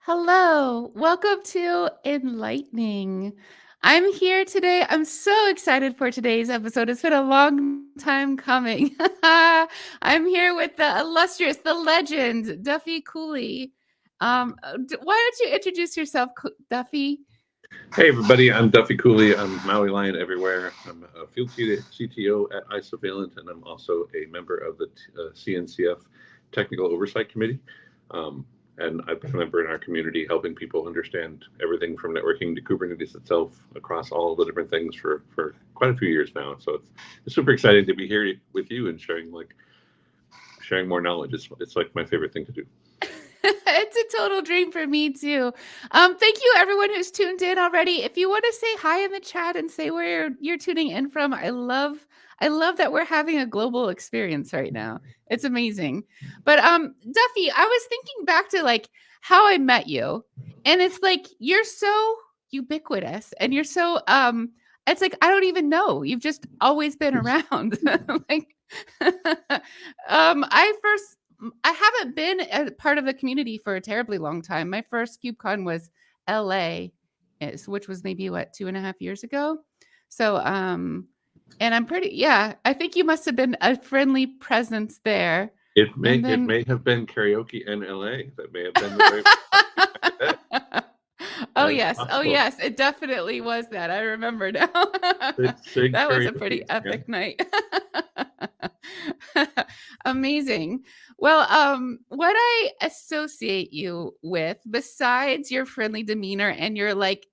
Hello, welcome to Enlightning. I'm here today. I'm so excited for today's episode. It's been a long time coming. I'm here with the illustrious, the legend, Duffie Cooley. Why don't you introduce yourself, Duffie? Hey everybody, I'm Duffie Cooley. I'm Maui Lion everywhere. I'm a field CTO at Isovalent, and I'm also a member of the CNCF Technical Oversight Committee. And I've been a member in our community helping people understand everything from networking to Kubernetes itself across all the different things for quite a few years now. So it's super exciting to be here with you and sharing more knowledge. It's like my favorite thing to do. It's a total dream for me too. Thank you everyone who's tuned in already. If you want to say hi in the chat and say where you're tuning in from, I love that we're having a global experience right now. It's amazing. But Duffie, I was thinking back to like how I met you, and it's like you're so ubiquitous and you're so it's like I don't even know. You've just always been around. Like I haven't been a part of the community for a terribly long time. My first KubeCon was LA, which was maybe 2.5 years ago. So and I'm I think you must have been a friendly presence there. It may have been karaoke in LA. That may have been the way. Oh yes. Oh yes. It definitely was that. I remember now. That was a pretty epic night. Amazing. Well, what I associate you with, besides your friendly demeanor and your like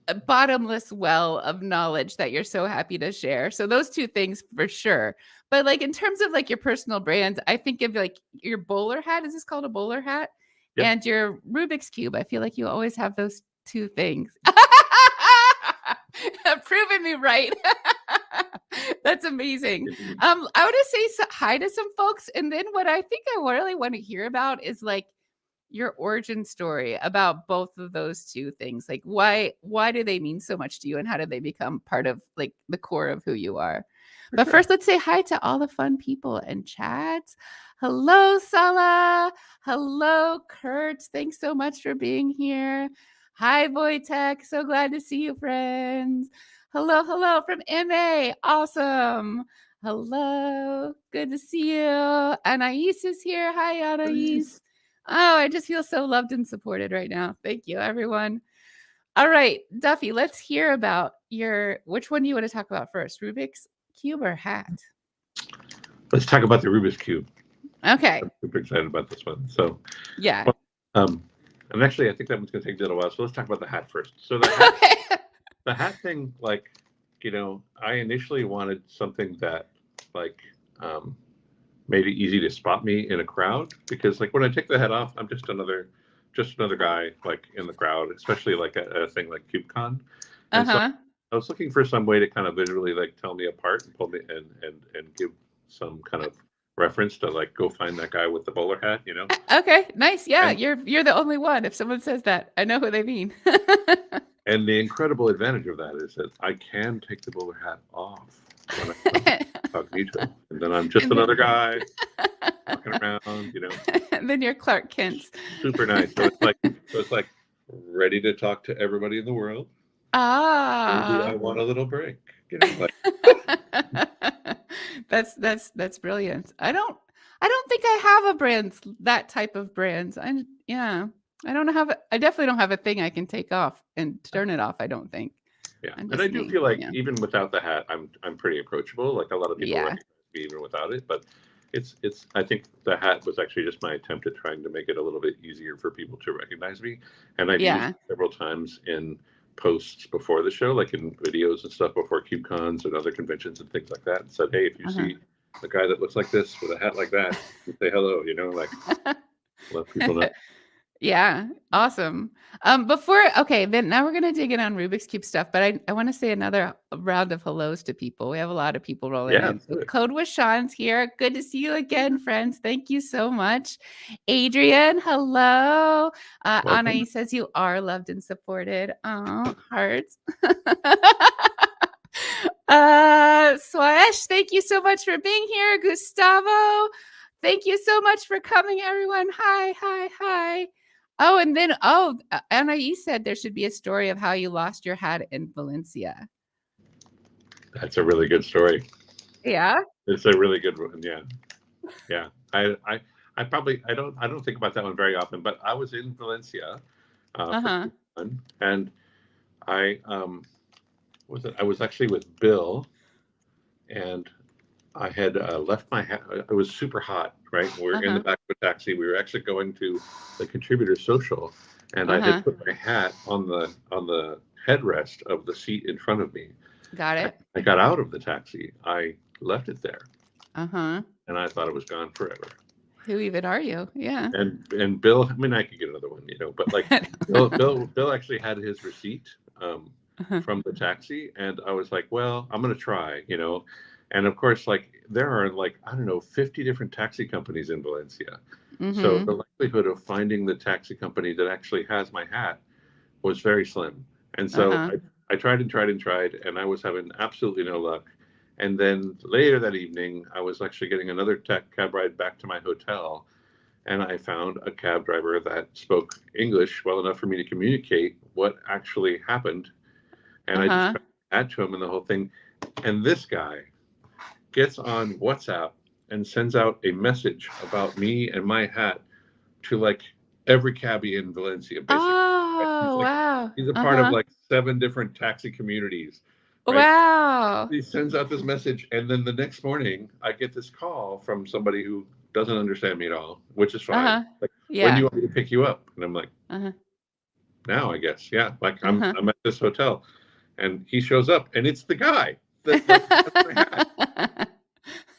a bottomless well of knowledge that you're so happy to share. So those two things for sure. But like in terms of like your personal brand, I think of like your bowler hat. Is this called a bowler hat? Yep. And your Rubik's Cube. I feel like you always have those two things. Proving me right. That's amazing. I want to say hi to some folks. And then what I think I really want to hear about is like your origin story about both of those two things. Like why do they mean so much to you, and how did they become part of like the core of who you are? But first, let's say hi to all the fun people in chat. Hello, Sala. Hello, Kurt. Thanks so much for being here. Hi, Wojtek. So glad to see you, friends. Hello from MA. Awesome. Hello. Good to see you. Anais is here. Hi, Anais. Oh, I just feel so loved and supported right now. Thank you, everyone. All right, Duffie, let's hear about which one do you want to talk about first, Rubik's Cube or hat? Let's talk about the Rubik's Cube. Okay. I'm super excited about this one. So, Yeah. well, and actually, I think that one's going to take a little while. So let's talk about the hat first. So the hat, Okay. the hat thing, like, I initially wanted something that, like, um, made it easy to spot me in a crowd because, like, when I take the hat off, I'm just another guy, like, in the crowd, especially like at a thing like KubeCon. And so Uh-huh. I was looking for some way to kind of visually like tell me apart and pull me and give some kind of reference to like go find that guy with the bowler hat. Okay. Nice. Yeah, And you're the only one. If someone says that, I know who they mean. and the incredible advantage of that is that I can take the bowler hat off when I'm incognito, and then I'm just And then another guy walking around. and then you're Clark Kent. Super nice. So it's like ready to talk to everybody in the world. Maybe I Ah. want a little break. Like That's brilliant. I don't think I have a brand that type of brand. Yeah. I definitely don't have a thing I can take off and turn it off, I don't think. yeah, I'm and I just do me. feel like Yeah. even without the hat, I'm pretty approachable. Like a lot of people Yeah. recognize me even without it, but it's. I think the hat was actually just my attempt at trying to make it a little bit easier for people to recognize me, and I've used Yeah. it several times in posts before the show, like in videos and stuff before KubeCons and other conventions and things like that. And said, hey, if you Uh-huh. see a guy that looks like this with a hat like that, say hello. Like let people know. Yeah, awesome. Then now we're gonna dig in on Rubik's Cube stuff, but I want to say another round of hellos to people. We have a lot of people rolling Yeah, in. let's So do it. Code with Sean's here. Good to see you again, friends. Thank you so much. Adrian, hello. Anai Welcome. says you are loved and supported. Oh, hearts. Swash, thank you so much for being here. Gustavo, thank you so much for coming, everyone. Hi, hi, hi. Oh, and then Anai said there should be a story of how you lost your hat in Valencia. That's a really good story. Yeah. It's a really good one. Yeah. Yeah, I probably I don't think about that one very often, but I was in Valencia for Uh-huh. Q1, and I I was actually with Bill, and I had left my hat. It was super hot, right? We're in the Uh-huh. back of a taxi. We were actually going to the contributor social, and I had Uh-huh. put my hat on the headrest of the seat in front of me. Got I, it. I got out of the taxi. I left it there, Uh-huh. and I thought it was gone forever. Who even are you? Yeah. And Bill, I mean, I could get another one, but like Bill actually had his receipt Uh-huh. from the taxi, and I was like, well, I'm gonna try. And of course, like there are like I don't know, 50 different taxi companies in Valencia, so Mm-hmm. the likelihood of finding the taxi company that actually has my hat was very slim. And so Uh-huh. I tried and tried and tried, and I was having absolutely no luck. And then later that evening, I was actually getting another cab ride back to my hotel, and I found a cab driver that spoke English well enough for me to communicate what actually happened. And I Uh-huh. described that to him and the whole thing. And this guy gets on WhatsApp and sends out a message about me and my hat to like every cabbie in Valencia, basically. Right? Oh, wow. He's a part of Uh-huh. like 7 different taxi communities, right? Wow. He sends out this message, and then the next morning, I get this call from somebody who doesn't understand me at all, which is fine. Uh-huh. Like, when do Yeah. you want me to pick you up? And I'm like, Uh-huh. now, I guess, yeah. Like I'm Uh-huh. I'm at this hotel, and he shows up, and it's the guy that like has my hat.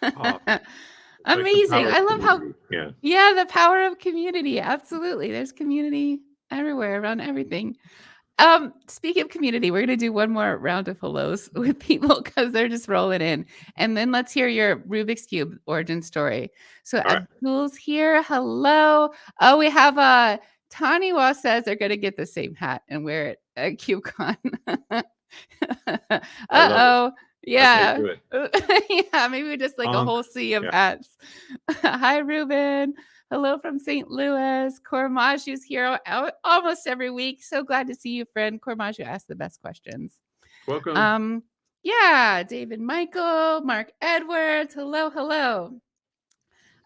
Oh, it's like the Amazing. power I of love how community. Yeah. yeah, the power of community. Absolutely. There's community everywhere around everything. Speaking of community, we're gonna do one more round of hellos with people because they're just rolling in. And then let's hear your Rubik's Cube origin story. So All right. Abdul's here. Hello. Oh, we have Taniwa says they're gonna get the same hat and wear it at CubeCon. I love it. Uh-oh. That's how you Yeah. do it. Yeah, maybe just like a Honk. whole sea of Yeah. hats. Hi, Ruben. Hello from St. Louis. Cormaju's here almost every week. So glad to see you, friend. Cormaju asks the best questions. Welcome. Um, yeah, David Michael, Mark Edwards. Hello, hello.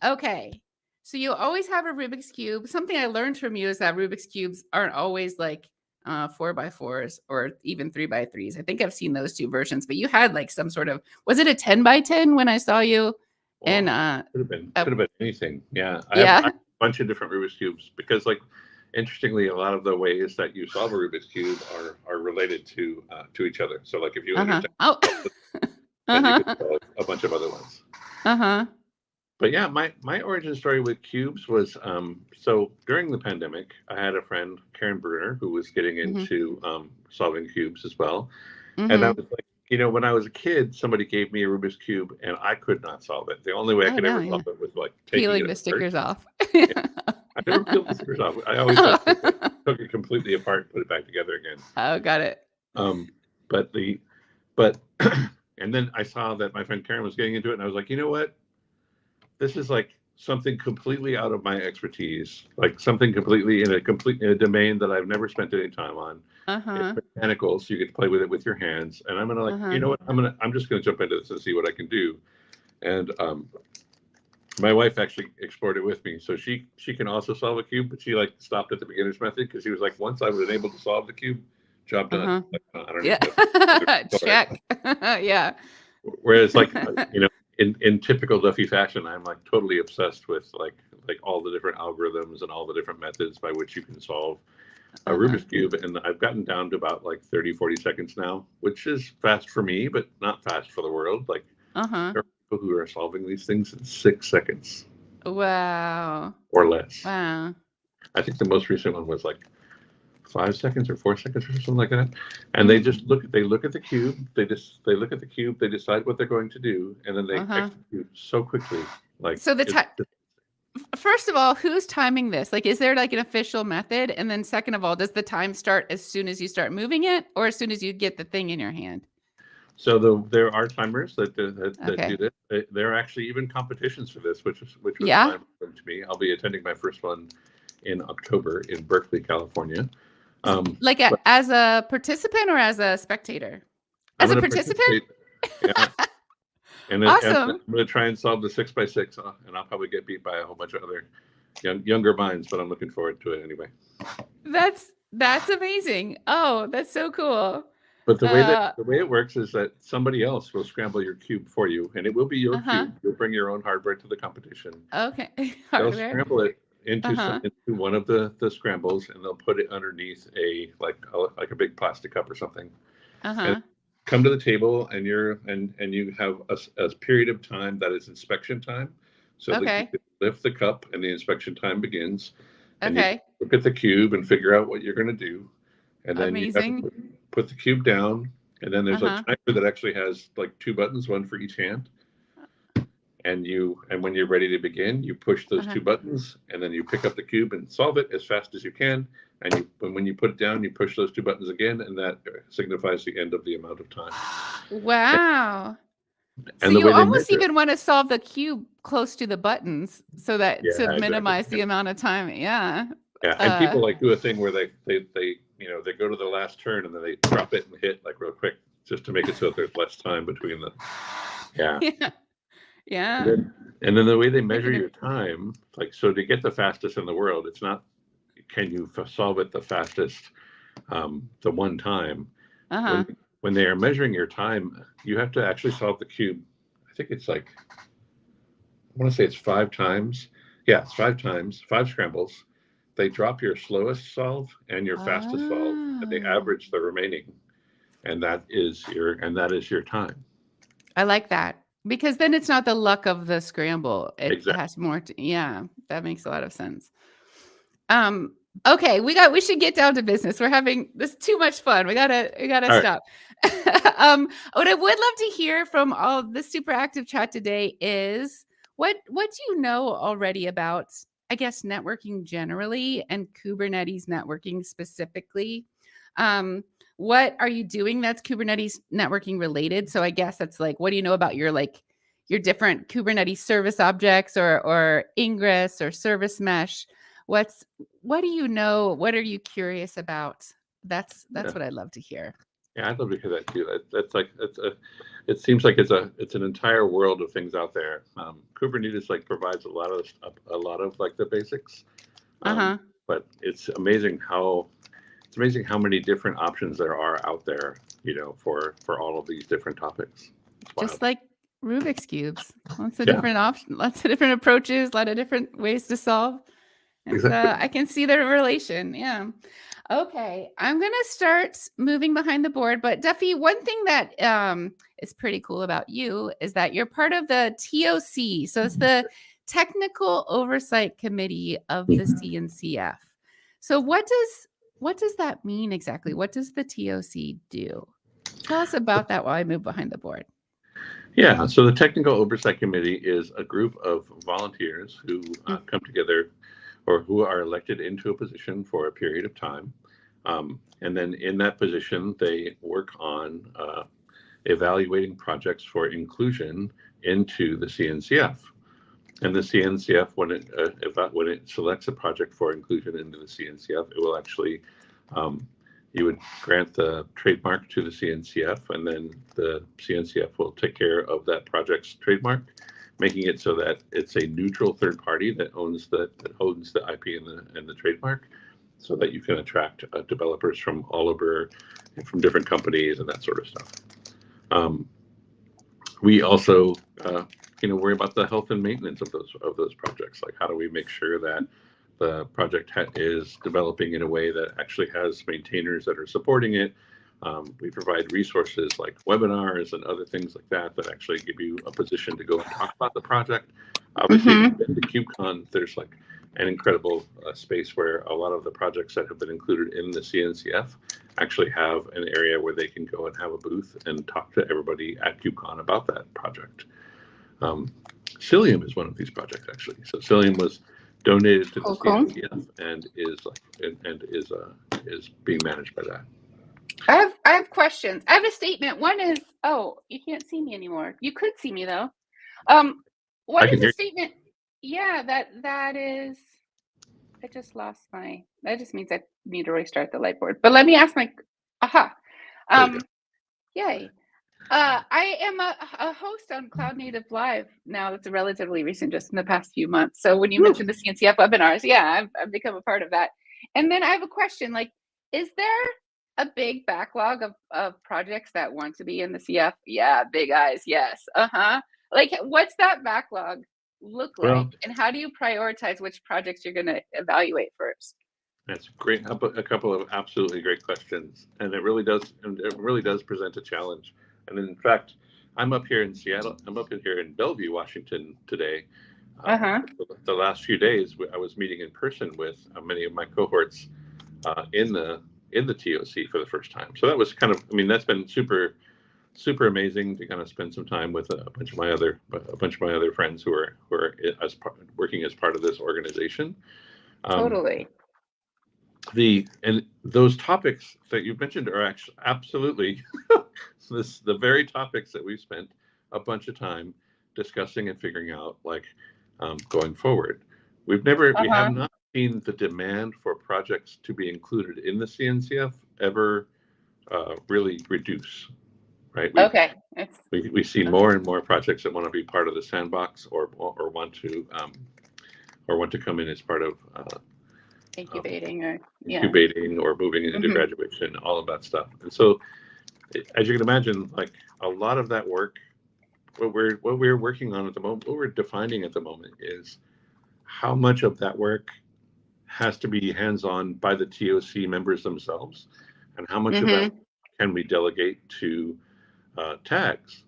Okay. So you always have a Rubik's Cube. Something I learned from you is that Rubik's Cubes aren't always like 4x4s or even 3x3s. I think I've seen those two versions, but you had like some sort of, was it a 10x10 when I saw you And Well, could have been anything. Yeah, I yeah. have a bunch of different Rubik's cubes because, like, interestingly, a lot of the ways that you solve a Rubik's cube are related to each other. So, like, if you Uh-huh. understand, Oh. then you could Uh-huh. solve a bunch of other ones. Uh-huh. But yeah, my origin story with cubes was so during the pandemic, I had a friend, Karen Bruner, who was getting Mm-hmm. into solving cubes as well. And I Mm-hmm. was like, when I was a kid, somebody gave me a Rubik's cube and I could not solve it. The only way I Oh could no, ever yeah. solve it was like taking Peeling it the apart. stickers off. Yeah, I never peeled the stickers off. I always just took it completely apart, put it back together again. Oh, got it. Um, but but and then I saw that my friend Karen was getting into it, and I was like, you know what? This is like something completely out of my expertise, like something completely in a domain that I've never spent any time on. It's Uh-huh. mechanical, so you get to play with it with your hands. And I'm gonna like, you Uh-huh. know what? I'm just gonna jump into this and see what I can do. And my wife actually explored it with me, so she can also solve a cube, but she like stopped at the beginner's method because she was like, once I was able to solve the cube, job done. Uh-huh. Like, I don't Yeah. need to. Check. Yeah. Whereas like in typical Duffie fashion, I'm like totally obsessed with like all the different algorithms and all the different methods by which you can solve a Uh-huh. Rubik's cube, and I've gotten down to about like 30-40 seconds now, which is fast for me, but not fast for the world. Like Uh-huh. there are people who are solving these things in 6 seconds Wow. or less. Wow. I think the most recent one was like 5 seconds or 4 seconds or something like that. And they Mm-hmm. just they look at the cube, they look at the cube, they decide what they're going to do, and then they Uh-huh. execute so quickly. Like So the time, first of all, who's timing this? Like, is there like an official method? And then second of all, does the time start as soon as you start moving it or as soon as you get the thing in your hand? so there are timers that do Okay. this. There are actually even competitions for this, which was Yeah. mind-blowing to me. I'll be attending my first one in October in Berkeley, California. Like But as a participant or as a spectator? I'm As a going to participant? participate. Yeah, and I'm Awesome. going to try and solve the 6x6, and I'll probably get beat by a whole bunch of other younger minds, but I'm looking forward to it anyway. That's amazing. Oh, that's so cool. But Uh, the way it works is that somebody else will scramble your cube for you, and it will be your uh-huh. cube. You'll bring your own hardware to the competition. Okay. They'll Hardware. scramble it Uh-huh. into one of the scrambles, and they'll put it underneath like a big plastic cup or something. And Uh-huh. come to the table, and you have a period of time that is inspection time, so that you Okay. can lift the cup, and the inspection time begins, and you can Okay. look at the cube and figure out what you're going to do, and then you have to Amazing. put the cube down, and then there's a Uh-huh. timer that actually has like two buttons, one for each hand, and when you're ready to begin, you push those Uh-huh. two buttons, and then you pick up the cube and solve it as fast as you can. And when you put it down, you push those two buttons again, and that signifies the end of the amount of time. Wow. So And the you way they almost measure it, even want to solve the cube close to the buttons so that to yeah, exactly. minimize the amount of time. Yeah. Yeah, and people like do a thing where they go to the last turn and then they drop it and hit like real quick just to make it so that there's less time between the. Yeah. Yeah. And Yeah. then the way they measure Making your it. time, like, so to get the fastest in the world, it's not can you solve it the fastest the one time. Uh-huh. When they are measuring your time, you have to actually solve the cube. I think it's like, I want to say it's 5 times. Yeah, it's 5 times, 5 scrambles. They drop your slowest solve and your fastest solve, and they Oh. average the remaining, and that is your time. I like that. Because then it's not the luck of the scramble. It Exactly. has more to, yeah, that makes a lot of sense. Um, okay, we should get down to business. We're having this too much fun. We gotta All right. stop. What I would love to hear from all the super active chat today is what do you know already about, I guess, networking generally and Kubernetes networking specifically? What are you doing that's Kubernetes networking related? So I guess that's like, what do you know about your different Kubernetes service objects or ingress or service mesh? What do you know? What are you curious about? That's Yeah. what I'd love to hear. Yeah, I'd love to hear that too. It seems like it's an entire world of things out there. Kubernetes like provides a lot of like the basics, Uh-huh. but it's amazing how many different options there are out there. For all of these different topics. It's Just wild. like Rubik's cubes. Lots of different options, lots of different approaches, a lot of different ways to solve. It's Exactly. I can see the relation. Yeah. Okay, I'm gonna start moving behind the board. But Duffie, one thing that is pretty cool about you is that you're part of the TOC. So it's the Technical Oversight Committee of the CNCF. So what does that mean exactly? What does the TOC do? Tell us about that while I move behind the board. Yeah, so the Technical Oversight Committee is a group of volunteers who come together or who are elected into a position for a period of time. And then in that position, they work on evaluating projects for inclusion into the CNCF. And the CNCF, when it selects a project for inclusion into the CNCF, it will actually you would grant the trademark to the CNCF, and then the CNCF will take care of that project's trademark, making it so that it's a neutral third party that owns the IP and the trademark, so that you can attract developers from all over, from different companies and that sort of stuff. We also worry about the health and maintenance of those projects. Like, how do we make sure that the project is developing in a way that actually has maintainers that are supporting it. We provide resources like webinars and other things like that actually give you a position to go and talk about the project. Obviously, at the KubeCon, there's like an incredible space where a lot of the projects that have been included in the CNCF actually have an area where they can go and have a booth and talk to everybody at KubeCon about that project. Cilium is one of these projects, actually. So Cilium was donated to the CNCF and is being managed by that. I have questions. I have a statement. One is, you can't see me anymore. You could see me though. What is the statement? Yeah, that is. I just lost my. That just means I need to restart the light board. But let me ask my. Yay. I am a host on Cloud Native Live now. That's relatively recent, just in the past few months. So when you mentioned the CNCF webinars, yeah, I've become a part of that. And then I have a question, like, is there a big backlog of projects that want to be in the CF? Yeah, big eyes, yes. Like, what's that backlog look like? And how do you prioritize which projects you're going to evaluate first? That's great. A couple of absolutely great questions. And it really does present a challenge. And in fact, I'm up here in Seattle. I'm up here in Bellevue, Washington today. The last few days, I was meeting in person with many of my cohorts in the TOC for the first time. So that was kind of, that's been super, super amazing to kind of spend some time with a bunch of my other friends who are working as part of this organization. Totally. And those topics that you mentioned are actually absolutely the very topics that we've spent a bunch of time discussing and figuring out, like, going forward. We have not seen the demand for projects to be included in the CNCF ever really reduce, right? We see more and more projects that want to be part of the sandbox or want to come in as part of incubating or moving into graduation, all of that stuff. And so, as you can imagine, like, a lot of that work, what we're working on at the moment, what we're defining at the moment is how much of that work has to be hands-on by the TOC members themselves, and how much of that can we delegate to tags,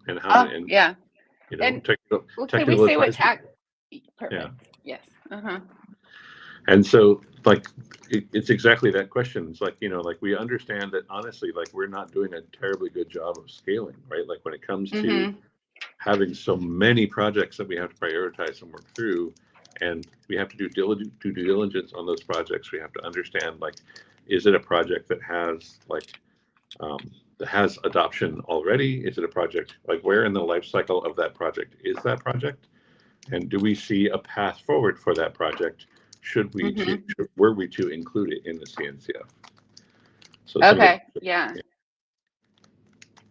and how technical can we say what tag? Perfect. Yeah. Yes. And so, like, it's exactly that question. It's like, like, we understand that, honestly, like, we're not doing a terribly good job of scaling, right? Like, when it comes to having so many projects that we have to prioritize and work through, and we have to do due diligence on those projects. We have to understand, like, is it a project that has, like, that has adoption already? Is it a project, like, where in the life cycle of that project is that project? And do we see a path forward for that project? Were we to include it in the CNCF? So yeah.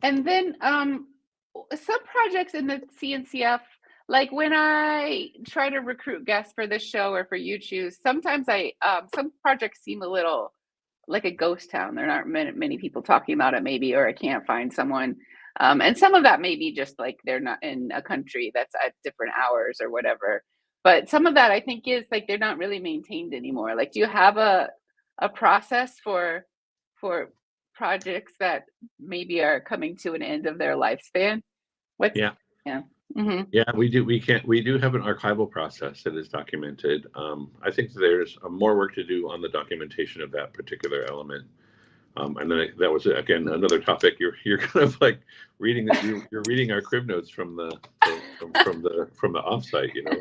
And then some projects in the CNCF, like when I try to recruit guests for this show or for You Choose, sometimes some projects seem a little like a ghost town. There aren't many people talking about it, maybe, or I can't find someone. And some of that may be just like they're not in a country that's at different hours or whatever. But some of that I think is like they're not really maintained anymore. Like, do you have a process for projects that maybe are coming to an end of their lifespan? What's Yeah. yeah. Mm-hmm. Yeah, we do. We do have an archival process that is documented. I think there's more work to do on the documentation of that particular element. And then that was again another topic. You're kind of like reading that you're reading our crib notes from the from the offsite, you know.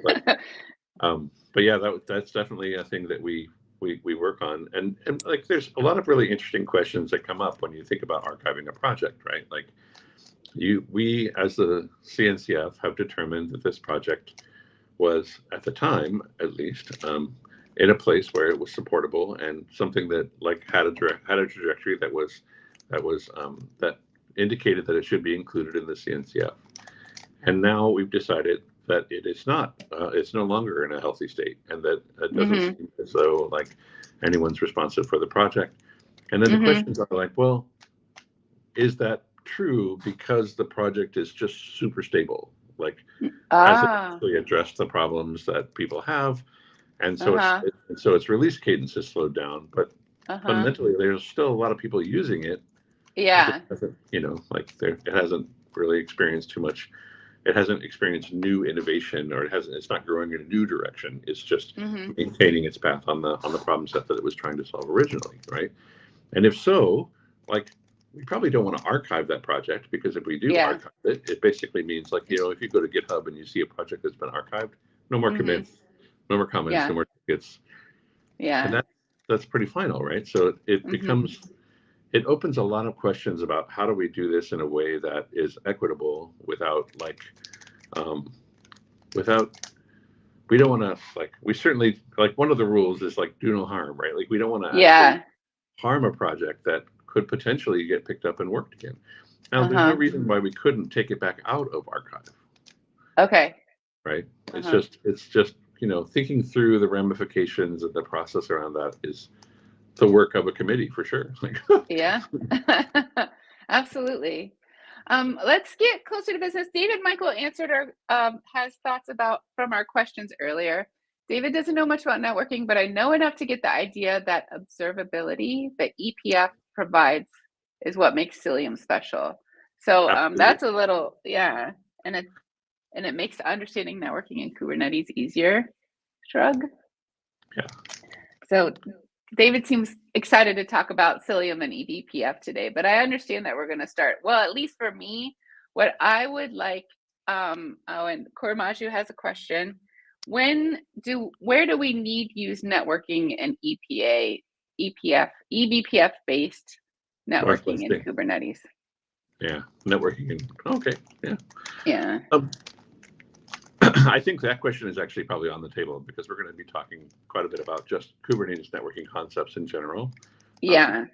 But yeah, that's definitely a thing that we work on. And like there's a lot of really interesting questions that come up when you think about archiving a project, right? Like we as the CNCF have determined that this project was at the time at least in a place where it was supportable and something that like had a trajectory that that indicated that it should be included in the CNCF. And now we've decided that it is not. It's no longer in a healthy state, and that it doesn't seem as though like anyone's responsive for the project. And then the questions are like, well, is that true because the project is just super stable? Like, has it actually addressed the problems that people have? And so its release cadence has slowed down, but fundamentally there's still a lot of people using it. Yeah. You know, like it hasn't really experienced too much. It hasn't experienced new innovation, or it's not growing in a new direction. It's just maintaining its path on the problem set that it was trying to solve originally, right? And if so, like we probably don't want to archive that project, because if we do archive it, it basically means like, you know, if you go to GitHub and you see a project that's been archived, no more commits, no more comments, no more tickets. Yeah. And that's pretty final, right? So it becomes, it opens a lot of questions about how do we do this in a way that is equitable without like, we don't want to like, we certainly, like one of the rules is like do no harm, right? Like we don't want to actually harm a project that could potentially get picked up and worked again. Now, there's no reason why we couldn't take it back out of archive. Okay. Right. It's just, you know, thinking through the ramifications of the process around that is the work of a committee for sure. Yeah, absolutely. Let's get closer to business. David Michael answered our has thoughts about from our questions earlier. David doesn't know much about networking, but I know enough to get the idea that observability that EPF provides is what makes Cilium special. So that's a little, and it makes understanding networking in Kubernetes easier. Shrug. Yeah. So David seems excited to talk about Cilium and eBPF today, but I understand that we're going to start. Well, at least for me, what I would like, and Kormaju has a question. Where do we need use networking and eBPF based networking in Kubernetes? Yeah, networking. Okay, yeah. Yeah. I think that question is actually probably on the table, because we're going to be talking quite a bit about just Kubernetes networking concepts in general. Yeah.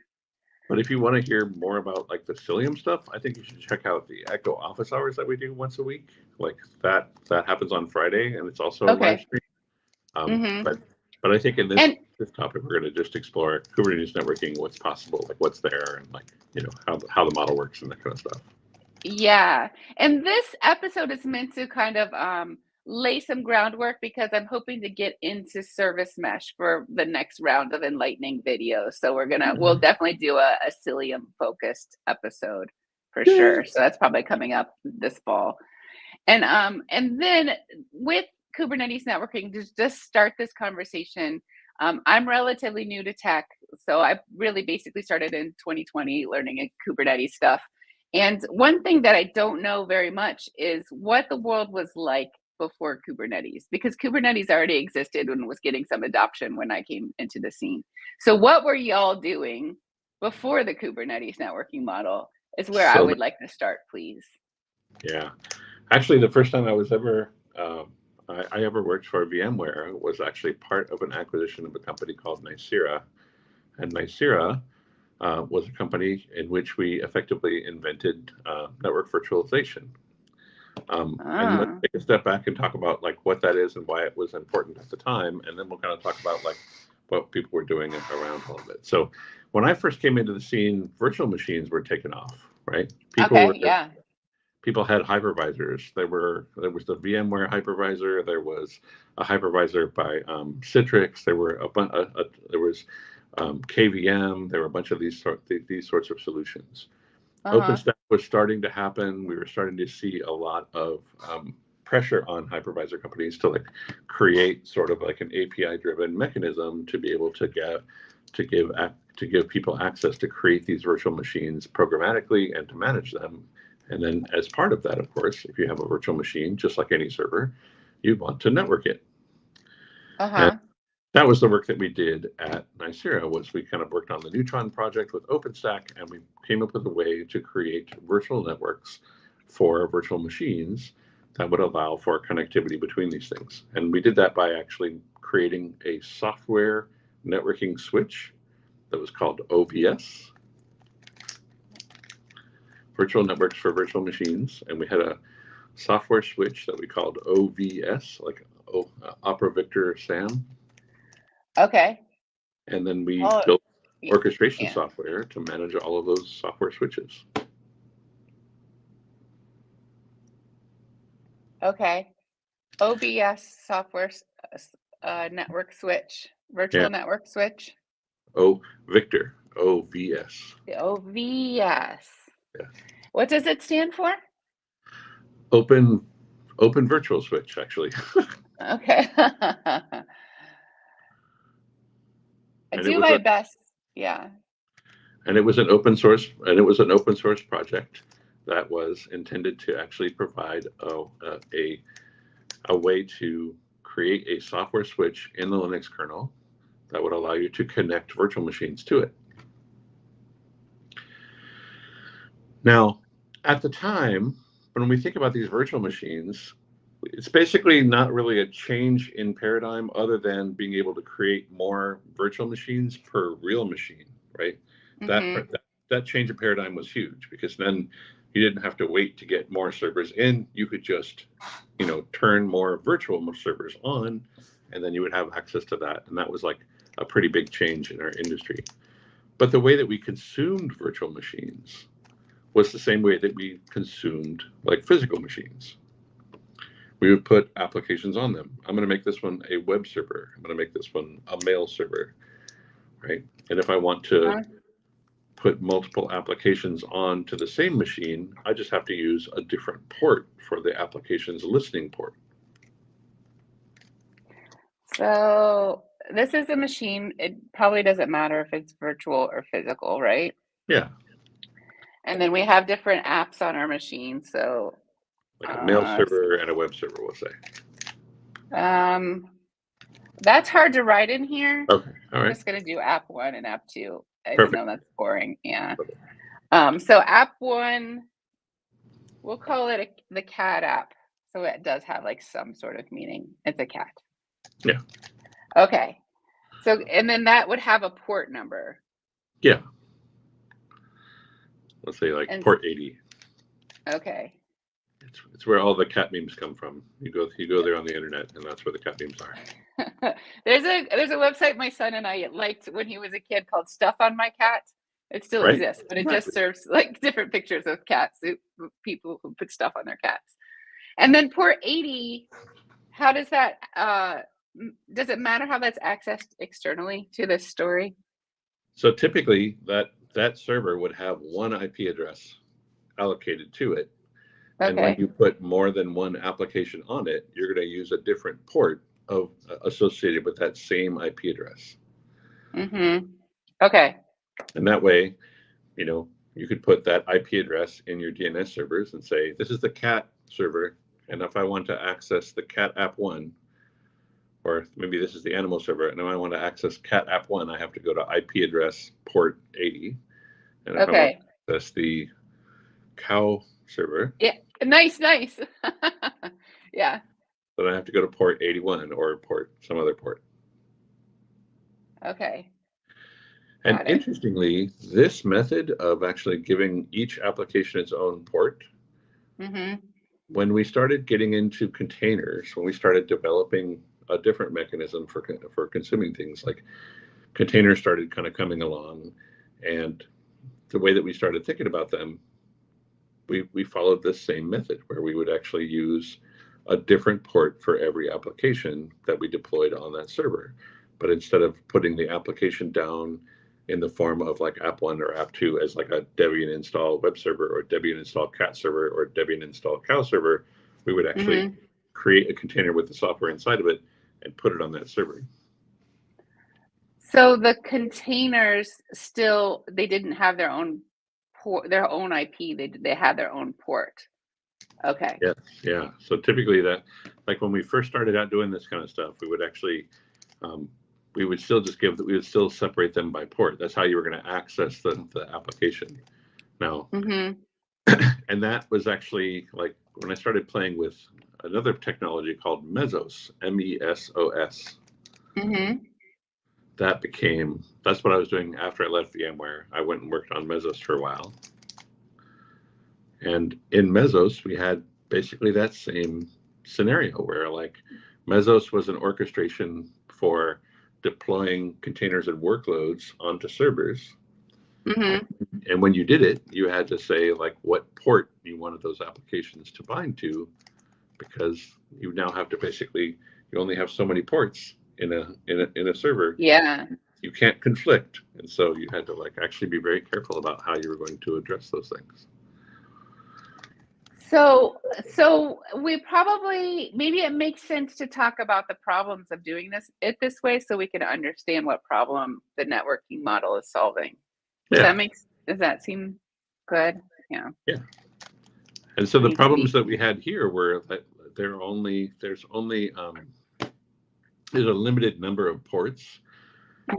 But if you want to hear more about like the Cilium stuff, I think you should check out the Echo office hours that we do once a week. Like that happens on Friday, and it's also a live stream. But I think in this topic, we're going to just explore Kubernetes networking, what's possible, like what's there, and like, you know, how the model works and that kind of stuff. Yeah. And this episode is meant to kind of lay some groundwork, because I'm hoping to get into service mesh for the next round of Enlightning videos. So we'll definitely do a Cilium focused episode for sure. So that's probably coming up this fall. And then with Kubernetes networking, to just start this conversation, I'm relatively new to tech. So I really basically started in 2020 learning Kubernetes stuff. And one thing that I don't know very much is what the world was like before Kubernetes, because Kubernetes already existed and was getting some adoption when I came into the scene. So what were y'all doing before the Kubernetes networking model is where I would like to start, please. Yeah. Actually, the first time I was ever, I ever worked for VMware was actually part of an acquisition of a company called Nicira. And Nicira was a company in which we effectively invented network virtualization. And let's take a step back and talk about like what that is and why it was important at the time, and then we'll kind of talk about like what people were doing around all of it. So when I first came into the scene, virtual machines were taken off, right? People people had hypervisors. There was the VMware hypervisor. There was a hypervisor by Citrix. There were there was KVM. There were a bunch of these sorts of solutions. OpenStack was starting to happen. We were starting to see a lot of pressure on hypervisor companies to create sort of like an API-driven mechanism to be able to give people access to create these virtual machines programmatically and to manage them. And then as part of that, of course, if you have a virtual machine, just like any server, you want to network it. And that was the work that we did at Nicira. Was we kind of worked on the Neutron project with OpenStack, and we came up with a way to create virtual networks for virtual machines that would allow for connectivity between these things. And we did that by actually creating a software networking switch that was called OVS, Virtual Networks for Virtual Machines. And we had a software switch that we called OVS, like Opera Victor Sam. Okay. And then we built orchestration software to manage all of those software switches. Okay. OBS software network switch, virtual network switch. Victor, OVS. OVS. Yeah. What does it stand for? Open Virtual Switch, actually. Okay. I do my best. Yeah. And it was an open source project that was intended to actually provide a way to create a software switch in the Linux kernel that would allow you to connect virtual machines to it. Now, at the time, when we think about these virtual machines, it's basically not really a change in paradigm other than being able to create more virtual machines per real machine, right? Mm-hmm. That change of paradigm was huge, because then you didn't have to wait to get more servers in. You could just, turn more virtual servers on, and then you would have access to that. And that was like a pretty big change in our industry. But the way that we consumed virtual machines was the same way that we consumed like physical machines. We would put applications on them. I'm going to make this one a web server. I'm going to make this one a mail server, right? And if I want to put multiple applications onto the same machine, I just have to use a different port for the application's listening port. So this is a machine. It probably doesn't matter if it's virtual or physical, right? Yeah. And then we have different apps on our machine. So like a mail server and a web server, we'll say. That's hard to write in here. Okay, all right. I'm just going to do app 1 and app 2. Perfect. I know that's boring. Yeah. So app 1, we'll call it the cat app. So it does have like some sort of meaning. It's a cat. Yeah. Okay. So, and then that would have a port number. Yeah. Let's say like port 80. Okay. It's where all the cat memes come from. You go there on the internet, and that's where the cat memes are. There's a website my son and I liked when he was a kid called Stuff on My Cat. It still exists, but it just serves like different pictures of cats, people who put stuff on their cats. And then port 80, how does that does it matter how that's accessed externally to this story? So typically that server would have one IP address allocated to it. Okay. And when you put more than one application on it, you're going to use a different port associated with that same IP address. Mm-hmm. Okay. And that way, you could put that IP address in your DNS servers and say, this is the cat server. And if I want to access the cat app 1, or maybe this is the animal server, and if I want to access cat app 1, I have to go to IP address port 80. And if I want to access the cow server. Yeah, nice. Yeah. Then I have to go to port 81 or some other port. Okay. And interestingly, this method of actually giving each application its own port, when we started getting into containers, when we started developing a different mechanism for consuming things, like containers started kind of coming along, and the way that we started thinking about them we followed this same method where we would actually use a different port for every application that we deployed on that server. But instead of putting the application down in the form of like app one or app two as like a Debian install web server or Debian install cat server or Debian install cow server, we would actually create a container with the software inside of it and put it on that server. So the containers still, they didn't have their own port, their own IP. They had their own port. Okay. Yes, yeah. So typically that, like when we first started out doing this kind of stuff, we would actually, we would still just we would still separate them by port. That's how you were going to access the application. Now, and that was actually like when I started playing with another technology called Mesos, MESOS. That's what I was doing after I left VMware. I went and worked on Mesos for a while. And in Mesos, we had basically that same scenario where like Mesos was an orchestration for deploying containers and workloads onto servers. And when you did it, you had to say like what port you wanted those applications to bind to, because you now have to basically, you only have so many ports in a server. Yeah. You can't conflict. And so you had to like actually be very careful about how you were going to address those things. So we probably, maybe it makes sense to talk about the problems of doing this way so we can understand what problem the networking model is solving. Does that seem good? Yeah. Yeah. And so the problems that we had here were that there's a limited number of ports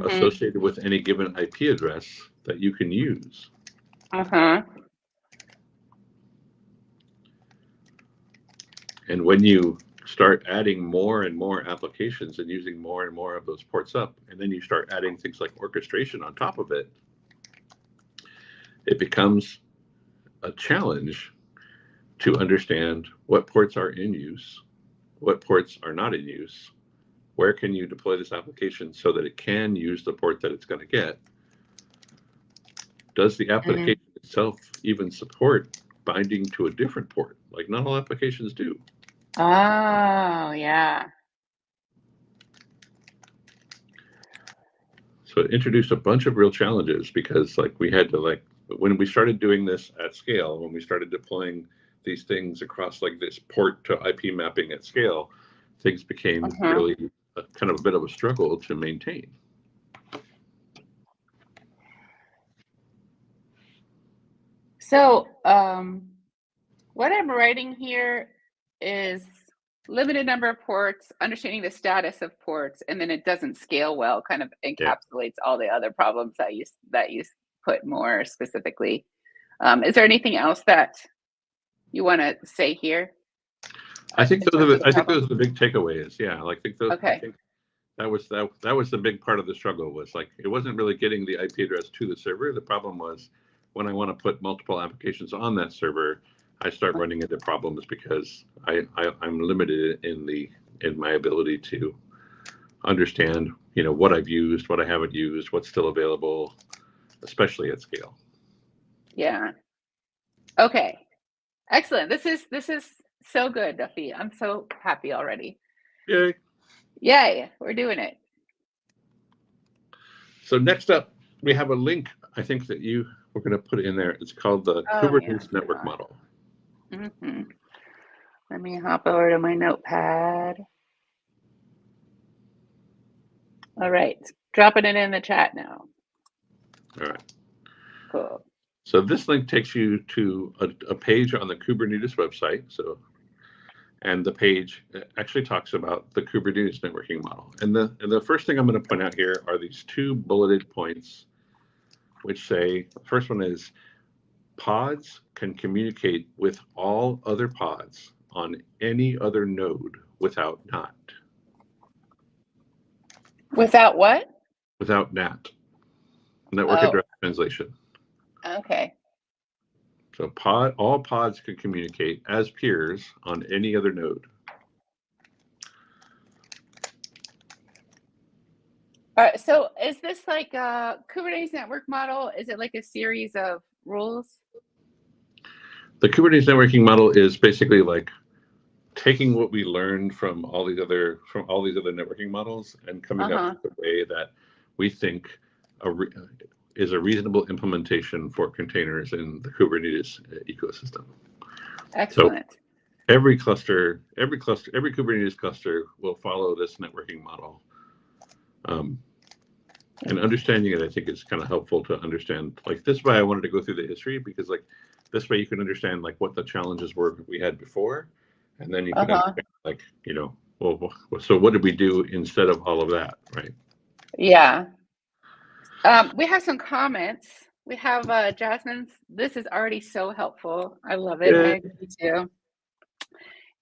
associated with any given IP address that you can use. And when you start adding more and more applications and using more and more of those ports up, and then you start adding things like orchestration on top of it, it becomes a challenge to understand what ports are in use, what ports are not in use, where can you deploy this application so that it can use the port that it's going to get. Does the application itself even support binding to a different port? Like not all applications do. Oh, yeah. So it introduced a bunch of real challenges because like we had to like, when we started doing this at scale, when we started deploying these things across like this port to IP mapping at scale, things became really kind of a bit of a struggle to maintain. So what I'm writing here is limited number of ports, understanding the status of ports, and then it doesn't scale well, kind of encapsulates all the other problems that you put more specifically. Is there anything else that you want to say here? I think those are the big takeaways. Yeah, like I think that was the big part of the struggle, was like it wasn't really getting the IP address to the server. The problem was when I want to put multiple applications on that server, I start running into problems because I'm limited in my ability to understand, what I've used, what I haven't used, what's still available, especially at scale. Yeah. Okay. Excellent. This is so good, Duffie. I'm so happy already. Yay. Yay. We're doing it. So next up, we have a link, I think that we're going to put in there. It's called the Kubernetes network model. Let me hop over to my notepad. All right. Dropping it in the chat now. All right. Cool. So this link takes you to a page on the Kubernetes website. And the page actually talks about the Kubernetes networking model. And the first thing I'm going to point out here are these two bulleted points, which say, the first one is pods can communicate with all other pods on any other node without NAT. Without what? Without NAT. Network address translation. Okay. So all pods can communicate as peers on any other node. All right. So is this like a Kubernetes network model? Is it like a series of rules? The Kubernetes networking model is basically like taking what we learned from all these other networking models and coming up with a way that we think is a reasonable implementation for containers in the Kubernetes ecosystem. Excellent. So every Kubernetes cluster will follow this networking model. And understanding it, I think, is kind of helpful to understand. Like, this is why I wanted to go through the history, because like this way you can understand like what the challenges were we had before, and then you can understand, like, you know, well, so what did we do instead of all of that, right? Yeah. We have some comments. We have Jasmine's. This is already so helpful. I love it. I agree too.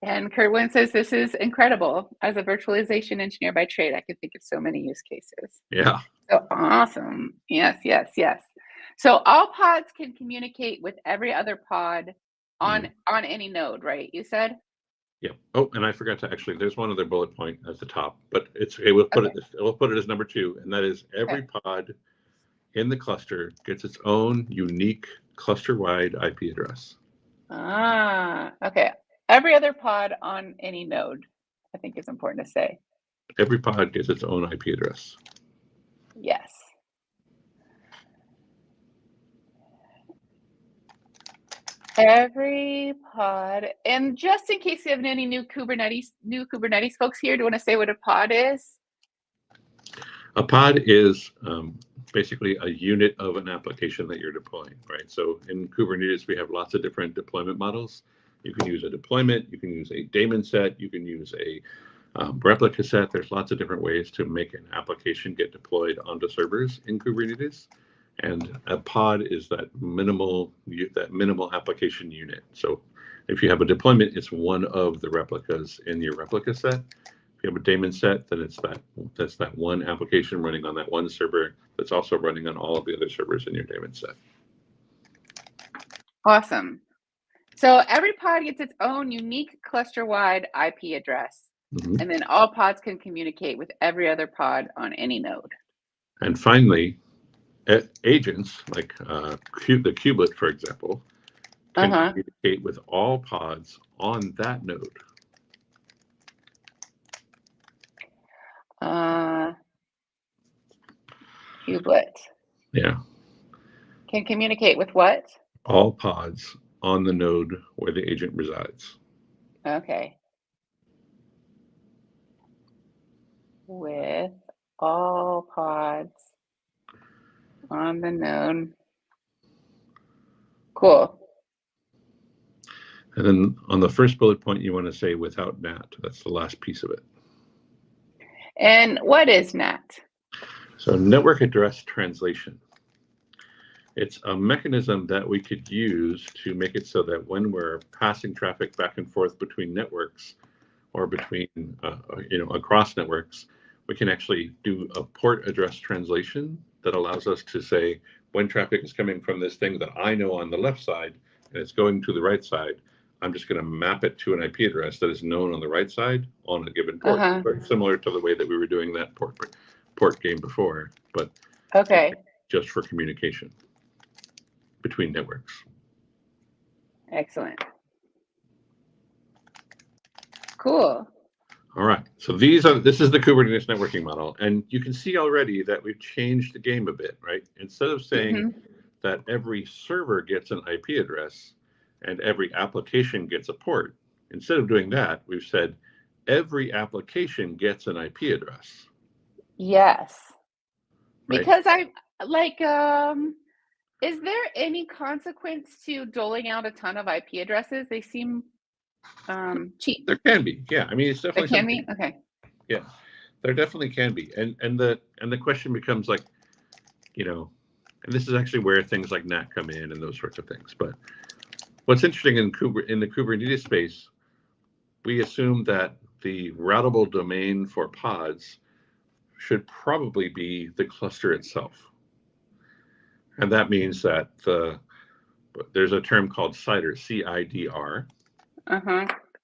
And Kerwin says, this is incredible. As a virtualization engineer by trade, I can think of so many use cases. Yeah. So awesome. Yes, yes, yes. So all pods can communicate with every other pod on any node, right? You said? Yeah. Oh, and I forgot to actually, there's one other bullet point at the top, but it's okay. We'll put it as number 2, and that is every pod in the cluster gets its own unique cluster-wide IP address. Okay. Every other pod on any node, I think is important to say. Every pod gets its own IP address. Yes. Every pod. And just in case you have any new Kubernetes folks here, do you want to say what a pod is? A pod is basically a unit of an application that you're deploying, right? So in Kubernetes, we have lots of different deployment models. You can use a deployment, you can use a daemon set, you can use a replica set. There's lots of different ways to make an application get deployed onto servers in Kubernetes. And a pod is that minimal application unit. So if you have a deployment, it's one of the replicas in your replica set. If you have a daemon set, then that's that one application running on that one server that's also running on all of the other servers in your daemon set. Awesome. So every pod gets its own unique cluster-wide IP address. And then all pods can communicate with every other pod on any node. And finally, agents like the kubelet, for example, can communicate with all pods on that node. Kubelet. Yeah. Can communicate with what? All pods on the node where the agent resides. Okay. With all pods on the node. Cool. And then on the first bullet point, you want to say without NAT. That's the last piece of it. And what is NAT? So network address translation. It's a mechanism that we could use to make it so that when we're passing traffic back and forth between networks or between, across networks, we can actually do a port address translation that allows us to say, when traffic is coming from this thing that I know on the left side and it's going to the right side, I'm just going to map it to an IP address that is known on the right side on a given port. Very similar to the way that we were doing that port game before, but just for communication between networks. Excellent. Cool. All right, so this is the Kubernetes networking model, and you can see already that we've changed the game a bit, right? Instead of saying that every server gets an IP address and every application gets a port, instead of doing that, we've said every application gets an IP address. Yes. Right? Because is there any consequence to doling out a ton of IP addresses? They seem cheap. There can be, yeah. I mean, it's definitely there can be. Okay. Yeah, there definitely can be, and the question becomes like, and this is actually where things like NAT come in and those sorts of things. But what's interesting in the Kubernetes space, we assume that the routable domain for pods should probably be the cluster itself, and that means that there's a term called CIDR, CIDR.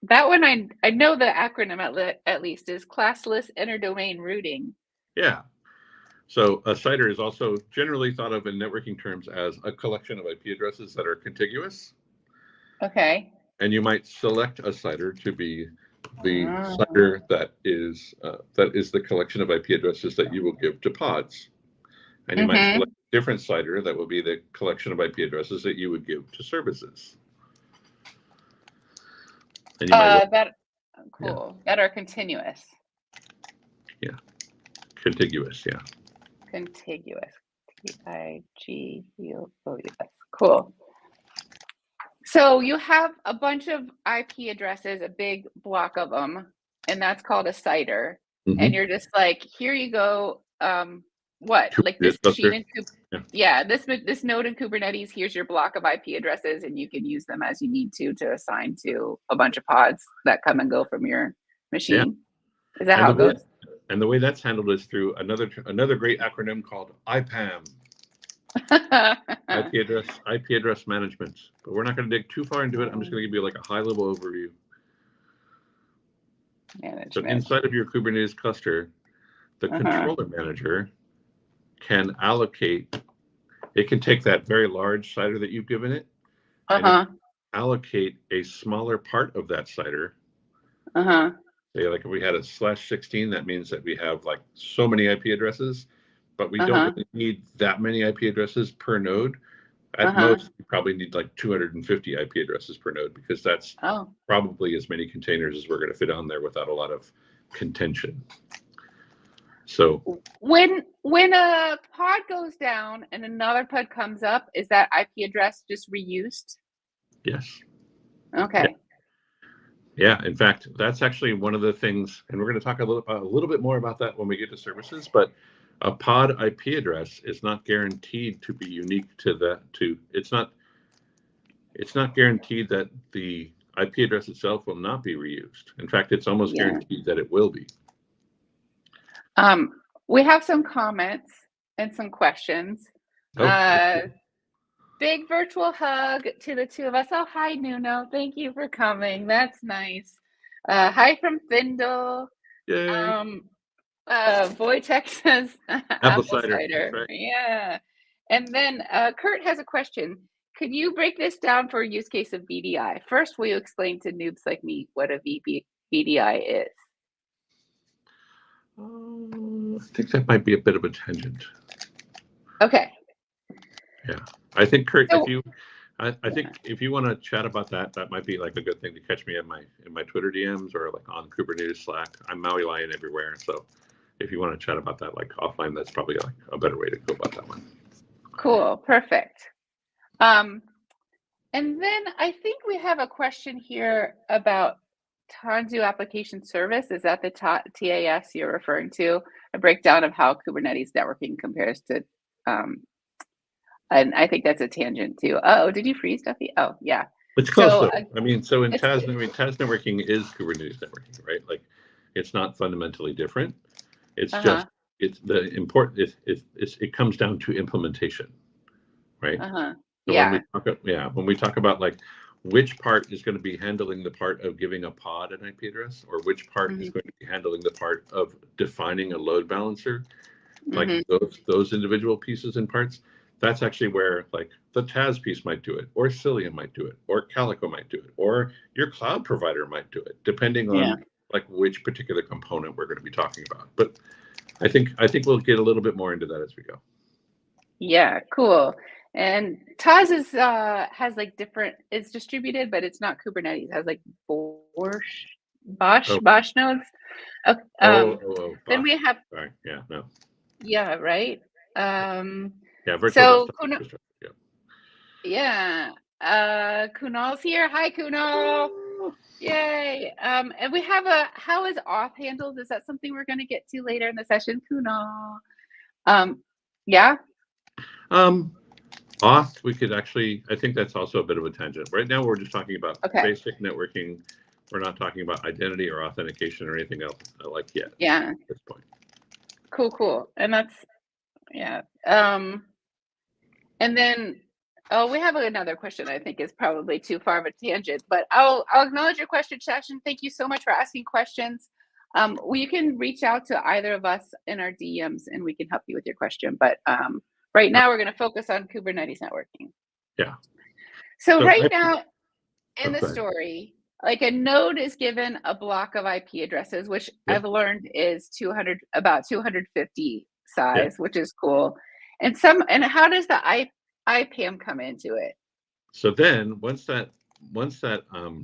That one I know the acronym at least is classless interdomain routing. Yeah. So a CIDR is also generally thought of in networking terms as a collection of IP addresses that are contiguous. Okay. And you might select a CIDR to be the CIDR that is the collection of IP addresses that you will give to pods. And you might select a different CIDR that will be the collection of IP addresses that you would give to services. And you might that are continuous. Yeah. Contiguous, yeah. Contiguous. T-I-G-U-O-U-S. Cool. So you have a bunch of IP addresses, a big block of them, and that's called a CIDR. And you're just like, here you go. What? Like this machine in this node in Kubernetes, here's your block of IP addresses, and you can use them as you need to assign to a bunch of pods that come and go from your machine. Yeah. Is that how it goes? And the way that's handled is through another great acronym called IPAM. IP address management. But we're not going to dig too far into it. I'm just going to give you like a high level overview. Management. So inside of your Kubernetes cluster, the controller manager can allocate. It can take that very large CIDR that you've given it, and allocate a smaller part of that CIDR. Say like if we had a /16, that means that we have like so many IP addresses, but we don't really need that many IP addresses per node. At most, you probably need like 250 IP addresses per node, because that's probably as many containers as we're going to fit on there without a lot of contention. So when a pod goes down and another pod comes up, is that IP address just reused? Yes. Okay. Yeah. In fact, that's actually one of the things, and we're going to talk a little bit more about that when we get to services. But a pod IP address is not guaranteed to be unique to that. It's not guaranteed that the IP address itself will not be reused. In fact, it's almost guaranteed that it will be. We have some comments and some questions. Big virtual hug to the two of us. Oh, hi, Nuno. Thank you for coming. That's nice. Hi from Findle. Yay. Wojtek says apple cider. Right. Yeah. And then Kurt has a question. Could you break this down for a use case of VDI? First, will you explain to noobs like me what a VDI is? I think that might be a bit of a tangent. Okay. Yeah, I think Kurt, if you want to chat about that, that might be like a good thing to catch me in my Twitter DMs or like on Kubernetes Slack. I'm Maui Lion everywhere, so if you want to chat about that like offline, that's probably like a better way to go about that one. Cool, perfect. And then I think we have a question here about Tanzu Application Service. Is that the TAS you're referring to? A breakdown of how Kubernetes networking compares to, and I think that's a tangent too. Oh, did you freeze, Duffie? Oh, yeah. It's close though. I mean, so in TAS networking is Kubernetes networking, right? Like, it's not fundamentally different. It's just it comes down to implementation, right? So when we talk about like which part is going to be handling the part of giving a pod an IP address, or which part is going to be handling the part of defining a load balancer, like those individual pieces and parts, that's actually where like the TAS piece might do it, or Cilium might do it, or Calico might do it, or your cloud provider might do it, depending on like which particular component we're going to be talking about. But I think we'll get a little bit more into that as we go. Yeah, cool. And TAS is has like different. It's distributed, but it's not Kubernetes. It has like Bosch nodes. Then we have. Sorry. Yeah. No. Yeah. Right. Virtual. Kunal's here. Hi, Kunal. Yay. And we have how is auth handled? Is that something we're going to get to later in the session, Kunal? Auth, we could actually, I think that's also a bit of a tangent. Right now, we're just talking about basic networking. We're not talking about identity or authentication or anything else like yet. Yeah. At this point. Cool. And that's, and then, we have another question I think is probably too far of a tangent, but I'll acknowledge your question, Session. Thank you so much for asking questions. You can reach out to either of us in our DMs and we can help you with your question. But right now we're going to focus on Kubernetes networking. Yeah. So right now, in the story, like a node is given a block of IP addresses, which I've learned is about 250 size, which is cool. And how does the IPAM come into it? So then once that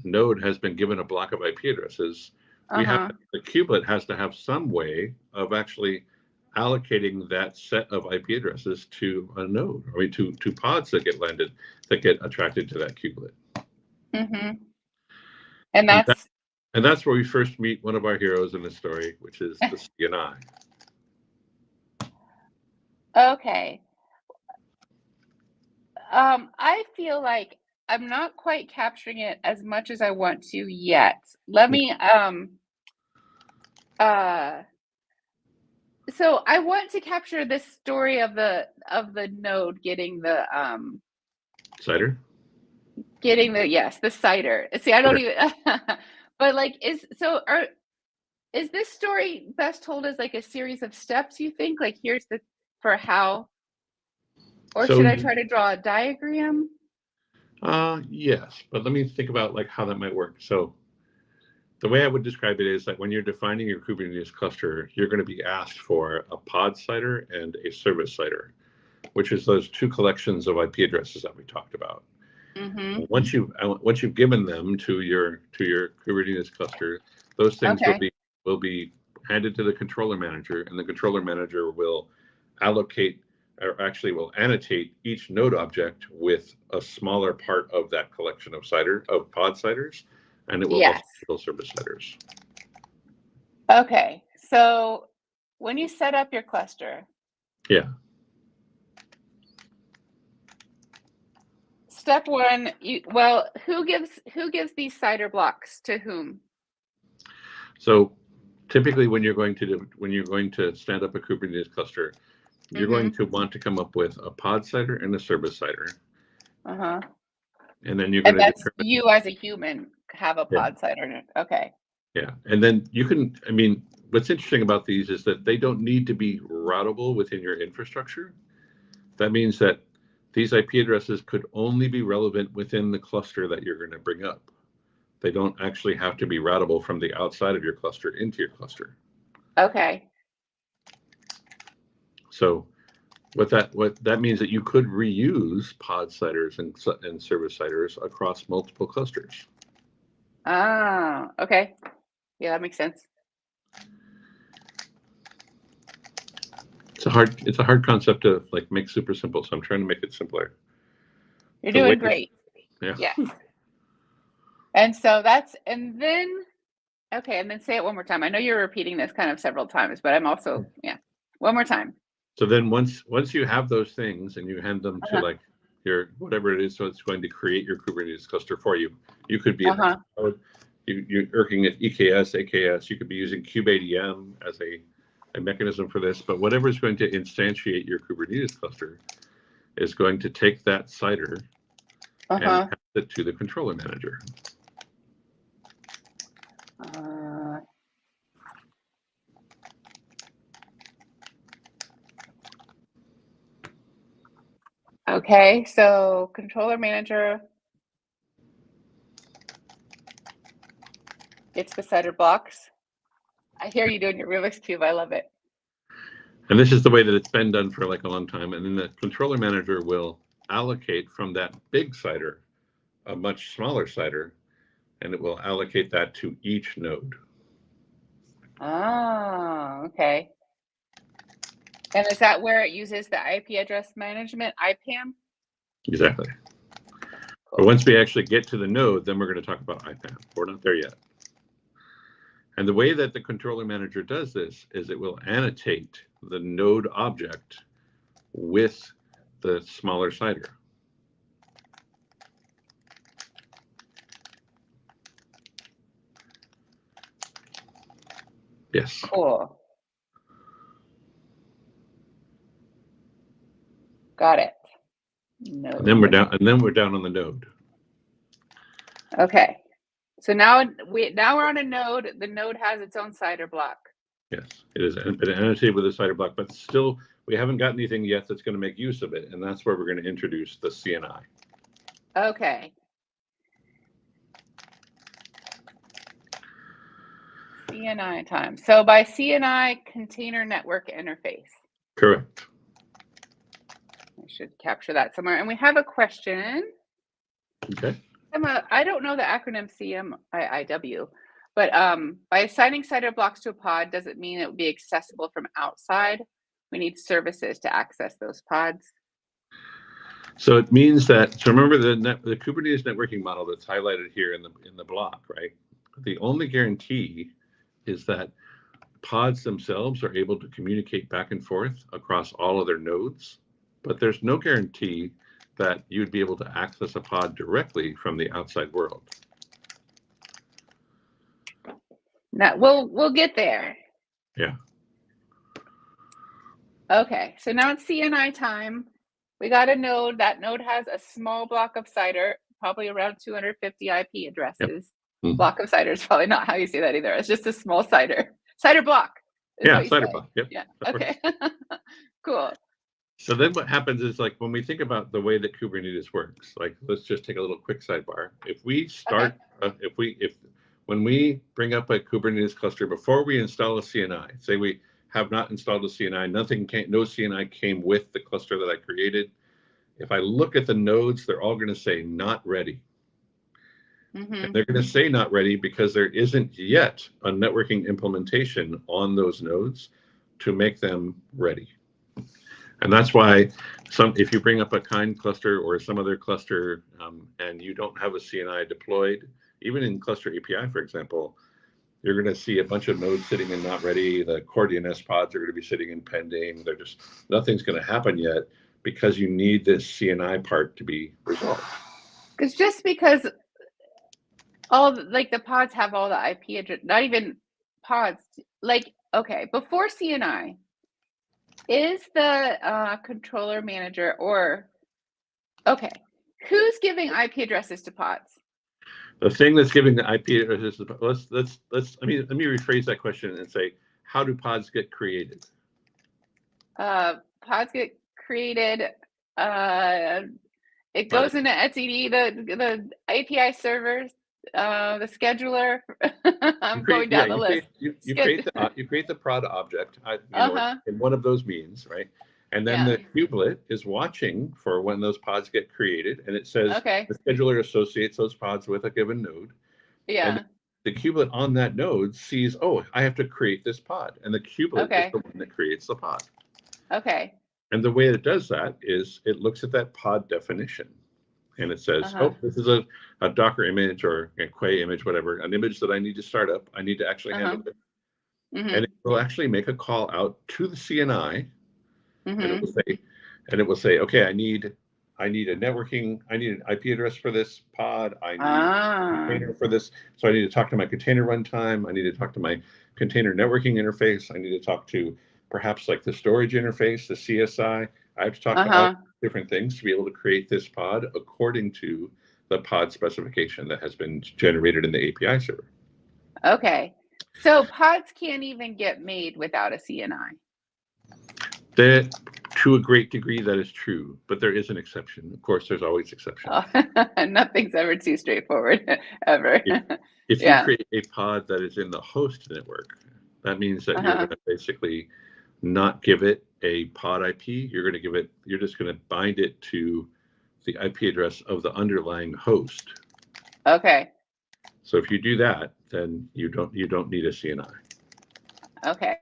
node has been given a block of IP addresses, the kubelet has to have some way of actually allocating that set of IP addresses to a node, I mean to pods that get attracted to that kubelet. And that's where we first meet one of our heroes in the story, which is the CNI. Okay. I feel like I'm not quite capturing it as much as I want to yet. Let me so I want to capture this story of the node getting the CIDR? Getting the CIDR. See, I don't even but like is this story best told as like a series of steps, you think? Like here's for how, or should I try to draw a diagram? Yes, but let me think about like how that might work. So the way I would describe it is that when you're defining your Kubernetes cluster, you're going to be asked for a pod CIDR and a service CIDR, which is those two collections of IP addresses that we talked about. Once you've given them to your Kubernetes cluster, those things will be handed to the controller manager, and the controller manager will allocate, or actually will annotate each node object with a smaller part of that collection of pod CIDRs, and it will also handle service CIDRs. Okay, so when you set up your cluster, step one, who gives these CIDR blocks to whom? So typically when you're going to stand up a Kubernetes cluster, you're going to want to come up with a pod CIDR and a service CIDR. And then you're going to determine, you as a human have a pod CIDR. Okay. Yeah. And then what's interesting about these is that they don't need to be routable within your infrastructure. That means that these IP addresses could only be relevant within the cluster that you're going to bring up. They don't actually have to be routable from the outside of your cluster into your cluster. Okay. So what that means that you could reuse pod CIDRs and service CIDRs across multiple clusters. Ah, okay. Yeah, that makes sense. It's a hard concept to like make super simple, so I'm trying to make it simpler. You're doing great. Yeah. And so and then say it one more time. I know you're repeating this kind of several times, but I'm also, one more time. So then once you have those things and you hand them to like your, whatever it is, so it's going to create your Kubernetes cluster for you. You could be in the cloud, you're working at EKS, AKS, you could be using kubeadm as a mechanism for this, but whatever is going to instantiate your Kubernetes cluster is going to take that CIDR and pass it to the controller manager. Okay, so controller manager gets the CIDR blocks. I hear you doing your Rubik's Cube. I love it. And this is the way that it's been done for like a long time. And then the controller manager will allocate from that big CIDR a much smaller CIDR, and it will allocate that to each node. Oh, okay. And is that where it uses the IP address management, IPAM? Exactly. Cool. But once we actually get to the node, then we're going to talk about IPAM. We're not there yet. And the way that the controller manager does this is it will annotate the node object with the smaller CIDR. Yes. Cool. Got it. Node. And then we're down on the node. Okay. So now we're on a node. The node has its own CIDR block. Yes, it is been annotated with a CIDR block, but still we haven't got anything yet that's going to make use of it, and that's where we're going to introduce the CNI. Okay. CNI time. So by CNI, container network interface. Correct. I should capture that somewhere. And we have a question. Okay. I don't know the acronym CMIIW, but by assigning CIDR blocks to a pod, does it mean it would be accessible from outside? We need services to access those pods. So it means that, so remember the Kubernetes networking model that's highlighted here in the block, right? The only guarantee is that pods themselves are able to communicate back and forth across all of their nodes, but there's no guarantee that you'd be able to access a pod directly from the outside world. Now, we'll get there. Yeah. Okay, so now it's CNI time. We got a node. That node has a small block of CIDR, probably around 250 IP addresses. Yep. Mm-hmm. Block of CIDR is probably not how you say that either. It's just a small CIDR block. Yeah, CIDR block. Yep. Yeah. Okay. Cool. So then what happens is, like, when we think about the way that Kubernetes works, like, let's just take a little quick sidebar. If we start, when we bring up a Kubernetes cluster, before we install a CNI, say we have not installed a CNI, no CNI came with the cluster that I created. If I look at the nodes, they're all going to say not ready. Mm-hmm. And they're going to say not ready because there isn't yet a networking implementation on those nodes to make them ready. And that's why if you bring up a kind cluster or some other cluster and you don't have a CNI deployed, even in cluster API, for example, you're going to see a bunch of nodes sitting in not ready. The core DNS pods are going to be sitting in pending. Nothing's going to happen yet because you need this CNI part to be resolved. Because the pods have all the IP address, not even pods. Before CNI, is the controller manager who's giving IP addresses to pods? The thing that's giving the IP addresses, let me rephrase that question and say, how do pods get created? Pods get created. It goes into etcd, the API servers, the scheduler. I'm going down the list. You create the prod object, in one of those means, right? And then the kubelet is watching for when those pods get created, and it says the scheduler associates those pods with a given node. Yeah. And the kubelet on that node sees, oh, I have to create this pod, and the kubelet is the one that creates the pod. Okay. And the way it does that is it looks at that pod definition, and it says, oh, this is a Docker image or a Quay image, whatever, an image that I need to start up. I need to actually handle it. Mm-hmm. And it will actually make a call out to the CNI. Mm-hmm. And it will say, okay, I need an IP address for this pod. I need a container for this. So I need to talk to my container runtime. I need to talk to my container networking interface. I need to talk to perhaps like the storage interface, the CSI. I have to talk to all different things to be able to create this pod according to the pod specification that has been generated in the API server. Okay. So pods can't even get made without a CNI. To a great degree, that is true, but there is an exception. Of course, there's always exceptions. Nothing's ever too straightforward, ever. If you create a pod that is in the host network, that means that you're going to basically not give it a pod IP. You're just going to bind it to the IP address of the underlying host. Okay. So if you do that, then you don't need a CNI. Okay.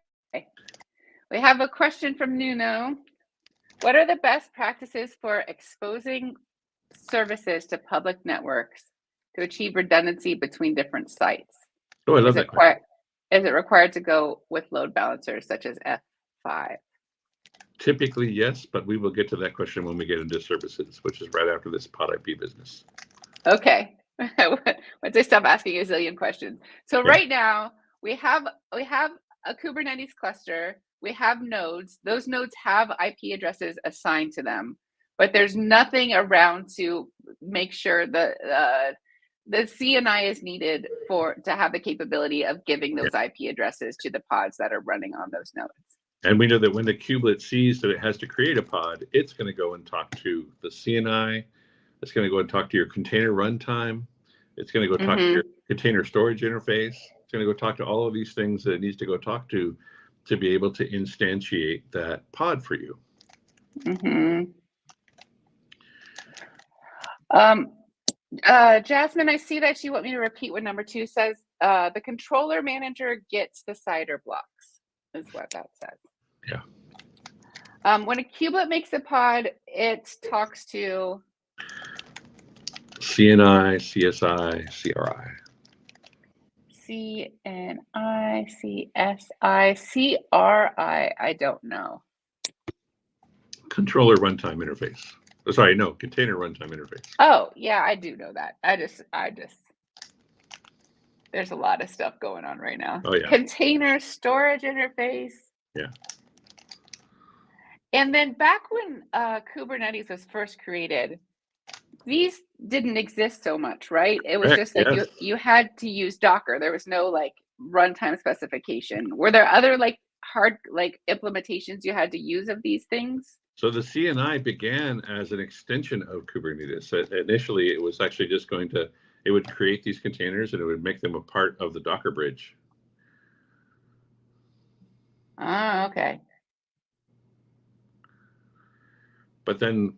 We have a question from Nuno. What are the best practices for exposing services to public networks to achieve redundancy between different sites? Oh, I love that question. Is it required to go with load balancers such as F5? Typically, yes, but we will get to that question when we get into services, which is right after this pod IP business. Okay. Once I stop asking a zillion questions. So right now we have a Kubernetes cluster. We have nodes. Those nodes have IP addresses assigned to them, but there's nothing around to make sure that the CNI is needed to have the capability of giving those IP addresses to the pods that are running on those nodes. And we know that when the kubelet sees that it has to create a pod, it's going to go and talk to the CNI. It's going to go and talk to your container runtime. It's going to go talk to your container storage interface. It's going to go talk to all of these things that it needs to go talk to be able to instantiate that pod for you. Jasmine, I see that you want me to repeat what number 2 says. The controller manager gets the CIDR blocks, is what that says. Yeah. When a kubelet makes a pod, it talks to CNI, CSI, CRI. CNI, CSI, CRI. I don't know. Controller runtime interface. Sorry, no, container runtime interface. Oh, yeah, I do know that. I just there's a lot of stuff going on right now. Oh, yeah. Container storage interface. Yeah. And then back when Kubernetes was first created, these didn't exist so much, right? It was just like you had to use Docker. There was no like runtime specification. Were there other like hard like implementations you had to use of these things? So the CNI began as an extension of Kubernetes. Initially, it was actually just it would create these containers and it would make them a part of the Docker bridge. Oh, okay. But then,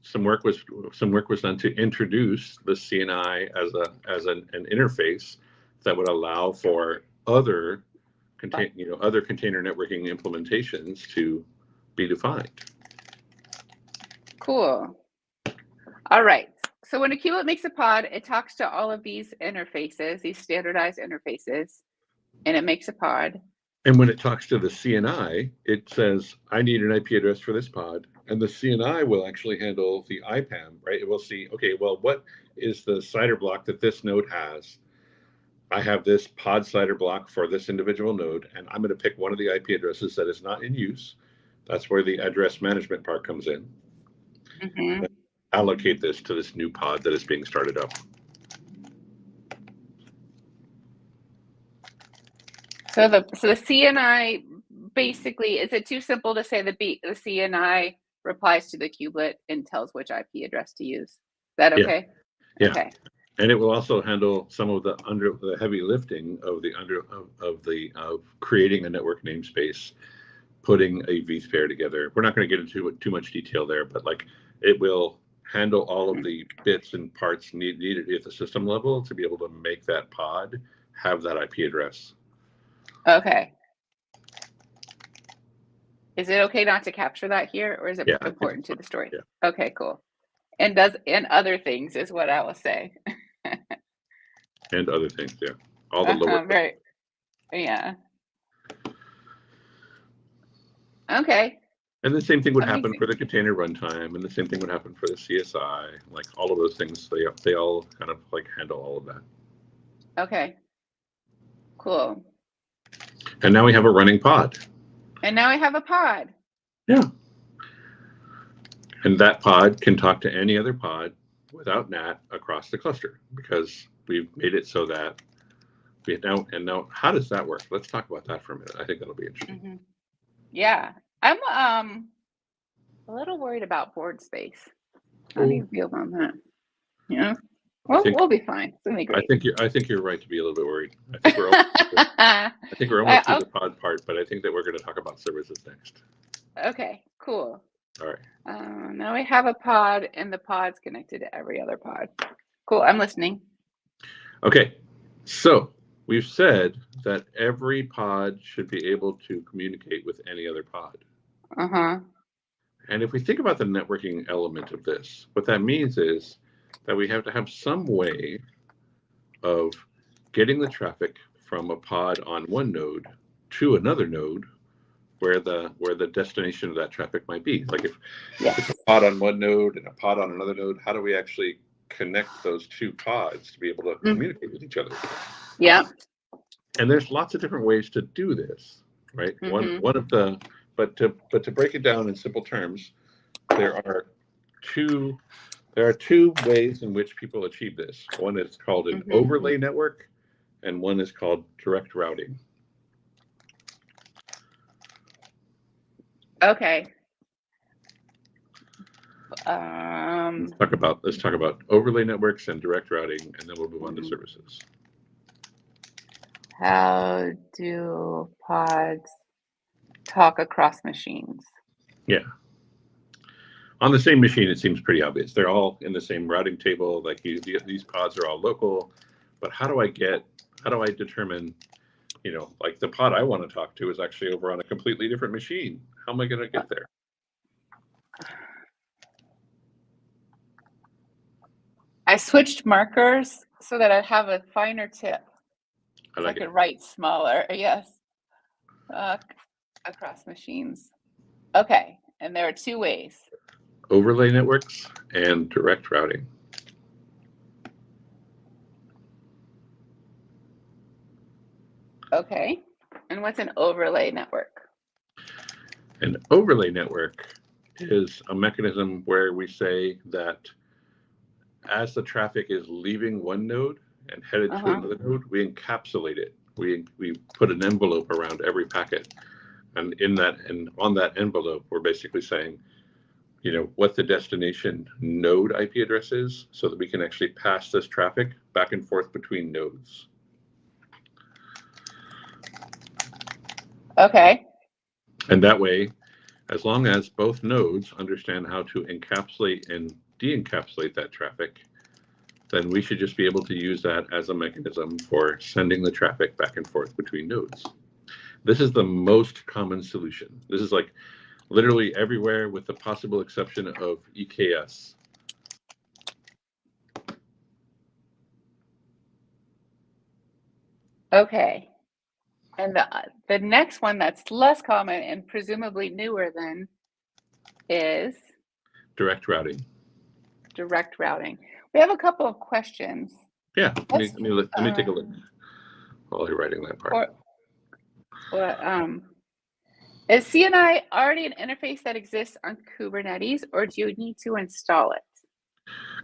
some work was done to introduce the CNI as an interface that would allow for other container networking implementations to be defined. Cool. All right. So when a kubelet makes a pod, it talks to all of these interfaces, these standardized interfaces, and it makes a pod. And when it talks to the CNI, it says, I need an IP address for this pod. And the CNI will actually handle the IPAM, right? It will see, okay, well, what is the CIDR block that this node has? I have this pod CIDR block for this individual node, and I'm going to pick one of the IP addresses that is not in use. That's where the address management part comes in. Mm-hmm. Allocate this to this new pod that is being started up. So the CNI basically, is it too simple to say the CNI replies to the kubelet and tells which IP address to use? Is that okay? Yeah. Okay. And it will also handle some of the heavy lifting of creating a network namespace, putting a vSphere together. We're not going to get into too much detail there, but like it will handle all of the bits and parts needed at the system level to be able to make that pod have that IP address. Okay. Is it okay not to capture that here, or is it important to the story? Yeah. Okay, cool. And other things is what I will say. And other things, yeah. All the lower. Right. Yeah. Okay. And the same thing would happen for the container runtime, and the same thing would happen for the CSI. Like all of those things, they all kind of like handle all of that. Okay. Cool. And now we have a running pod. And now I have a pod. Yeah. And that pod can talk to any other pod without NAT across the cluster, because we've made it so that now how does that work? Let's talk about that for a minute. I think that'll be interesting. Mm-hmm. Yeah. I'm a little worried about board space. How do you feel about that? Yeah. Well, we'll be fine. It's gonna be great. I think you're right to be a little bit worried. I think we're almost to the pod part, but I think that we're going to talk about services next. Okay, cool. All right. Now we have a pod, and the pod's connected to every other pod. Cool. I'm listening. Okay. So we've said that every pod should be able to communicate with any other pod. Uh-huh. And if we think about the networking element of this, what that means is that we have to have some way of getting the traffic from a pod on one node to another node where the destination of that traffic might be. Like if it's a pod on one node and a pod on another node, how do we actually connect those two pods to be able to communicate with each other? Yeah. And there's lots of different ways to do this, right? Mm-hmm. But to break it down in simple terms, there are two ways in which people achieve this. One is called an overlay network, and one is called direct routing. Okay. Let's talk about overlay networks and direct routing, and then we'll move on to services. How do pods talk across machines? Yeah. On the same machine, it seems pretty obvious. They're all in the same routing table. Like these pods are all local, but how do I determine, like the pod I want to talk to is actually over on a completely different machine. How am I going to get there? I switched markers so that I have a finer tip. I could write smaller, yes, across machines. Okay, and there are two ways. Overlay networks and direct routing. Okay, and what's an overlay network? An overlay network is a mechanism where we say that as the traffic is leaving one node and headed to another node, we encapsulate it. We put an envelope around every packet, and on that envelope, we're basically saying, what the destination node IP address is, so that we can actually pass this traffic back and forth between nodes. Okay. And that way, as long as both nodes understand how to encapsulate and de-encapsulate that traffic, then we should just be able to use that as a mechanism for sending the traffic back and forth between nodes. This is the most common solution. This is like literally everywhere with the possible exception of EKS. Okay. And the next one that's less common and presumably newer then is direct routing. Direct routing. We have a couple of questions. Yeah, let me take a look while you're writing that part. Is CNI already an interface that exists on Kubernetes, or do you need to install it?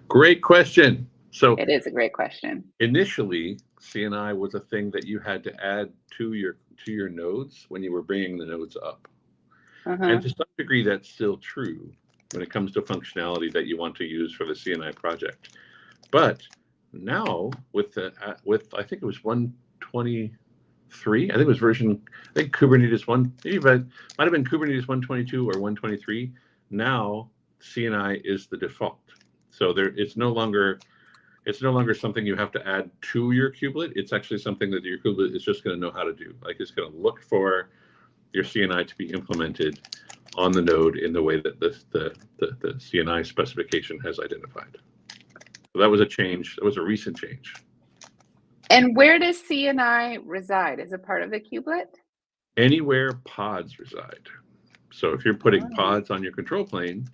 Great question. So it is a great question. Initially, CNI was a thing that you had to add to your nodes when you were bringing the nodes up. And to some degree, that's still true when it comes to functionality that you want to use for the CNI project. But now with I think it was 123, I think it was Kubernetes 1, maybe it might have been Kubernetes 122 or 123. Now CNI is the default. So it's no longer something you have to add to your kubelet. It's actually something that your kubelet is just going to know how to do. Like it's going to look for your CNI to be implemented on the node in the way that the CNI specification has identified. So that was a change. That was a recent change. And where does CNI reside? Is it part of the kubelet? Anywhere pods reside. So if you're putting pods on your control plane,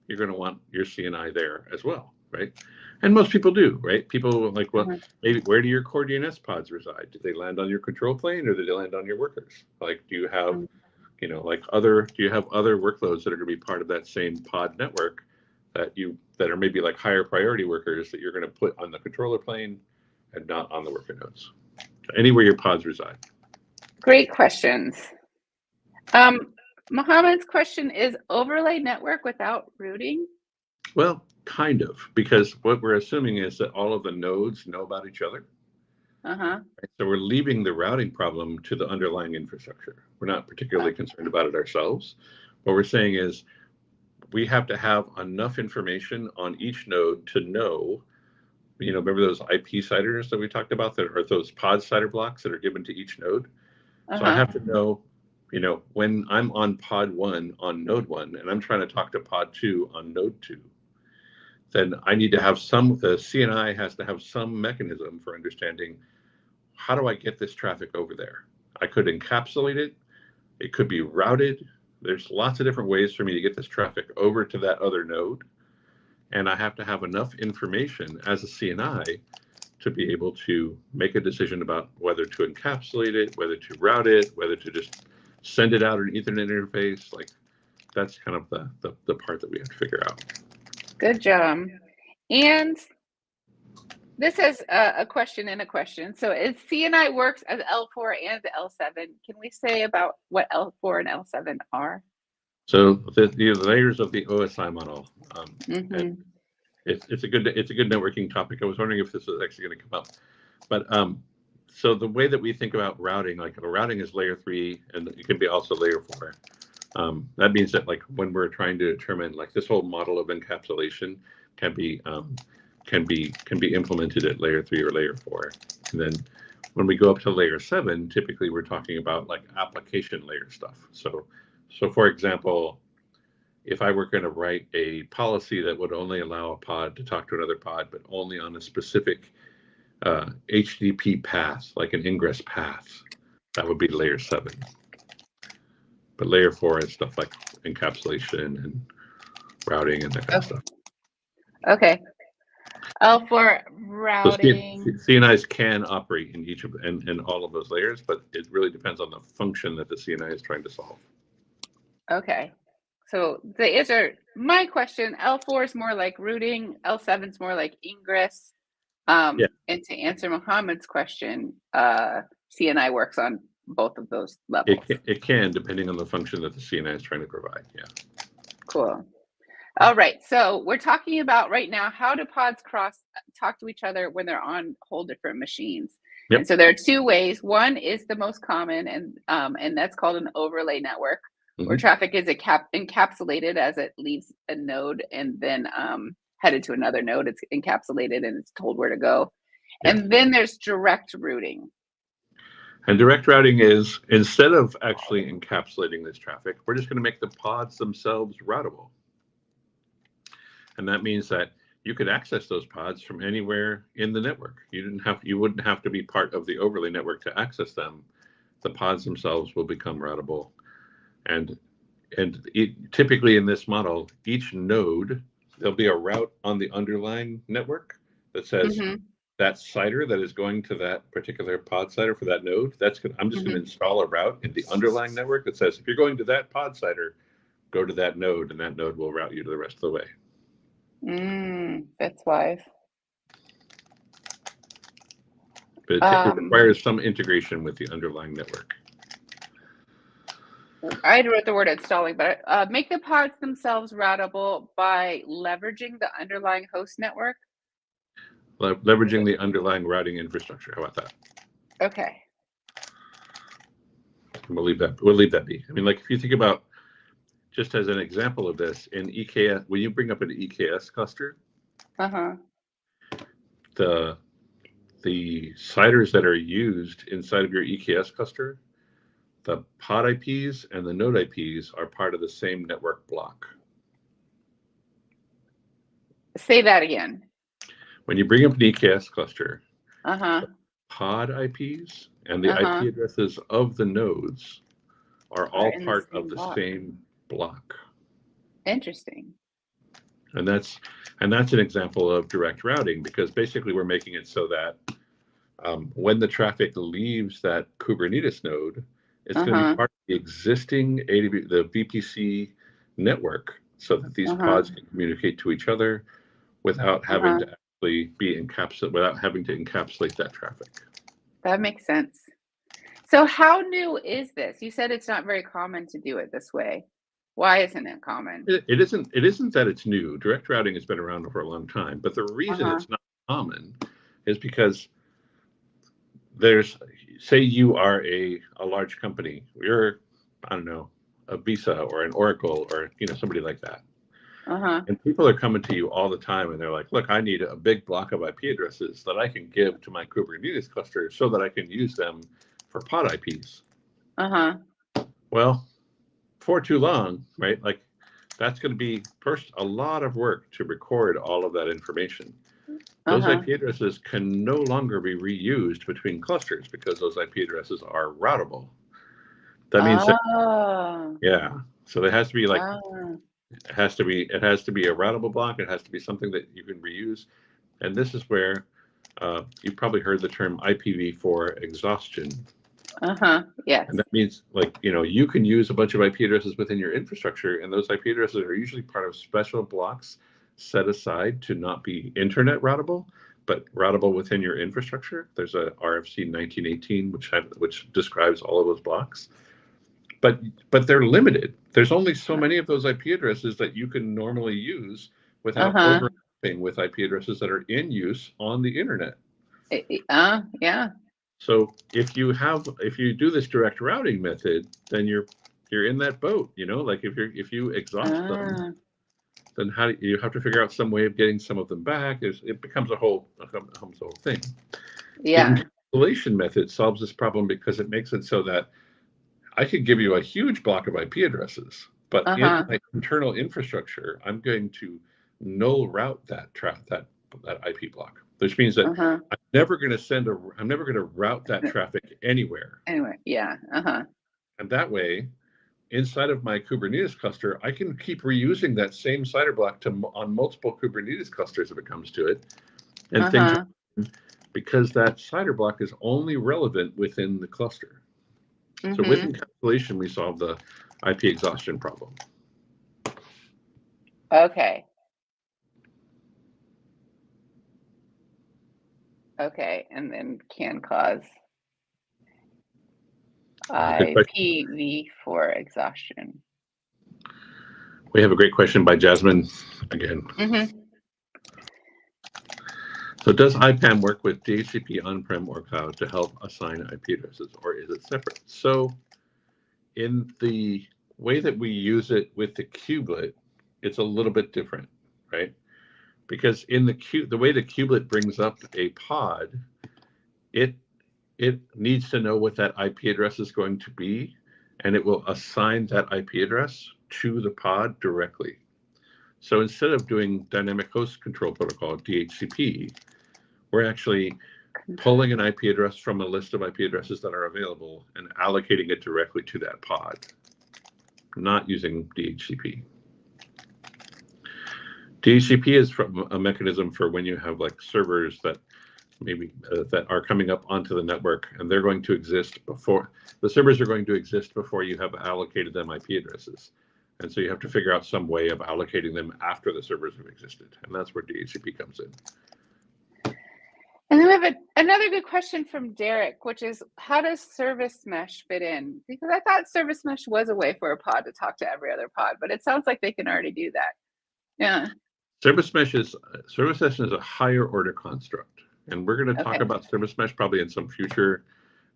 you're going to want your CNI there as well, right? And most people do, right? People are like, well, maybe where do your core DNS pods reside? Do they land on your control plane or do they land on your workers? Like, do you have, do you have other workloads that are going to be part of that same pod network that are maybe like higher priority workers that you're going to put on the controller plane and not on the worker nodes? Anywhere your pods reside. Great questions. Mohammed's question is overlay network without routing? Well, kind of, because what we're assuming is that all of the nodes know about each other. So we're leaving the routing problem to the underlying infrastructure. We're not particularly concerned about it ourselves. What we're saying is we have to have enough information on each node to know, remember those IP CIDRs that we talked about, that are those pod CIDR blocks that are given to each node? So I have to know, when I'm on pod 1 on node 1 and I'm trying to talk to pod 2 on node 2, then I need to have the CNI has to have some mechanism for understanding, how do I get this traffic over there? I could encapsulate it. It could be routed. There's lots of different ways for me to get this traffic over to that other node. And I have to have enough information as a CNI to be able to make a decision about whether to encapsulate it, whether to route it, whether to just send it out an Ethernet interface. Like, that's kind of the part that we have to figure out. Good job. And this is a question in a question. So as CNI works as L4 and L7, can we say about what L4 and L7 are? So the layers of the OSI model. And it's a good networking topic. I was wondering if this was actually going to come up, but So the way that we think about routing, like routing is layer 3, and it can be also layer 4. That means that like when we're trying to determine like this whole model of encapsulation can be implemented at layer 3 or layer 4. And then when we go up to layer 7, typically we're talking about like application layer stuff. So for example, if I were going to write a policy that would only allow a pod to talk to another pod, but only on a specific HTTP path, like an ingress path, that would be layer 7. But layer 4 is stuff like encapsulation and routing and that kind of stuff. Okay. For routing. So CNIs can operate in each of and all of those layers, but it really depends on the function that the CNI is trying to solve. Okay. So the answer, my question, L4 is more like routing, L7 is more like ingress. And to answer Mohammed's question, CNI works on both of those levels. It can, depending on the function that the CNI is trying to provide. Yeah. Cool. All right. So we're talking about right now, how do pods talk to each other when they're on whole different machines? Yep. And so there are 2 ways. One is the most common, and that's called an overlay network, where traffic is encapsulated as it leaves a node and then headed to another node. It's encapsulated and it's told where to go. Yeah. And then there's direct routing. And direct routing is, instead of actually encapsulating this traffic, we're just going to make the pods themselves routable. And that means that you could access those pods from anywhere in the network. You wouldn't have to be part of the overlay network to access them. The pods themselves will become routable. And typically in this model, each node, there'll be a route on the underlying network that says that CIDR that is going to that particular pod CIDR for that node. I'm just going to install a route in the underlying network that says, if you're going to that pod CIDR, go to that node, and that node will route you to the rest of the way. That's wise. But it requires some integration with the underlying network. I wrote the word installing, but make the pods themselves routable by leveraging the underlying host network. Leveraging the underlying routing infrastructure. How about that? Okay. We'll leave that be. I mean, like if you think about, just as an example of this, in EKS, when you bring up an EKS cluster, the CIDRs that are used inside of your EKS cluster, the pod IPs and the node IPs are part of the same network block. Say that again. When you bring up an EKS cluster, the pod IPs and the IP addresses of the nodes are all part of the same block. Interesting. And that's an example of direct routing, because basically we're making it so that when the traffic leaves that Kubernetes node, it's going to be part of the existing the VPC network, so that these pods can communicate to each other without having to actually be without having to encapsulate that traffic. That makes sense. So how new is this? You said it's not very common to do it this way. Why isn't it common? It isn't that it's new. Direct routing has been around for a long time, but the reason it's not common is because say you are a large company. You're, I don't know, a Visa or an Oracle or somebody like that. And people are coming to you all the time and they're like, look, I need a big block of IP addresses that I can give to my Kubernetes cluster so that I can use them for pod IPs. Well, for too long, right? Like that's going to be first a lot of work to record all of that information. Those IP addresses can no longer be reused between clusters because those IP addresses are routable. That means that, so it has to be like, it has to be a routable block. It has to be something that you can reuse. And this is where you've probably heard the term IPv4 exhaustion. Yes. And that means you can use a bunch of IP addresses within your infrastructure, and those IP addresses are usually part of special blocks set aside to not be internet routable, but routable within your infrastructure. There's a RFC 1918 which describes all of those blocks, but they're limited. There's only so many of those IP addresses that you can normally use without overlapping with IP addresses that are in use on the internet. Yeah. So if you do this direct routing method, then you're in that boat, like if you exhaust them, then how do you have to figure out some way of getting some of them back? It becomes a whole thing. Yeah. The encapsulation method solves this problem because it makes it so that I could give you a huge block of IP addresses, but in my internal infrastructure, I'm going to null route that IP block, which means that I'm never going to route that traffic anywhere. Anyway, yeah. And that way, inside of my Kubernetes cluster, I can keep reusing that same CIDR block on multiple Kubernetes clusters if it comes to it, and things, because that CIDR block is only relevant within the cluster. So with encapsulation, we solve the IP exhaustion problem. Okay, and then can cause IPv4 exhaustion. We have a great question by Jasmine again. So does IPAM work with DHCP on-prem or cloud to help assign IP addresses, or is it separate? So in the way that we use it with the kubelet, it's a little bit different, right? Because in the way the kubelet brings up a pod, it needs to know what that IP address is going to be, and it will assign that IP address to the pod directly. So instead of doing dynamic host control protocol, DHCP, we're actually pulling an IP address from a list of IP addresses that are available and allocating it directly to that pod, not using DHCP. DHCP is from a mechanism for when you have like servers that maybe that are coming up onto the network, and they're going to exist before the servers are going to exist before you have allocated them IP addresses. And so you have to figure out some way of allocating them after the servers have existed. And that's where DHCP comes in. And then we have another good question from Derek, which is, how does service mesh fit in? Because I thought service mesh was a way for a pod to talk to every other pod, but it sounds like they can already do that. Yeah. Service mesh is a higher order construct. And we're going to talk about service mesh probably in some future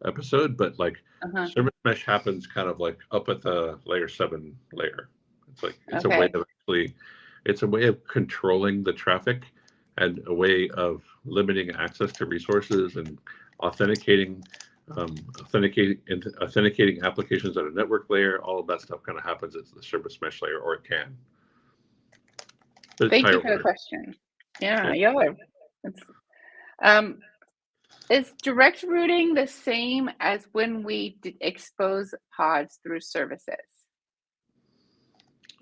episode, but like service mesh happens kind of like up at the layer 7 layer. It's like it's a way of controlling the traffic and a way of limiting access to resources and authenticating applications at a network layer. All of that stuff kind of happens at the service mesh layer, or it can. Thank you for the question. Yeah, is direct routing the same as when we expose pods through services?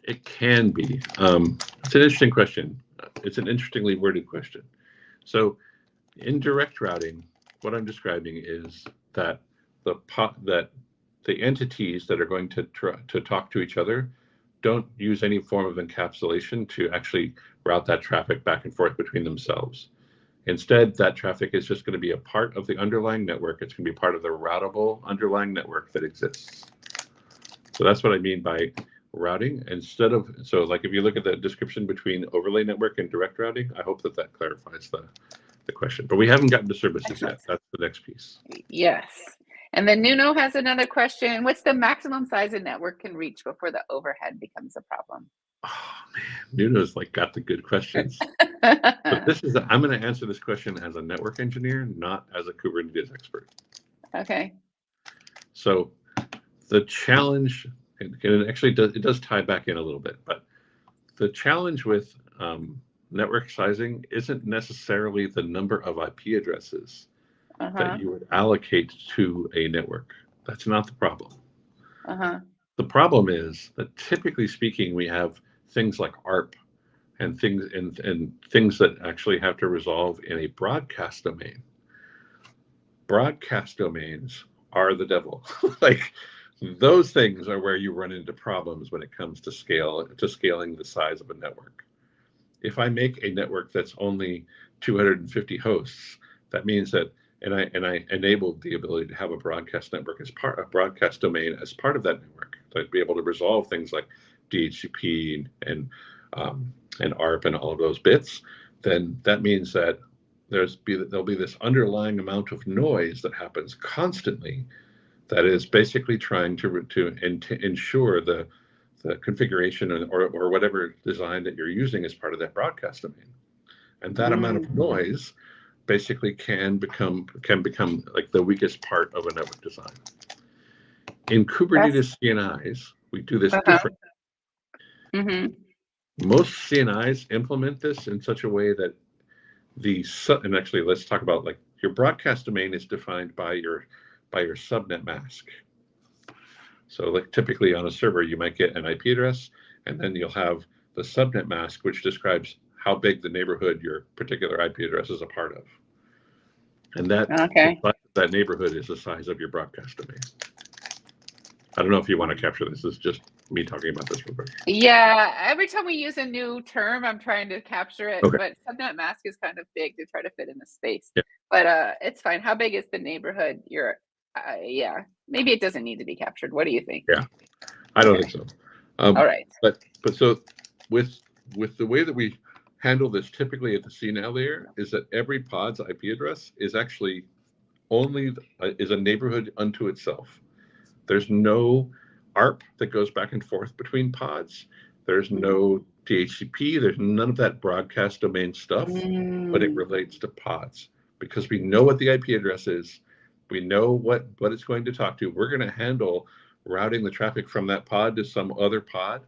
It can be. It's an interesting question. It's an interestingly worded question. So in direct routing, what I'm describing is that the entities that are going to talk to each other don't use any form of encapsulation to actually route that traffic back and forth between themselves. Instead, that traffic is just going to be a part of the underlying network. It's going to be part of the routable underlying network that exists. So that's what I mean by routing. So like if you look at the description between overlay network and direct routing, I hope that clarifies the question. But we haven't gotten to services yet. That's the next piece. Yes. And then Nuno has another question. What's the maximum size a network can reach before the overhead becomes a problem? Oh man, Nuno's like got the good questions. But I'm going to answer this question as a network engineer, not as a Kubernetes expert. Okay. So the challenge, and it actually does tie back in a little bit, but the challenge with network sizing isn't necessarily the number of IP addresses that you would allocate to a network. That's not the problem. The problem is that typically speaking, we have things like ARP and things that actually have to resolve in a broadcast domain. Broadcast domains are the devil. Like those things are where you run into problems when it comes to scaling the size of a network. If I make a network that's only 250 hosts, that means that and I enabled the ability to have a broadcast network a broadcast domain as part of that network, to be able to resolve things like DHCP and ARP and all of those bits, then that means that there'll be this underlying amount of noise that happens constantly that is basically trying to ensure the configuration or whatever design that you're using as part of that broadcast domain. And that amount of noise basically can become like the weakest part of a network design. In Kubernetes CNIs, we do this differently. Most CNIs implement this in such a way that and actually let's talk about, like, your broadcast domain is defined by your subnet mask. So like typically on a server, you might get an IP address, and then you'll have the subnet mask, which describes how big the neighborhood your particular IP address is a part of. And that neighborhood is the size of your broadcast domain. I don't know if you want to capture this. This is just me talking about this real quick. Yeah, every time we use a new term, I'm trying to capture it, but subnet mask is kind of big to try to fit in the space. Yeah. But it's fine. How big is the neighborhood? Yeah, maybe it doesn't need to be captured. What do you think? Yeah, I don't think so. All right. But so with the way that we handle this typically at the CNI layer is that every pod's IP address is actually is a neighborhood unto itself. There's no ARP that goes back and forth between pods. There's no DHCP. There's none of that broadcast domain stuff, but it relates to pods because we know what the IP address is. We know what it's going to talk to. We're going to handle routing the traffic from that pod to some other pod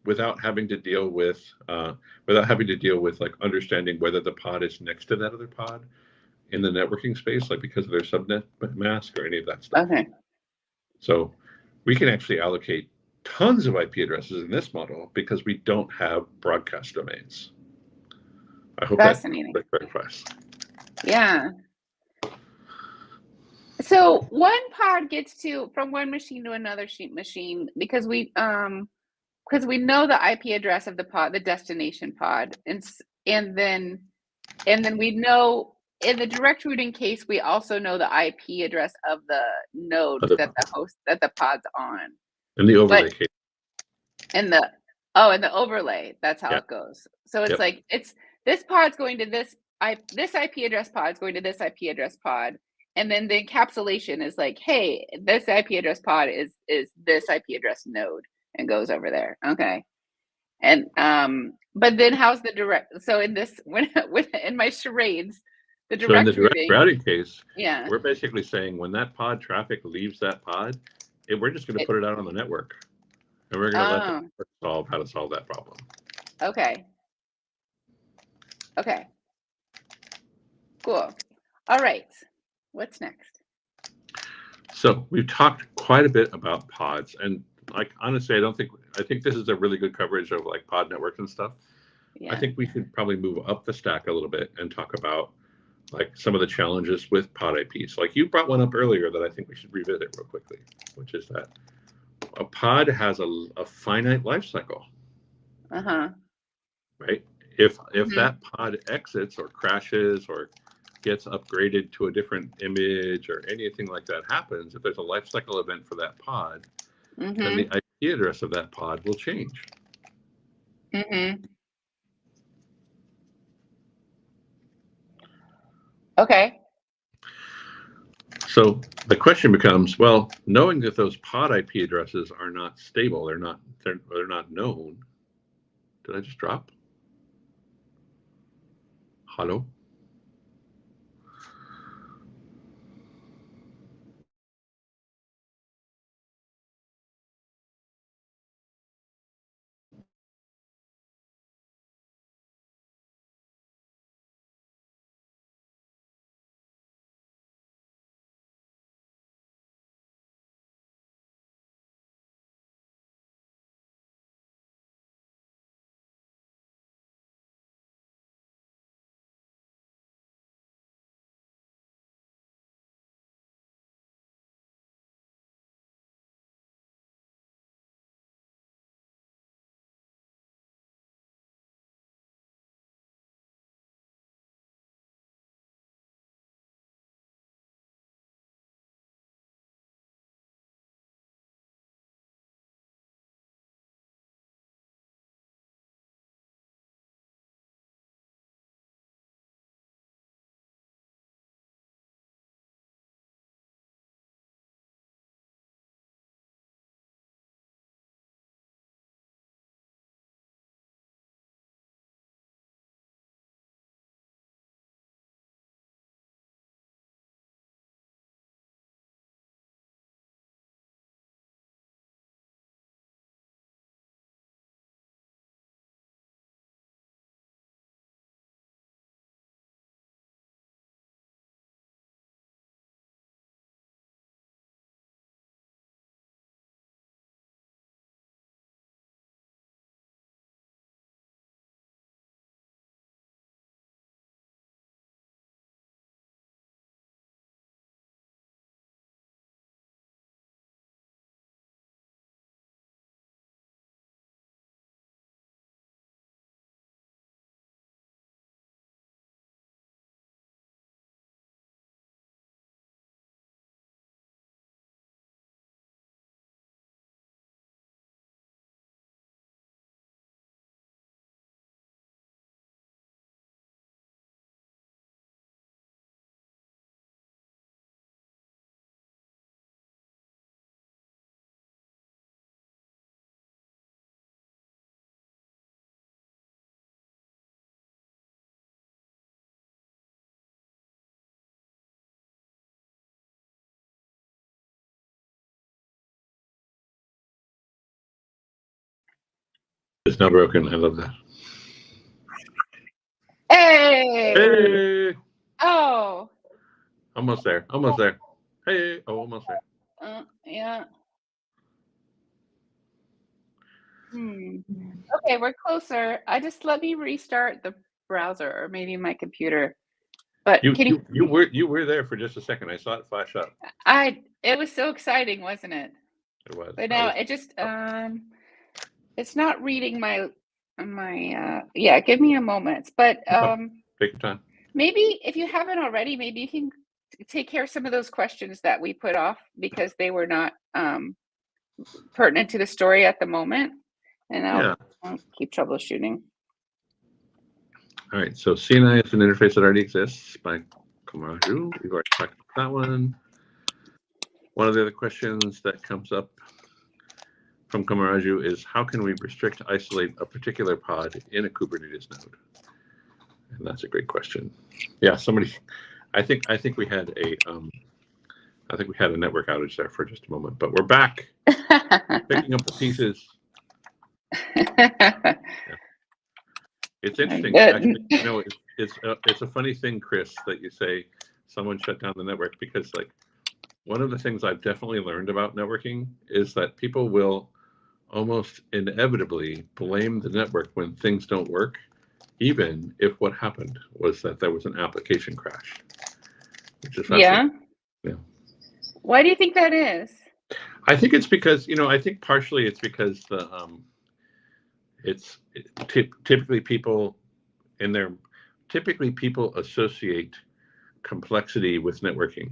without having to deal with like understanding whether the pod is next to that other pod in the networking space, like because of their subnet mask or any of that stuff. Okay. So we can actually allocate tons of IP addresses in this model because we don't have broadcast domains. I hope that clarifies. Yeah. So one pod gets from one machine to another machine because we know the IP address of the pod, the destination pod, and then we know in the direct routing case we also know the IP address of the node that the pod's on. In the overlay case. In the overlay, that's how it goes. So it's like this pod's going to this IP address pod's going to this IP address pod. And then the encapsulation is like, hey, this IP address pod is this IP address node and goes over there. Okay. And but then how's the direct? So in this when in my charades, the direct routing case, we're basically saying when that pod traffic leaves that pod, we're just going to put it out on the network, and we're going to let the network solve how to solve that problem. Okay. Cool. All right. What's next? So we've talked quite a bit about pods, and like honestly, I think this is a really good coverage of like pod networks and stuff. Yeah. I think we should probably move up the stack a little bit and talk about like some of the challenges with pod IPs. Like you brought one up earlier that I think we should revisit real quickly, which is that a pod has a finite life cycle. Right? If that pod exits or crashes or gets upgraded to a different image or anything like that happens, if there's a life cycle event for that pod, then the IP address of that pod will change. Okay. So the question becomes, well, knowing that those pod IP addresses are not stable, they're not known. Did I just drop? Hello? It's not broken. I love that. Hey! Hey! Oh! Almost there. Almost there. Hey! Oh, almost there. Yeah. Okay, we're closer. Let me restart the browser or maybe my computer. But you were there for just a second. I saw it flash up. It was so exciting, wasn't it? It was. But now it just it's not reading my yeah, give me a moment. But take your time. Maybe if you haven't already, maybe you can take care of some of those questions that we put off because they were not pertinent to the story at the moment. And I'll keep troubleshooting. All right, so CNI is an interface that already exists by Komaraju. We've already talked about that one. One of the other questions that comes up from Komaraju is how can we restrict, isolate a particular pod in a Kubernetes node? And that's a great question. Yeah, somebody, I think we had a network outage there for just a moment, but we're back, picking up the pieces. Yeah. It's interesting. Actually, you know, it's a funny thing, Chris, that you say someone shut down the network, because like one of the things I've definitely learned about networking is that people will almost inevitably blame the network when things don't work, even if what happened was that there was an application crash. Which is fascinating. Yeah. Why do you think that is? I think it's because, you know, I think partially it's because the typically people associate complexity with networking,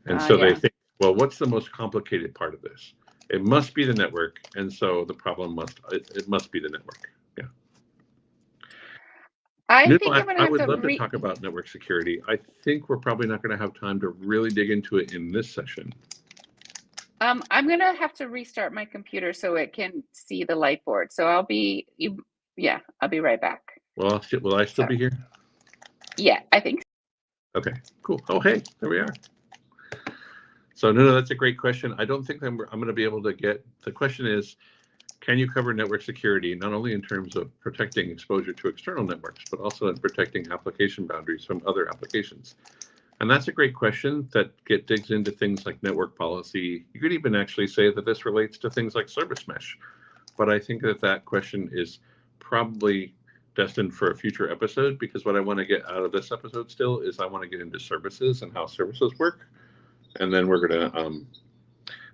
and so they think, well, what's the most complicated part of this? It must be the network, and so the problem it must be the network. Yeah. I would love to talk about network security. I think we're probably not going to have time to really dig into it in this session. I'm going to have to restart my computer so it can see the light board. So I'll be right back. Well, will I still be here? Yeah, I think so. Okay, cool. Oh, hey, there we are. So no, that's a great question. I don't think I'm going to be able to get, the question is, can you cover network security, not only in terms of protecting exposure to external networks, but also in protecting application boundaries from other applications? And that's a great question that digs into things like network policy. You could even actually say that this relates to things like service mesh. But I think that question is probably destined for a future episode, because what I want to get out of this episode still is I want to get into services and how services work. And then we're going to,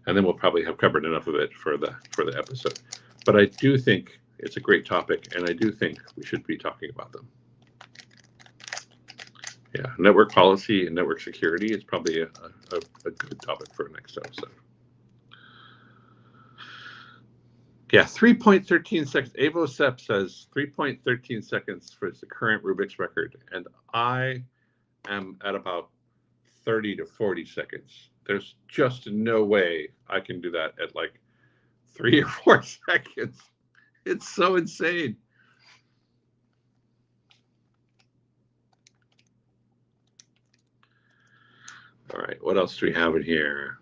and then we'll probably have covered enough of it for the episode. But I do think it's a great topic, and I do think we should be talking about them. Yeah, network policy and network security is probably a good topic for our next episode. Yeah, 3.13 seconds. AvoSep says 3.13 seconds for the current Rubik's record, and I am at about 30 to 40 seconds. There's just no way I can do that at like 3 or 4 seconds. It's so insane. All right, what else do we have in here?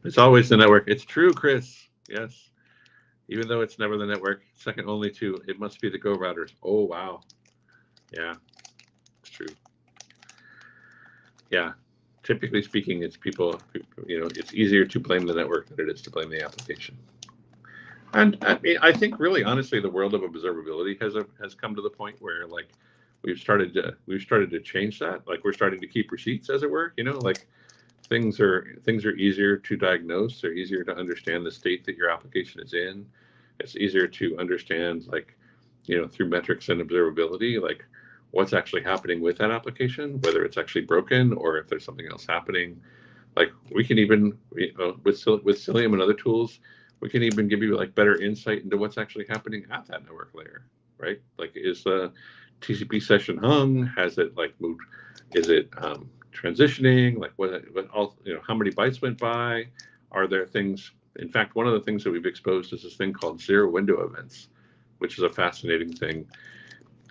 It's always the network. It's true, Chris. Yes. Even though it's never the network, second only to, it must be the Go routers. Oh, wow. Yeah, it's true. Yeah. Typically speaking, it's people, you know, it's easier to blame the network than it is to blame the application. And I mean, I think really, honestly, the world of observability has come to the point where like we've started to change that. Like we're starting to keep receipts, as it were. You know, like things are easier to diagnose. They're easier to understand the state that your application is in. It's easier to understand, like, you know, through metrics and observability, like what's actually happening with that application, whether it's actually broken or if there's something else happening. Like we can even, you know, with Cilium and other tools, we can even give you like better insight into what's actually happening at that network layer, right? Like, is the TCP session hung? Has it like moved? Is it transitioning? Like what all, you know, how many bytes went by? Are there things? In fact, one of the things that we've exposed is this thing called zero window events, which is a fascinating thing.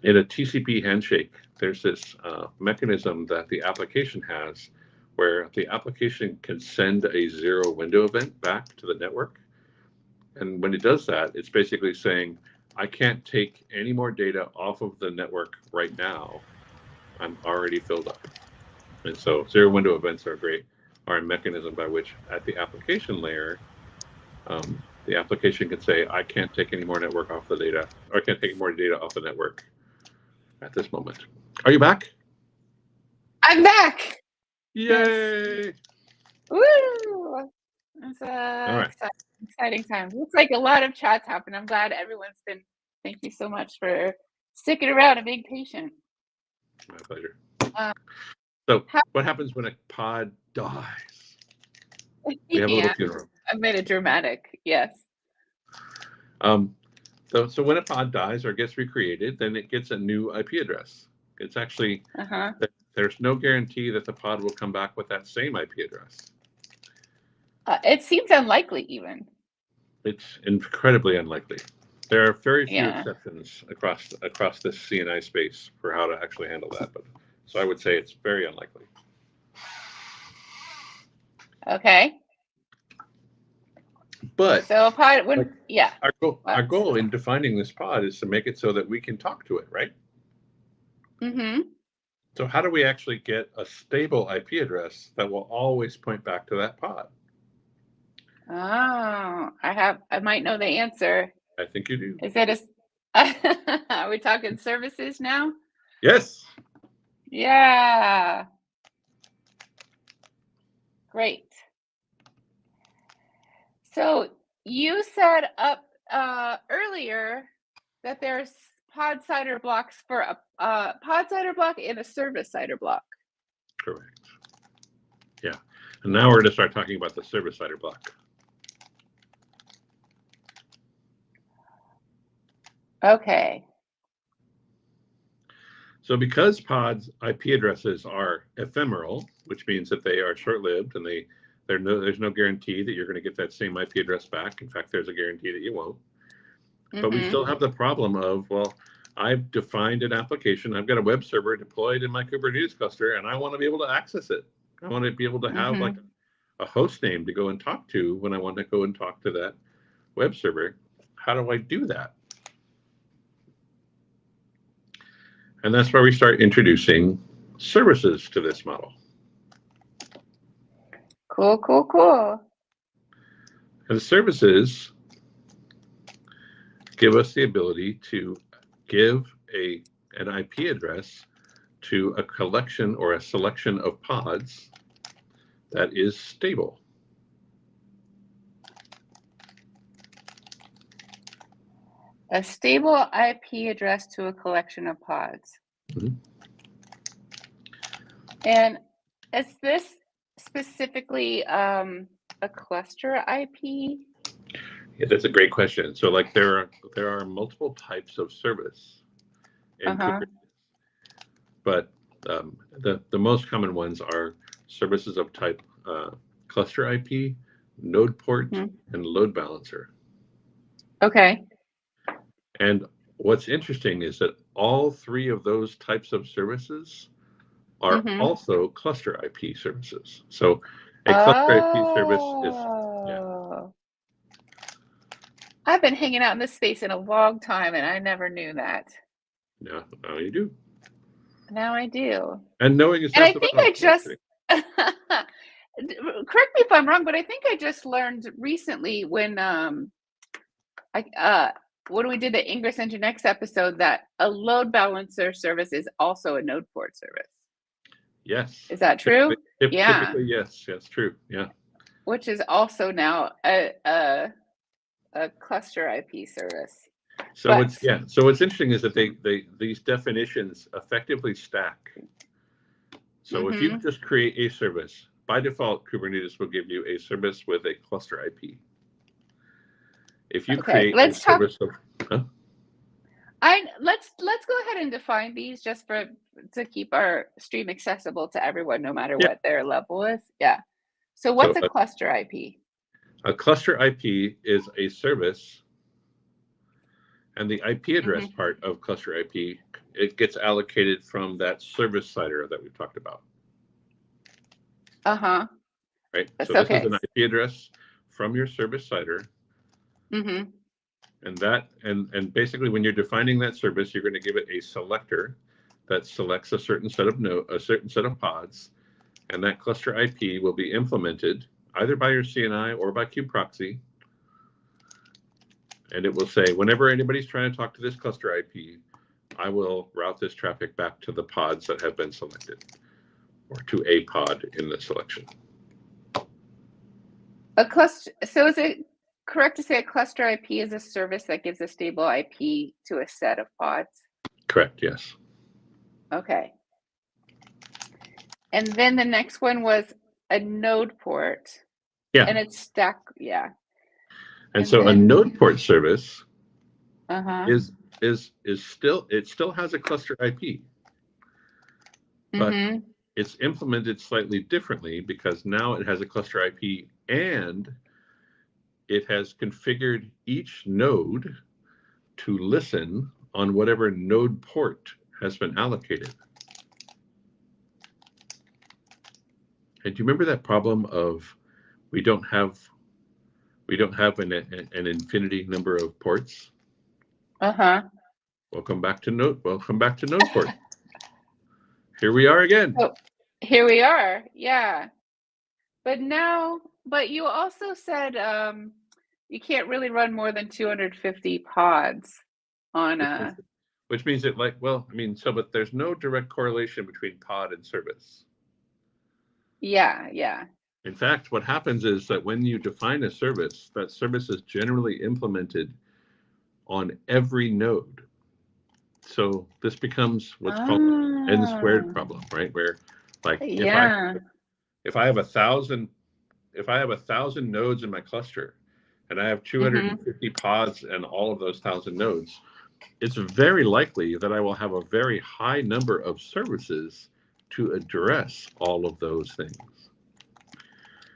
In a TCP handshake, there's this mechanism that the application has where the application can send a zero window event back to the network. And when it does that, it's basically saying, I can't take any more data off of the network right now. I'm already filled up. And so zero window events are a mechanism by which at the application layer, the application can say, I can't take any more network off the data, or I can't take any more data off the network at this moment. Are you back? I'm back. Yay! Yes. Woo! It's All right. exciting time. Looks like a lot of chats happen. I'm glad everyone's been. Thank you so much for sticking around and being patient. My pleasure. So what happens when a pod dies? We have a little funeral. I made it dramatic. Yes. So when a pod dies or gets recreated, then it gets a new IP address. It's actually, there's no guarantee that the pod will come back with that same IP address. It seems unlikely even. It's incredibly unlikely. There are very few exceptions across this CNI space for how to actually handle that. But so I would say it's very unlikely. Okay. But so a pod our goal in defining this pod is to make it so that we can talk to it, right? Mm-hmm. So how do we actually get a stable IP address that will always point back to that pod? Oh, I might know the answer. I think you do. Is it are we talking services now? Yes. Yeah. Great. So you said up earlier that there's pod CIDR blocks for a pod CIDR block and a service CIDR block. Correct. Yeah. And now we're going to start talking about the service CIDR block. Okay. So because pods IP addresses are ephemeral, which means that they are short-lived and there's no guarantee that you're going to get that same IP address back. In fact, there's a guarantee that you won't. But we still have the problem of, well, I've defined an application. I've got a web server deployed in my Kubernetes cluster, and I want to be able to access it. I want to be able to have like a host name to go and talk to when I want to go and talk to that web server. How do I do that? And that's where we start introducing services to this model. Cool. And services give us the ability to give an IP address to a collection or a selection of pods that is stable. A stable IP address to a collection of pods. Mm-hmm. And is this specifically a cluster IP? Yeah, that's a great question. So like there are multiple types of service in Kubernetes, but the most common ones are services of type cluster IP, node port, and load balancer. Okay. And what's interesting is that all three of those types of services are also cluster IP services. So a cluster IP service is, I've been hanging out in this space in a long time, and I never knew that. Yeah, now you do. Now I do. And knowing is and I think I just correct me if I'm wrong, but I think I just learned recently when we did the Ingress Nginx episode that a load balancer service is also a node port service. Yes. Is that true? Typically, yes, true. Yeah. Which is also now a cluster IP service. So what's interesting is that these definitions effectively stack. So if you just create a service, by default, Kubernetes will give you a service with a cluster IP. If you create a service of, let's go ahead and define these just to keep our stream accessible to everyone, no matter what their level is. Yeah. So what's a cluster IP? A cluster IP is a service, and the IP address part of cluster IP, it gets allocated from that service CIDR that we've talked about. Right. So this is an IP address from your service CIDR Mm-hmm. And basically, when you're defining that service, you're going to give it a selector that selects a certain set of pods, and that cluster IP will be implemented either by your CNI or by kubeproxy. And it will say, whenever anybody's trying to talk to this cluster IP, I will route this traffic back to the pods that have been selected, or to a pod in the selection. A cluster. So is it correct to say a cluster IP is a service that gives a stable IP to a set of pods? Correct, yes. Okay. And then the next one was a node port. Yeah. And it's stack, yeah. And so a node port service is still, it still has a cluster IP, but it's implemented slightly differently because now it has a cluster IP and it has configured each node to listen on whatever node port has been allocated. And do you remember that problem of we don't have an infinity number of ports? Welcome back to node port. Here we are again. Oh, here we are. Yeah. But you also said you can't really run more than 250 pods on a. Which means that, but there's no direct correlation between pod and service. Yeah, yeah. In fact, what happens is that when you define a service, that service is generally implemented on every node. So this becomes what's called an n squared problem, right? Where, like, if I have 1,000 nodes in my cluster, and I have 250 pods and all of those 1,000 nodes, it's very likely that I will have a very high number of services to address all of those things.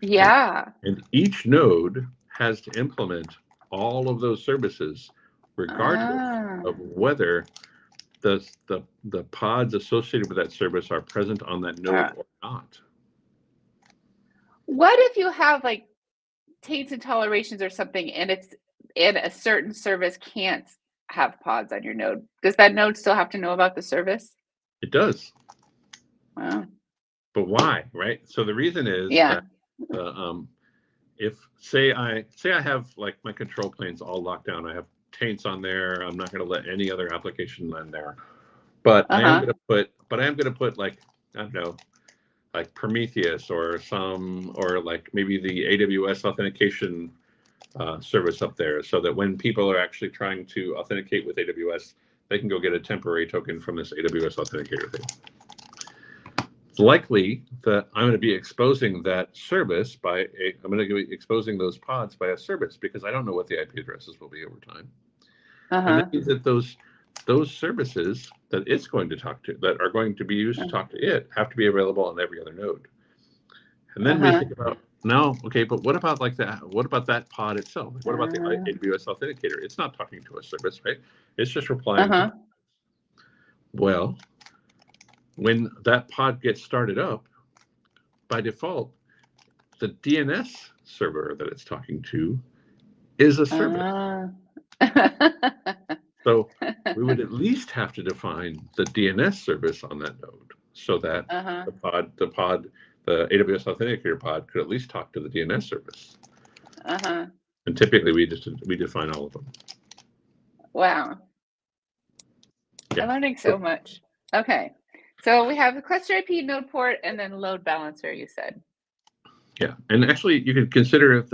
Yeah. And each node has to implement all of those services, regardless of whether the pods associated with that service are present on that node or not. What if you have like taints and tolerations or something, and a certain service can't have pods on your node? Does that node still have to know about the service? It does. Wow. But why, right? So the reason is that if say I have like my control planes all locked down, I have taints on there. I'm not going to let any other application land there. But I am going to put like, I don't know, like Prometheus or like maybe the AWS authentication service up there, so that when people are actually trying to authenticate with AWS, they can go get a temporary token from this AWS authenticator thing. It's likely that I'm going to be exposing that service I'm going to be exposing those pods by a service, because I don't know what the IP addresses will be over time. And that means that those services that it's going to talk to, that are going to be used to talk to it, have to be available on every other node. And then we think about now, okay, but what about like that? What about that pod itself? What about the AWS authenticator? It's not talking to a service, right? It's just replying. Well, when that pod gets started up, by default, the DNS server that it's talking to is a service. So we would at least have to define the DNS service on that node, so that the AWS authenticator pod could at least talk to the DNS service. And typically we define all of them. Wow. Yeah. I'm learning so much. Okay. So we have the cluster IP, node port, and then load balancer, you said. Yeah. And actually you could consider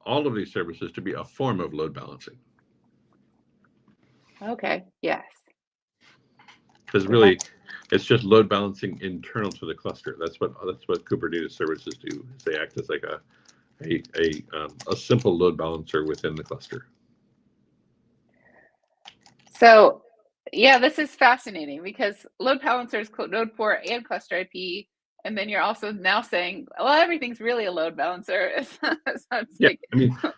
all of these services to be a form of load balancing. Okay. Yes. Because really, it's just load balancing internal to the cluster. That's what Kubernetes services do. They act as like a simple load balancer within the cluster. So, yeah, this is fascinating, because load balancer is node port and cluster IP, and then you're also now saying, well, everything's really a load balancer.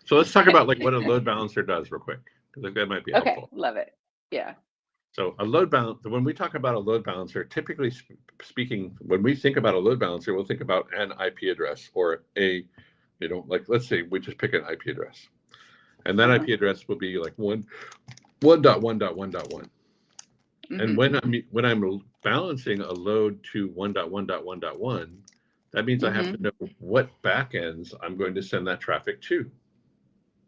So let's talk about like what a load balancer does real quick, because I think that might be helpful. Okay, love it. Yeah. So a load balancer, when we talk about a load balancer, typically speaking, when we think about a load balancer, we'll think about an IP address or a You know, like let's say we just pick an IP address, and that IP address will be like 1.1.1.1. And when I'm balancing a load to 1.1.1.1, that means I have to know what backends I'm going to send that traffic to.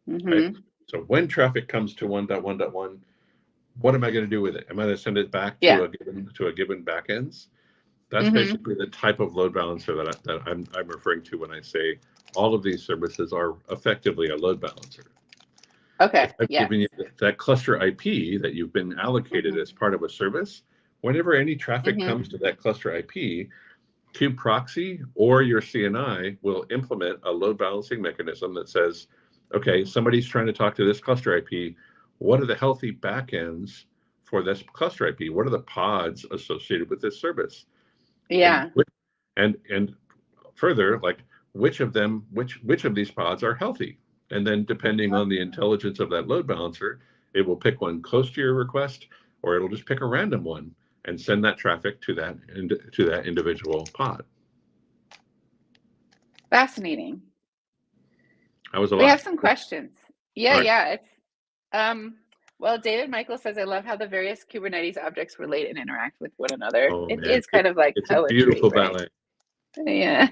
Right? So when traffic comes to 1.1.1, what am I going to do with it? Am I going to send it back to a given backends? That's basically the type of load balancer that I'm referring to when I say all of these services are effectively a load balancer. Okay. I've given you that cluster IP that you've been allocated as part of a service. Whenever any traffic comes to that cluster IP, kubeproxy or your CNI will implement a load balancing mechanism that says, okay, somebody's trying to talk to this cluster IP. What are the healthy backends for this cluster IP? What are the pods associated with this service? Yeah. And further, like which of these pods are healthy? And then depending on the intelligence of that load balancer, it will pick one close to your request, or it'll just pick a random one and send that traffic to that individual pod. Fascinating. That was a lot. We have some questions. Yeah, right. yeah. It's well, David Michael says, I love how the various Kubernetes objects relate and interact with one another. It is kind of like it's poetry, a beautiful right? ballet. Yeah.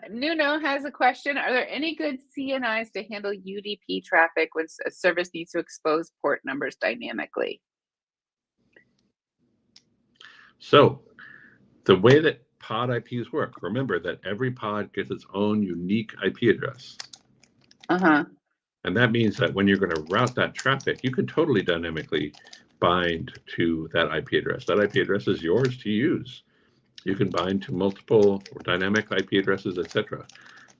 Nuno has a question. Are there any good CNIs to handle UDP traffic when a service needs to expose port numbers dynamically? So the way that pod IPs work, remember that every pod gets its own unique IP address. And that means that when you're going to route that traffic, you can totally dynamically bind to that IP address. That IP address is yours to use. You can bind to multiple dynamic IP addresses, etc.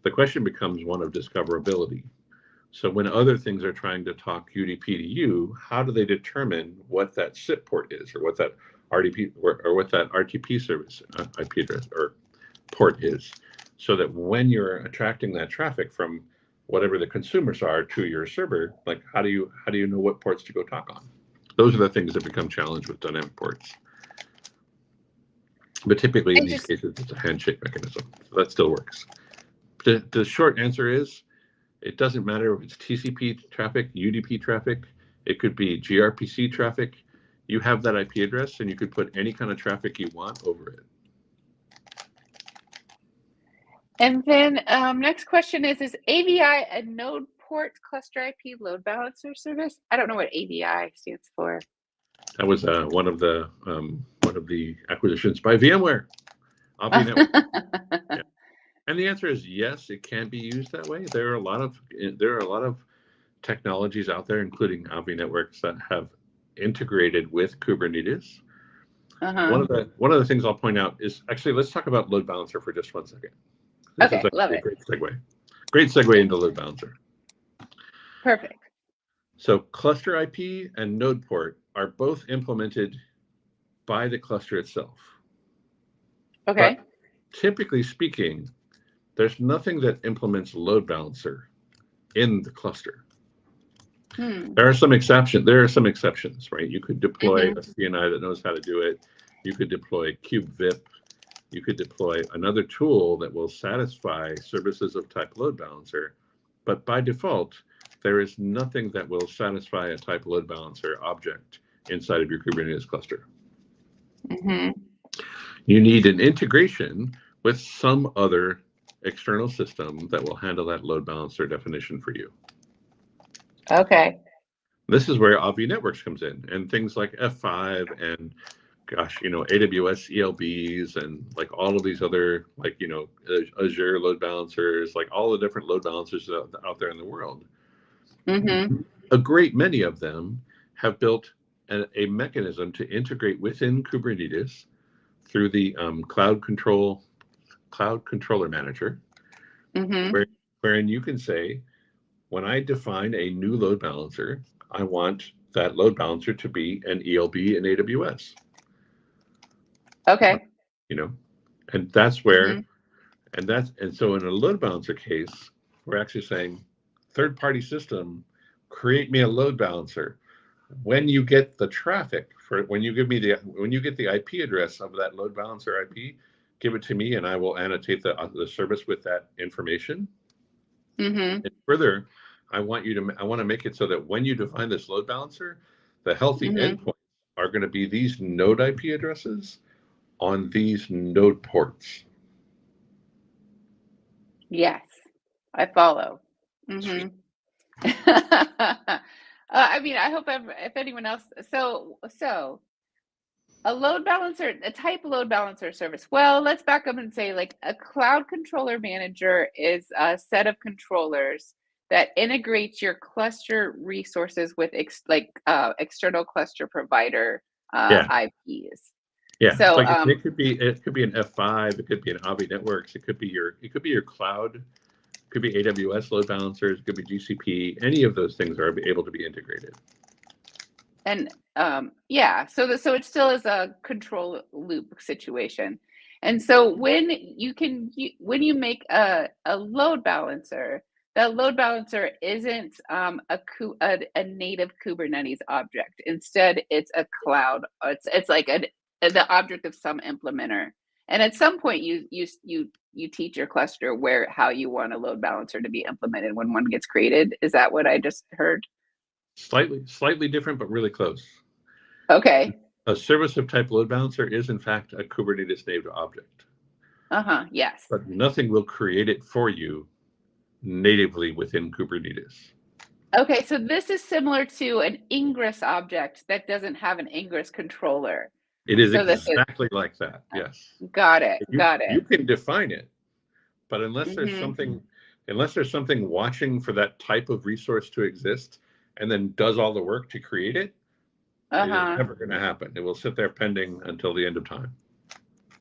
The question becomes one of discoverability. So when other things are trying to talk UDP to you, how do they determine what that SIP port is, or what that RDP or what that RTP service IP address or port is, so that when you're attracting that traffic from whatever the consumers are to your server, like how do you know what ports to go talk on? Those are the things that become challenged with dynamic ports. But typically in these cases, it's a handshake mechanism. So that still works. The short answer is, it doesn't matter if it's TCP traffic, UDP traffic, it could be gRPC traffic. You have that IP address and you could put any kind of traffic you want over it. And then next question is AVI a node port cluster IP load balancer service? I don't know what AVI stands for. That was one of the acquisitions by VMware. Network. Yeah. And the answer is yes, it can be used that way. There are a lot of technologies out there, including Avi networks, that have integrated with Kubernetes. One of the things I'll point out is, actually, let's talk about load balancer for just 1 second. This is love it. Great segue. Great segue into load balancer. Perfect. So cluster IP and node port are both implemented by the cluster itself. Okay. But typically speaking, there's nothing that implements load balancer in the cluster. There are some exceptions, right? You could deploy a CNI that knows how to do it. You could deploy kubevip. You could deploy another tool that will satisfy services of type load balancer. But by default, there is nothing that will satisfy a type load balancer object inside of your Kubernetes cluster. You need an integration with some other external system that will handle that load balancer definition for you. Okay. This is where Avi Networks comes in, and things like F5 and AWS ELBs and like all of these other, like, Azure load balancers, like all the different load balancers out there in the world. A great many of them have built a mechanism to integrate within Kubernetes through the Cloud Controller Manager, wherein you can say, when I define a new load balancer, I want that load balancer to be an ELB in AWS. Okay. And that's where, and so in a load balancer case, we're actually saying, third-party system, create me a load balancer. When you get the traffic when you get the IP address of that load balancer IP, give it to me, and I will annotate the service with that information. Mm-hmm. And further, I want to make it so that when you define this load balancer, the healthy endpoints are going to be these node IP addresses on these node ports. Yes, I follow. Mm-hmm. I mean, I hope if anyone else, so a load balancer, a type load balancer service. Well, let's back up and say like a cloud controller manager is a set of controllers that integrates your cluster resources with external cluster provider IPs. Yeah, so like it could be an F5, it could be an Avi Networks, it could be your cloud, it could be AWS load balancers, it could be GCP. Any of those things are able to be integrated. And yeah, so it still is a control loop situation. And so when you make a load balancer, that load balancer isn't a native Kubernetes object. Instead, it's a cloud. It's like the object of some implementer. And at some point, you teach your cluster how you want a load balancer to be implemented when one gets created. Is that what I just heard? Slightly different, but really close. Okay. A service of type load balancer is in fact a Kubernetes native object. Yes. But nothing will create it for you natively within Kubernetes. Okay, so this is similar to an ingress object that doesn't have an ingress controller. It is exactly like that. Yes. Got it. You can define it, but unless there's something watching for that type of resource to exist and then does all the work to create it, it is never going to happen. It will sit there pending until the end of time.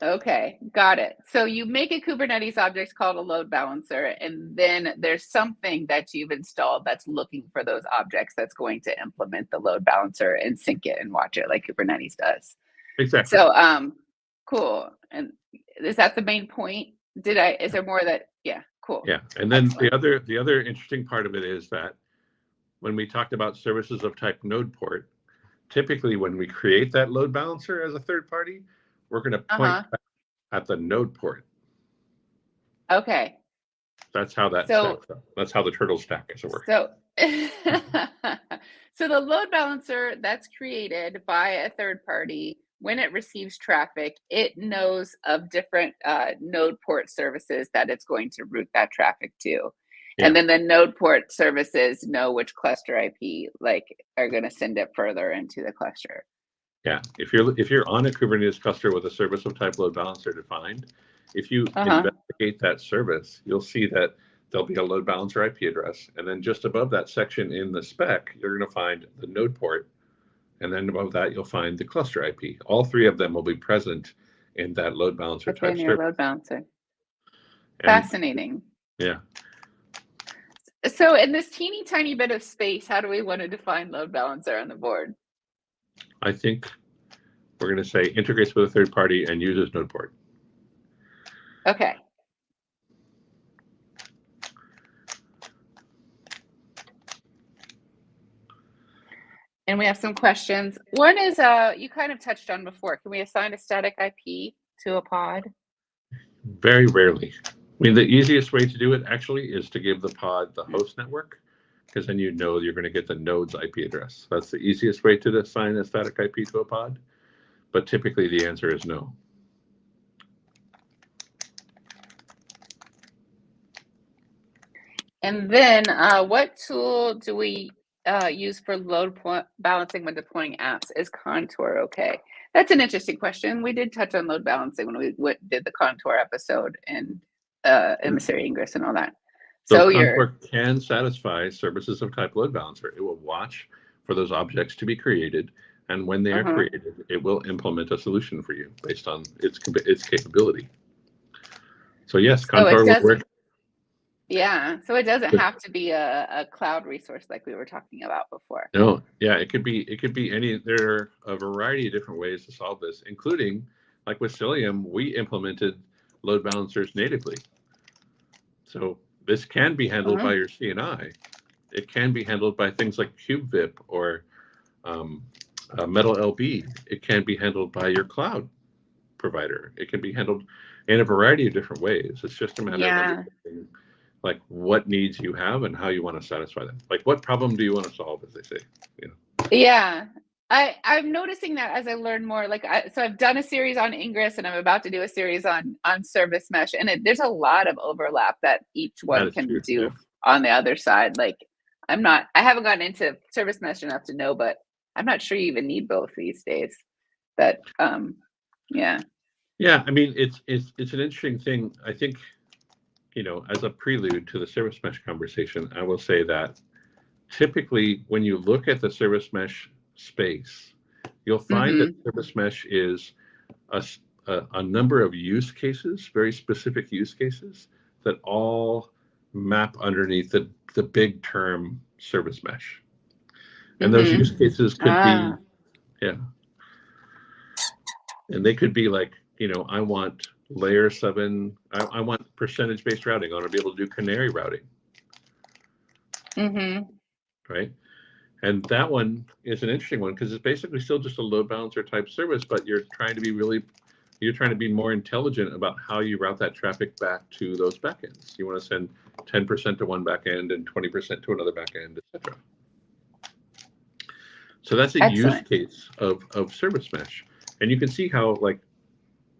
Okay, got it. So you make a Kubernetes object called a load balancer, and then there's something that you've installed that's looking for those objects that's going to implement the load balancer and sync it and watch it like Kubernetes does. Exactly. So cool. And is that the main point? Is there more that, yeah, cool. Yeah, and then excellent. the other interesting part of it is that when we talked about services of type node port, typically when we create that load balancer as a third party, we're going to point at the node port. Okay. That's how that stacks up. That's how the turtle stack is working. So the load balancer that's created by a third party, when it receives traffic, it knows of different node port services that it's going to route that traffic to. Yeah. And then the node port services know which cluster IP are going to send it further into the cluster. Yeah, if you're on a Kubernetes cluster with a service of type load balancer defined, if you investigate that service, you'll see that there'll be a load balancer IP address, and then just above that section in the spec, you're going to find the node port, and then above that you'll find the cluster IP. All three of them will be present in that load balancer type service. Load balancer. Fascinating. Yeah. So in this teeny tiny bit of space, how do we want to define load balancer on the board? I think we're going to say integrates with a third party and uses node port. Okay. And we have some questions. One is you kind of touched on before. Can we assign a static IP to a pod? Very rarely. I mean, the easiest way to do it actually is to give the pod the host network, because then you know you're going to get the node's IP address. That's the easiest way to assign a static IP to a pod, but typically the answer is no. And then what tool do we use for load balancing when deploying apps? Is Contour okay? That's an interesting question. We did touch on load balancing when we did the Contour episode and emissary ingress and all that. So Contour can satisfy services of type load balancer. It will watch for those objects to be created, and when they are created, it will implement a solution for you based on its capability. So yes, Contour will work. Yeah, so it doesn't have to be a cloud resource like we were talking about before. No, yeah, it could be any. There are a variety of different ways to solve this, including like with Cilium, we implemented load balancers natively. So this can be handled by your CNI. It can be handled by things like KubeVip or Metal LB. It can be handled by your cloud provider. It can be handled in a variety of different ways. It's just a matter of Yeah. understanding like what needs you have and how you want to satisfy them. Like what problem do you want to solve, as they say, you know? Yeah. I'm noticing that as I learn more, like so I've done a series on Ingress and I'm about to do a series on service mesh, and there's a lot of overlap that each That one is can true. do Yeah. on the other side. Like I haven't gotten into service mesh enough to know, but I'm not sure you even need both these days. But yeah. Yeah, I mean it's an interesting thing. I think, you know, as a prelude to the service mesh conversation, I will say that typically when you look at the service mesh space, you'll find that service mesh is a number of use cases, very specific use cases that all map underneath the big term service mesh. And those use cases could be, yeah, and they could be like, you know, I want layer 7, I want percentage-based routing. I want to be able to do canary routing. Right? And that one is an interesting one because it's basically still just a load balancer type service, but you're trying to be more intelligent about how you route that traffic back to those backends. You want to send 10% to one backend and 20% to another backend, etc. So that's a use case of service mesh. And you can see how like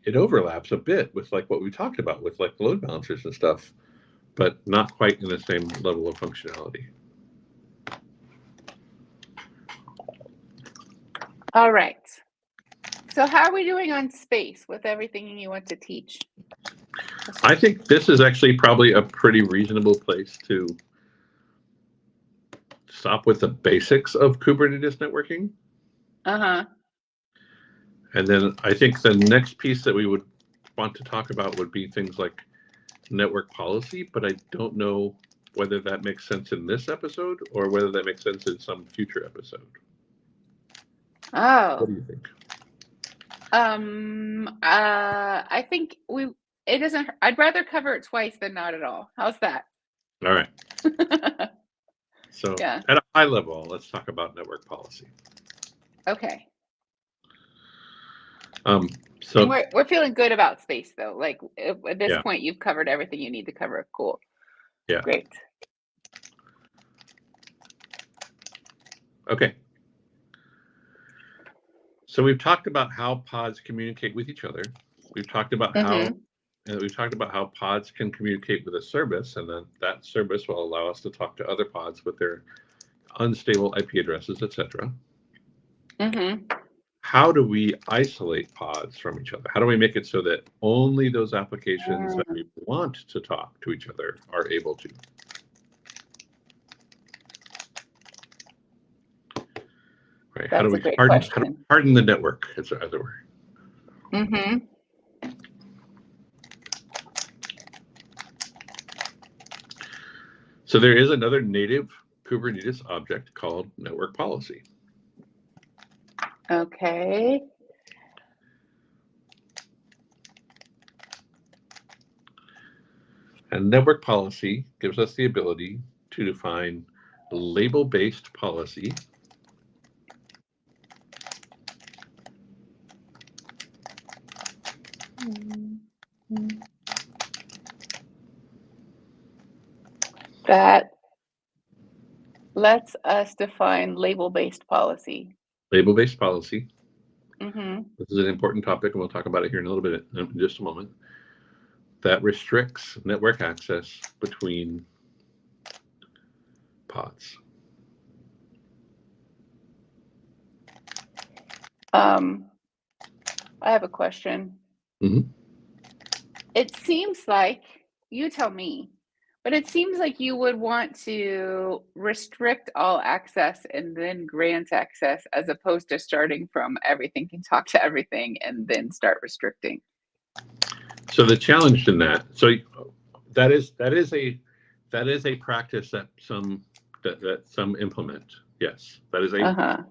it overlaps a bit with like what we talked about with like load balancers and stuff, but not quite in the same level of functionality. All right. So how are we doing on space with everything you want to teach? I think this is actually probably a pretty reasonable place to stop with the basics of Kubernetes networking. And then I think the next piece that we would want to talk about would be things like network policy, but I don't know whether that makes sense in this episode or whether that makes sense in some future episode. Oh. What do you think? I think it doesn't, I'd rather cover it twice than not at all. How's that? All right. So yeah. At a high level, let's talk about network policy. Okay. So and we're feeling good about space though. Like at this point, you've covered everything you need to cover. Cool. Yeah. Great. Okay. So we've talked about how pods communicate with each other. We've talked about how pods can communicate with a service, and then that service will allow us to talk to other pods with their unstable IP addresses, etc. How do we isolate pods from each other? How do we make it so that only those applications that we want to talk to each other are able to? Right. How do we harden the network, as it were? So there is another native Kubernetes object called network policy. Okay. And network policy gives us the ability to define label-based policy that lets us define label-based policy. Label-based policy. This is an important topic, and we'll talk about it here in a little bit, in just a moment. That restricts network access between pods. I have a question. It seems like, you tell me, but it seems like you would want to restrict all access and then grant access, as opposed to starting from everything can talk to everything and then start restricting. So the challenge in that, that is a practice that some implement. Yes, that is a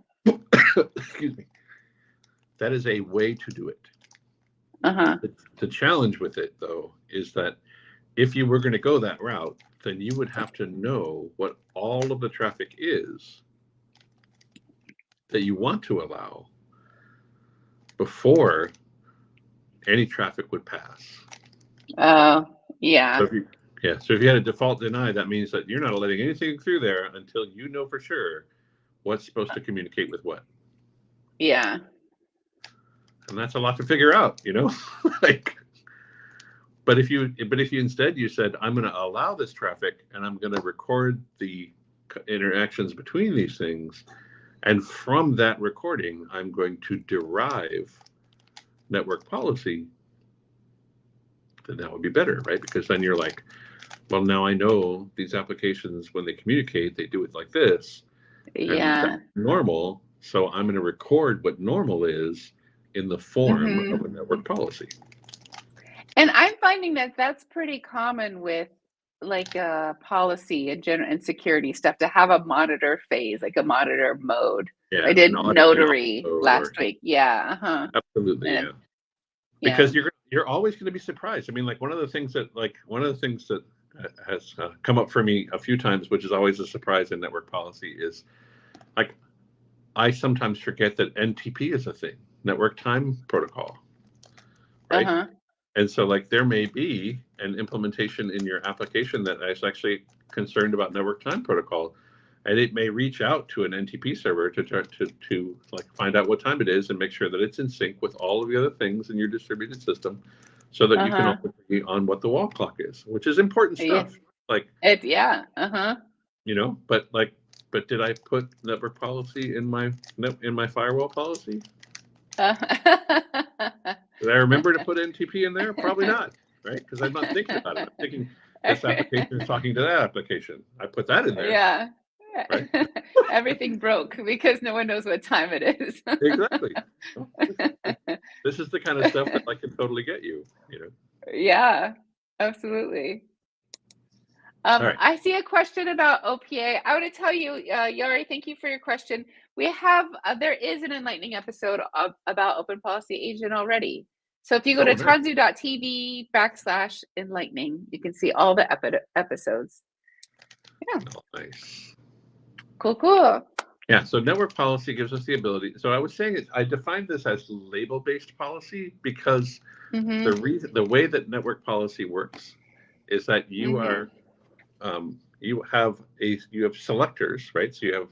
excuse me. That is a way to do it. The challenge with it, though, is that if you were going to go that route, then you would have to know what all of the traffic is that you want to allow before any traffic would pass. Oh, yeah. So if you had a default deny, that means that you're not letting anything through there until you know for sure what's supposed to communicate with what. Yeah. And that's a lot to figure out, like. But if you instead you said, I'm going to allow this traffic and I'm going to record the interactions between these things, and from that recording, I'm going to derive network policy, then that would be better, right? Because then you're like, well, now I know these applications, when they communicate, they do it like this, and Yeah. that's normal. So I'm going to record what normal is in the form of a network policy. And I'm finding that that's pretty common with like policy and general and security stuff, to have a monitor phase, like a monitor mode. Yeah, I did an notary audit last week. Yeah. Uh-huh. Absolutely, And yeah. yeah. Because you're always going to be surprised. I mean, like one of the things that has come up for me a few times, which is always a surprise in network policy, is like I sometimes forget that NTP is a thing, network time protocol, right? Uh-huh. And so like there may be an implementation in your application that is actually concerned about network time protocol, and it may reach out to an NTP server to try to like find out what time it is and make sure that it's in sync with all of the other things in your distributed system, so that you can also agree on what the wall clock is, which is important stuff. Like yeah. Uh-huh. But did I put network policy in my firewall policy? Did I remember to put NTP in there? Probably not, right? Because I'm not thinking about it. I'm thinking this application is talking to that application. I put that in there. Yeah. Right? Everything broke because no one knows what time it is. Exactly. This is the kind of stuff that I can totally get you. Yeah, absolutely. Right. I see a question about OPA. I want to tell you, Yari, thank you for your question. We have, there is an Enlightning episode about Open Policy Agent already. So if you go to tanzu.tv/enlightning, you can see all the episodes. Yeah. Oh, nice. Cool. Yeah, so network policy gives us the ability. So I was saying I defined this as label-based policy because the way that network policy works is that you are you have selectors, right? So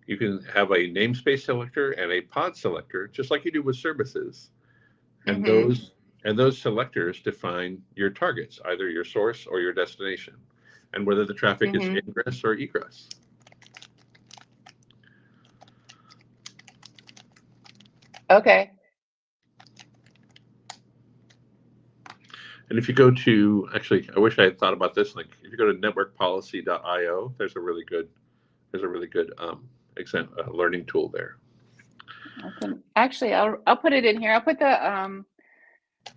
you can have a namespace selector and a pod selector, just like you do with services. And those selectors define your targets, either your source or your destination, and whether the traffic is ingress or egress. Okay. And if you go to, actually, I wish I had thought about this. Like, if you go to networkpolicy.io, there's a really good learning tool there. Actually, I'll put it in here. I'll put the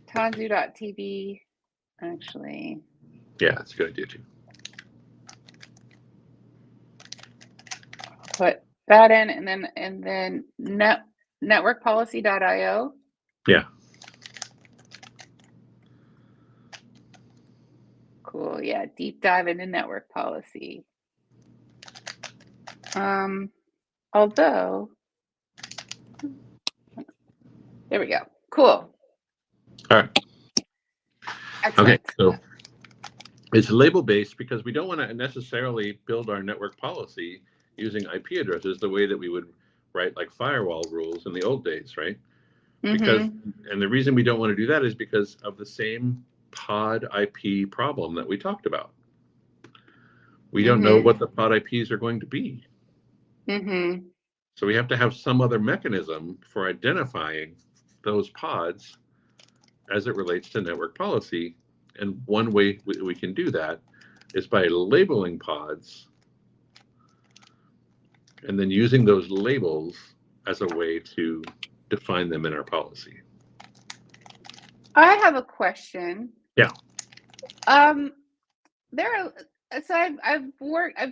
tanzu.tv. Actually. Yeah, that's a good idea too. I'll put that in, and then networkpolicy.io. Yeah. Cool. Yeah, deep dive into network policy. Although, there we go. Cool. All right. Excellent. Okay, so it's label based because we don't want to necessarily build our network policy using IP addresses the way that we would write like firewall rules in the old days, right? Because and the reason we don't want to do that is because of the same pod IP problem that we talked about. We don't know what the pod IPs are going to be. So we have to have some other mechanism for identifying those pods as it relates to network policy. And one way we can do that is by labeling pods and then using those labels as a way to define them in our policy. I have a question. Yeah. I've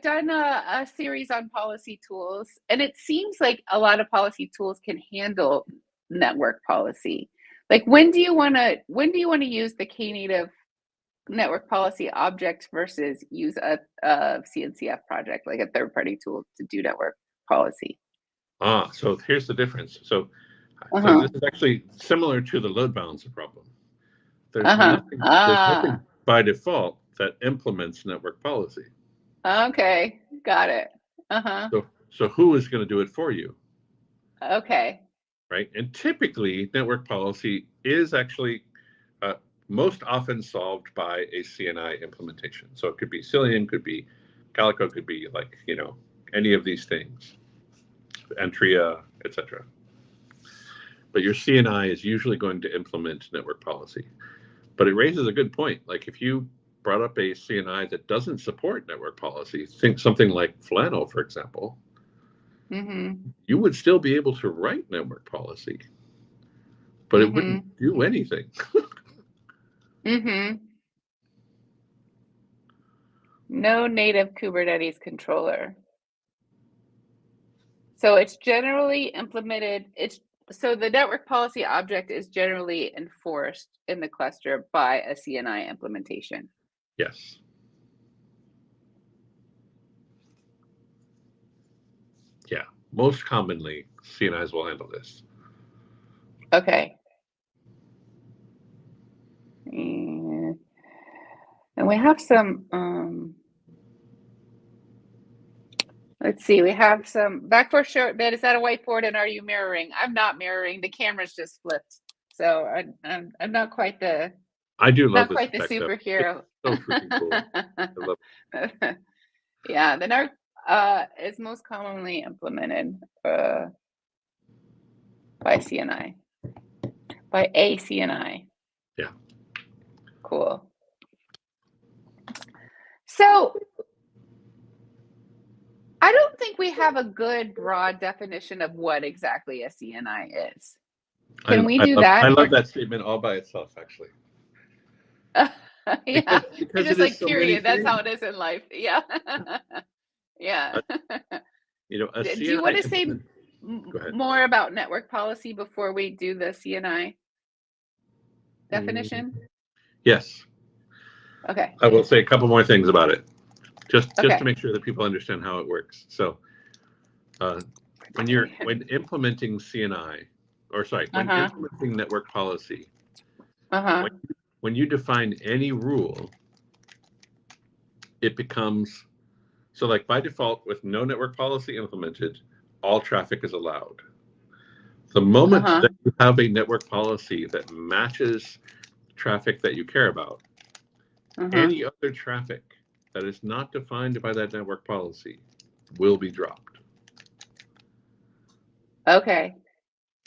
done a series on policy tools, and it seems like a lot of policy tools can handle network policy. Like, when do you want to use the Knative network policy object versus use a CNCF project, like a third-party tool to do network policy? So here's the difference. So this is actually similar to the load balancer problem. There's Uh-huh. nothing by default that implements network policy. Okay, got it. Uh-huh. So who is going to do it for you? Okay. Right? And typically, network policy is actually most often solved by a CNI implementation. So it could be Cillian, could be Calico, could be like, any of these things, Entria, etc. But your CNI is usually going to implement network policy. But it raises a good point. Like if you brought up a CNI that doesn't support network policy, think something like Flannel, for example, you would still be able to write network policy, but it wouldn't do anything. No native Kubernetes controller. So it's generally implemented, so the network policy object is generally enforced in the cluster by a CNI implementation. Yes. Yeah, most commonly CNIs will handle this. Okay. And we have some, let's see, we have some, back for a short bit, is that a whiteboard and are you mirroring? I'm not mirroring, the camera's just flipped. So I'm not quite the, I do love not this quite the effect, superhero. so freaking cool. I love it. Yeah, the NARC is most commonly implemented by CNI, by a CNI. Yeah. Cool. So I don't think we have a good broad definition of what exactly a CNI is. Can we do that? I love that statement all by itself, actually. Yeah, because just it like so period. That's how things. it is in life. Yeah. Yeah. A Do CNI you want to say Go ahead. more about network policy before we do the CNI definition? Yes. Okay. I will say a couple more things about it, just Okay. to make sure that people understand how it works. So, when implementing CNI, or sorry, when implementing network policy, when you define any rule, it becomes, so like by default, with no network policy implemented, all traffic is allowed. The moment that you have a network policy that matches traffic that you care about, any other traffic that is not defined by that network policy will be dropped. Okay.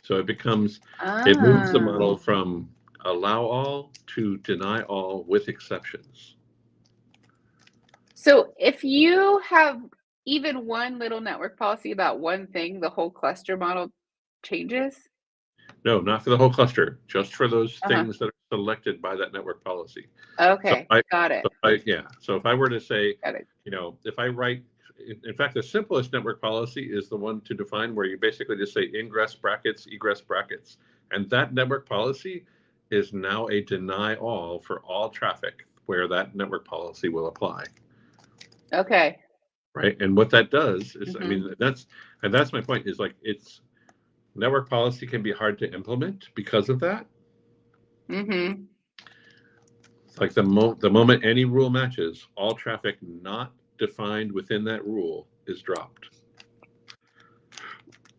So it becomes, it moves the model from allow all to deny all with exceptions. So if you have even one little network policy about one thing, the whole cluster model changes? No, not for the whole cluster, just for those things that are selected by that network policy. Okay, got it. So if I were to say, Got it. if I write, in fact, the simplest network policy is the one to define where you basically just say ingress brackets, egress brackets. And that network policy is now a deny all for all traffic where that network policy will apply. Okay. Right. And what that does is, I mean, that's my point, is like, it's network policy can be hard to implement because of that. Like the moment any rule matches, all traffic not defined within that rule is dropped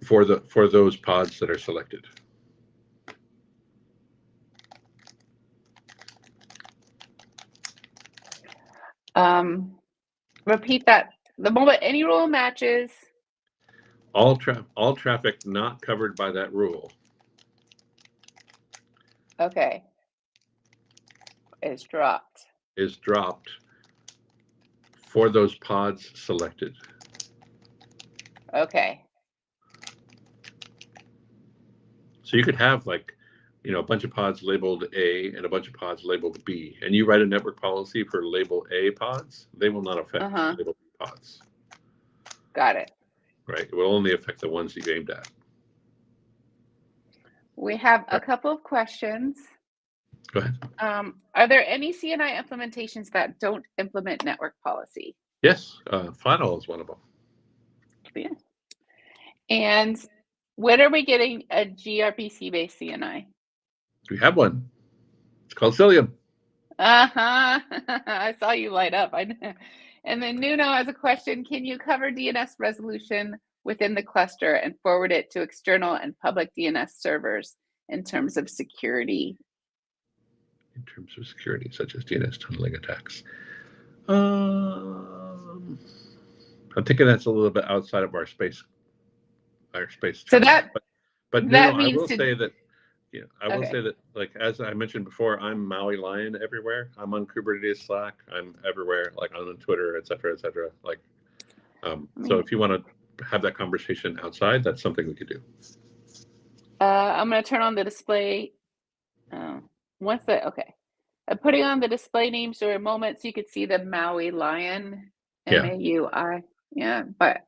for those pods that are selected. Repeat that. The moment any rule matches, all traffic not covered by that rule. Okay. Is dropped. Is dropped for those pods selected. Okay. So you could have like, a bunch of pods labeled A and a bunch of pods labeled B, and you write a network policy for label A pods, they will not affect label B pods. Got it. Right. It will only affect the ones that you aimed at. We have a couple of questions. Go ahead. Are there any CNI implementations that don't implement network policy? Yes, Flannel is one of them. Yeah. And when are we getting a gRPC-based CNI? We have one. It's called Cilium. I saw you light up. And then Nuno has a question. Can you cover DNS resolution within the cluster and forward it to external and public DNS servers in terms of security? In terms of security, such as DNS tunneling attacks. I'm thinking that's a little bit outside of our space So challenge. But that no, means I will say that, yeah, I will Okay. say that, like, as I mentioned before, I'm Maui Lion everywhere. I'm on Kubernetes Slack. I'm everywhere, like on Twitter, et cetera, et cetera. Like, so if you want to have that conversation outside, that's something we could do. I'm going to turn on the display. Okay. I'm putting on the display names for a moment so you could see the Maui Lion, Yeah. MAUI. Yeah, but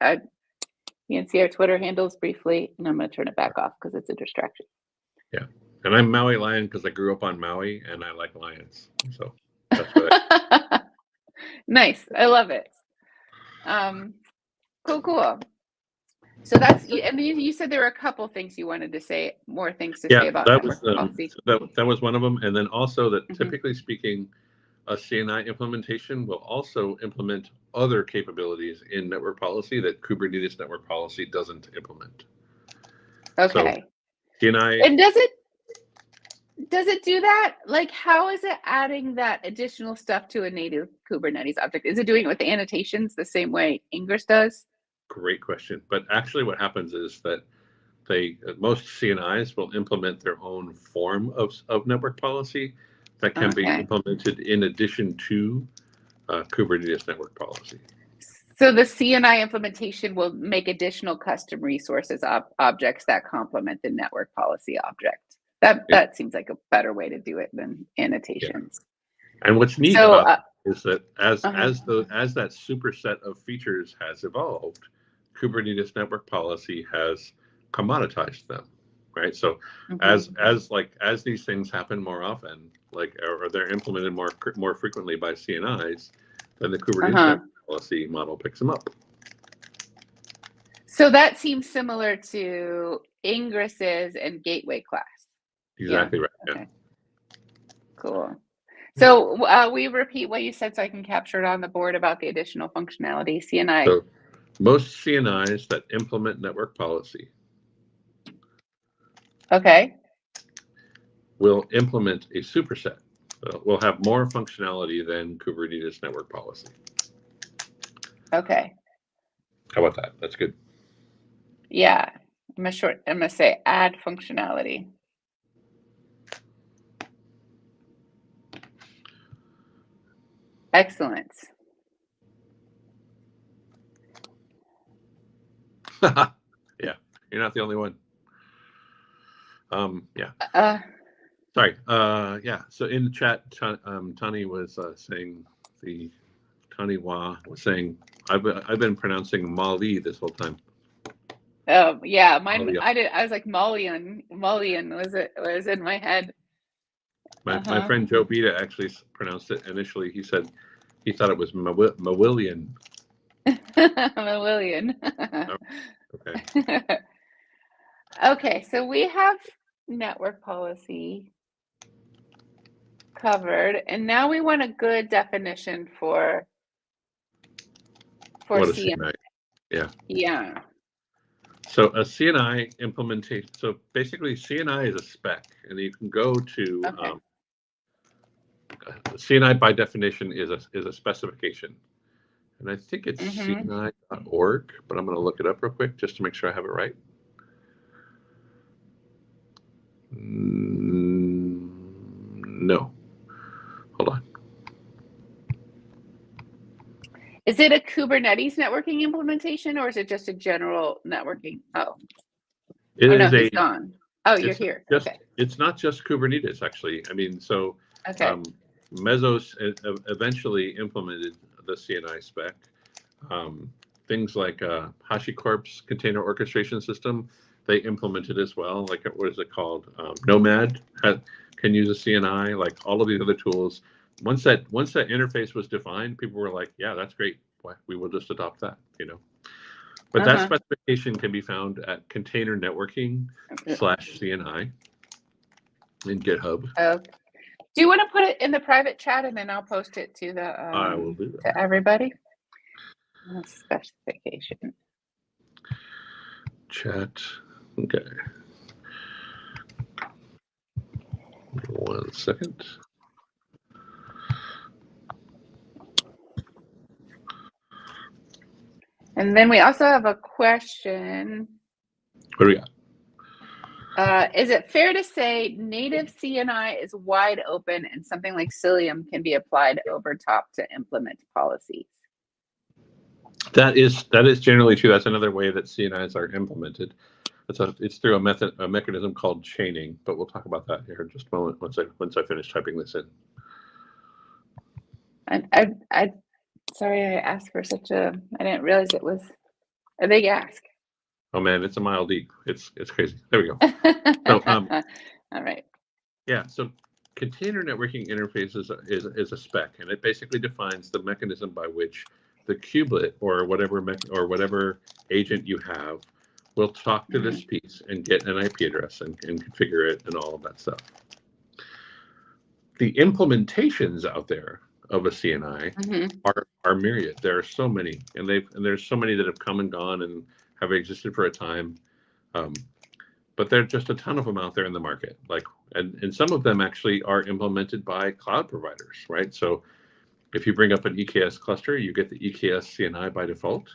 you can see our Twitter handles briefly, and I'm going to turn it back off because it's a distraction. Yeah, and I'm Maui Lion because I grew up on Maui and I like lions. So that's what Nice. I love it. Cool. So that's, and you said there were a couple things you wanted to say, more things to say about network policy. That was one of them. And then also that typically speaking, a CNI implementation will also implement other capabilities in network policy that Kubernetes network policy doesn't implement. Okay. So CNI. And does it do that? Like, how is it adding that additional stuff to a native Kubernetes object? Is it doing it with the annotations the same way Ingress does? Great question. But actually what happens is that most CNIs will implement their own form of network policy that can be implemented in addition to Kubernetes network policy. So the CNI implementation will make additional custom resources objects that complement the network policy object. That seems like a better way to do it than annotations. Yeah. And what's neat about it is that as that superset of features has evolved, Kubernetes network policy has commoditized them, right? So as these things happen more often, like or they're implemented more frequently by CNIs, then the Kubernetes network policy model picks them up. So that seems similar to Ingress's and gateway class. Exactly right. Okay. Cool. So we repeat what you said so I can capture it on the board about the additional functionality. CNI. So most CNIs that implement network policy will implement a superset. Will have more functionality than Kubernetes network policy. Okay. How about that? That's good. Yeah. I'm gonna say add functionality. Excellent. Yeah, you're not the only one. Yeah. Sorry. Yeah. So in the chat, Tani was saying Tani Wa was saying I've been pronouncing Mali this whole time. Oh yeah, mine. I was like Malian was in my head. My friend Joe Beta actually pronounced it initially. He said he thought it was Mawillian. Mawillian. Okay. Okay, so we have network policy covered, and now we want a good definition for CNI. Yeah. So a CNI implementation. So basically, CNI is a spec, and you can go to CNI by definition is a specification, and I think it's CNI.org, but I'm going to look it up real quick just to make sure I have it right. No, hold on. Is it a Kubernetes networking implementation, or is it just a general networking? He's gone. Oh, you're here. It's not just Kubernetes, actually. I mean, so Mesos eventually implemented the CNI spec. Things like HashiCorp's container orchestration system, they implemented as well. Like, what is it called? Nomad can use a CNI. Like all of these other tools. Once that interface was defined, people were like, "Yeah, that's great. We will just adopt that." But that specification can be found at container networking /CNI in GitHub. Do you want to put it in the private chat and then I'll post it to the I will do that. to everybody? Specification. Chat. Okay. 1 second. And then we also have a question. What do we got? Is it fair to say native CNI is wide open and something like Cilium can be applied over top to implement policies? That is generally true. That's another way that CNIs are implemented. It's through a mechanism called chaining, but we'll talk about that here in just a moment once I finish typing this in. I sorry I asked for such a, I didn't realize it was a big ask. Oh man, it's a mile deep. It's crazy. There we go. So, all right. Yeah, so container networking interface is a spec, and it basically defines the mechanism by which the kubelet or whatever agent you have will talk to this piece and get an IP address and configure it and all of that stuff. The implementations out there of a CNI are myriad. There are so many, and there's so many that have come and gone and have existed for a time. But there are just a ton of them out there in the market. And some of them actually are implemented by cloud providers, right? So if you bring up an EKS cluster, you get the EKS CNI by default,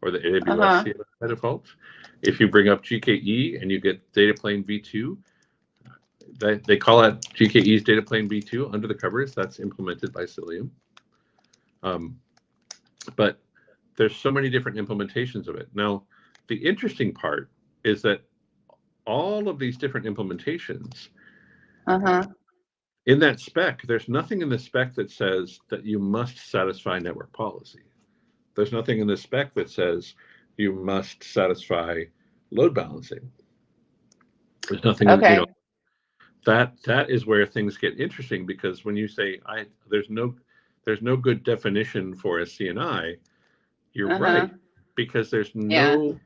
or the AWS CNI by default. If you bring up GKE and you get data plane v2, they call that GKE's data plane v2 under the covers. That's implemented by Cilium. But there's so many different implementations of it. Now, the interesting part is that all of these different implementations, in that spec, there's nothing in the spec that says that you must satisfy network policy. There's nothing in the spec that says you must satisfy load balancing. There's nothing, that is where things get interesting, because when you say there's no good definition for a CNI, you're right, because there's no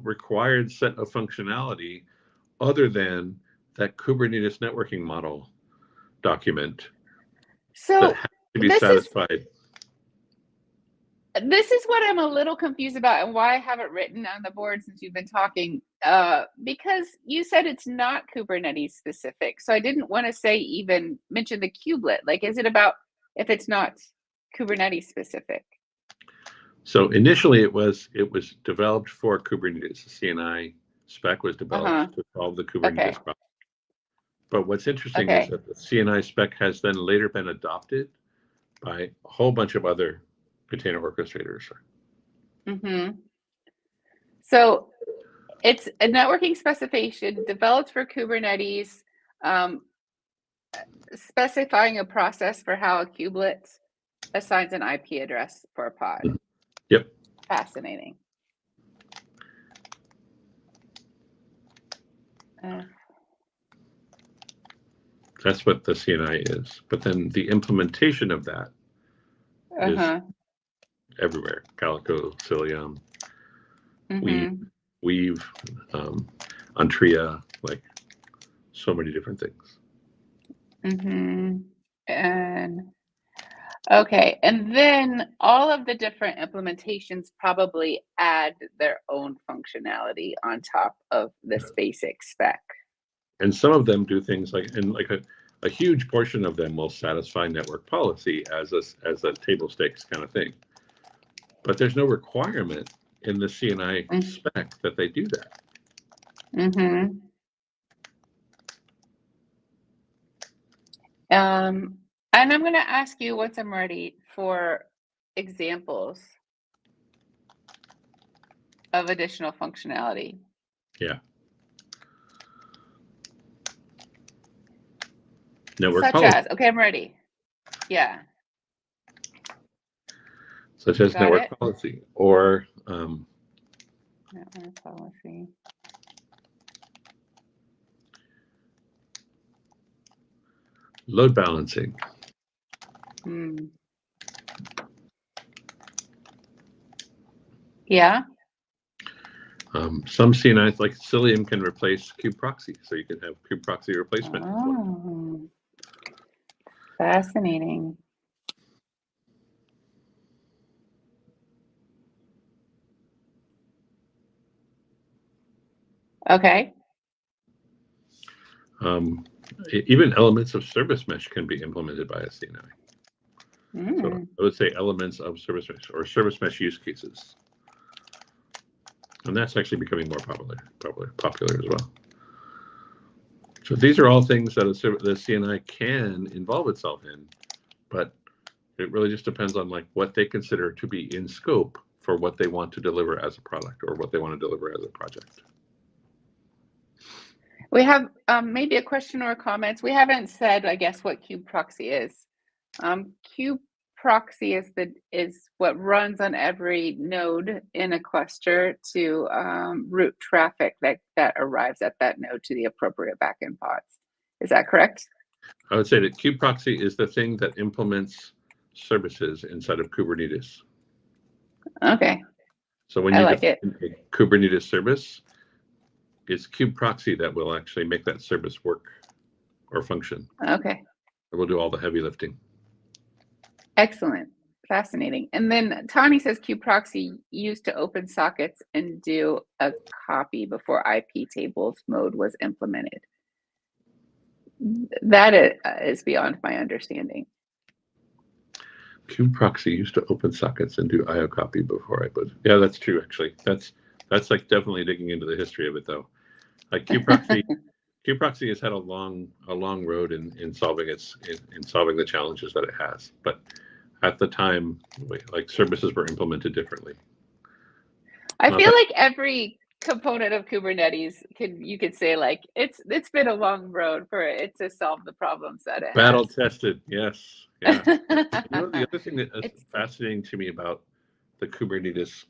required set of functionality other than that Kubernetes networking model document that has to be satisfied. This is what I'm a little confused about and why I haven't written on the board since you've been talking, because you said it's not Kubernetes specific. So I didn't want to say even mention the kubelet. Like, is it about if it's not Kubernetes specific? So initially it was developed for Kubernetes. The CNI spec was developed to solve the Kubernetes problem. But what's interesting is that the CNI spec has then later been adopted by a whole bunch of other container orchestrators. So it's a networking specification developed for Kubernetes, specifying a process for how a kubelet assigns an IP address for a pod. Yep. Fascinating. That's what the CNI is. But then the implementation of that is everywhere. Calico, Cilium, Weave, Antria, like so many different things. And and then all of the different implementations probably add their own functionality on top of this basic spec. And some of them do things like a huge portion of them will satisfy network policy as a table stakes kind of thing. But there's no requirement in the CNI spec that they do that. And I'm going to ask you once I'm ready for examples of additional functionality. Yeah. Network Such policy. as, I'm ready. Yeah. Such as network policy or network policy. Load balancing. Yeah. Some CNIs like Cilium can replace kubeproxy, so you can have kubeproxy replacement. Oh, fascinating. Okay. Even elements of service mesh can be implemented by a CNI. So I would say elements of service mesh or service mesh use cases. And that's actually becoming more popular as well. So these are all things that the CNI can involve itself in, but it really just depends on like what they consider to be in scope for what they want to deliver as a product or what they want to deliver as a project. We have maybe a question or a comment. We haven't said, I guess, what kubeproxy is. Kubeproxy is what runs on every node in a cluster to route traffic that arrives at that node to the appropriate backend pods. Is that correct? I would say that kubeproxy is the thing that implements services inside of Kubernetes. Okay. So when you define a Kubernetes service, it's kubeproxy that will actually make that service work or function. Okay. It will do all the heavy lifting. Excellent. Fascinating. And then Tani says kubeproxy used to open sockets and do a copy before IP tables mode was implemented. That is beyond my understanding. Kubeproxy used to open sockets and do IO copy before I put. Yeah, that's true. Actually, that's like definitely digging into the history of it, though. Like kubeproxy has had a long road in solving the challenges that it has. But at the time, like services were implemented differently. I feel like every component of Kubernetes you could say like it's been a long road for it to solve the problems that it battle tested. Yes. Yeah. The other thing that's fascinating to me about the Kubernetes,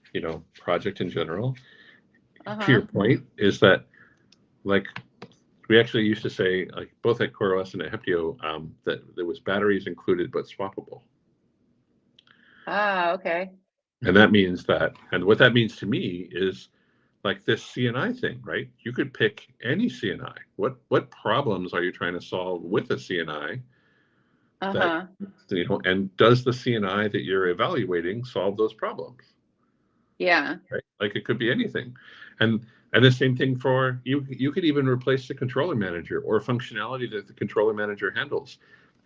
project in general, to your point, is that like we actually used to say, like both at CoreOS and at Heptio, that there was batteries included but swappable. Okay. And that means that, and what that means to me is like this CNI thing, right? You could pick any CNI. What problems are you trying to solve with a CNI? That, and does the CNI that you're evaluating solve those problems? Yeah. Right. Like it could be anything. And the same thing for you could even replace the controller manager or functionality that the controller manager handles.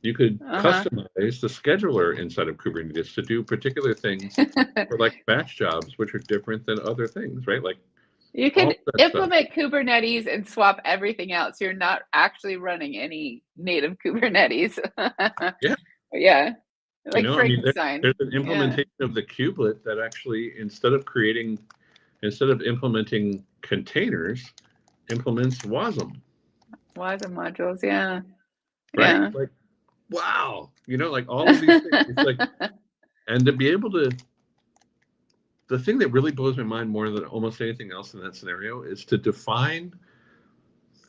You could customize the scheduler inside of Kubernetes to do particular things for like batch jobs, which are different than other things, right? Like you can implement Kubernetes and swap everything out, so you're not actually running any native Kubernetes. Yeah. Like Frankenstein. There's an implementation of the kubelet that actually, instead of implementing containers, implements WASM. WASM modules, yeah. Right? Yeah. Like, wow. Like all of these things. It's like, and to be able to, the thing that really blows my mind more than almost anything else in that scenario is to define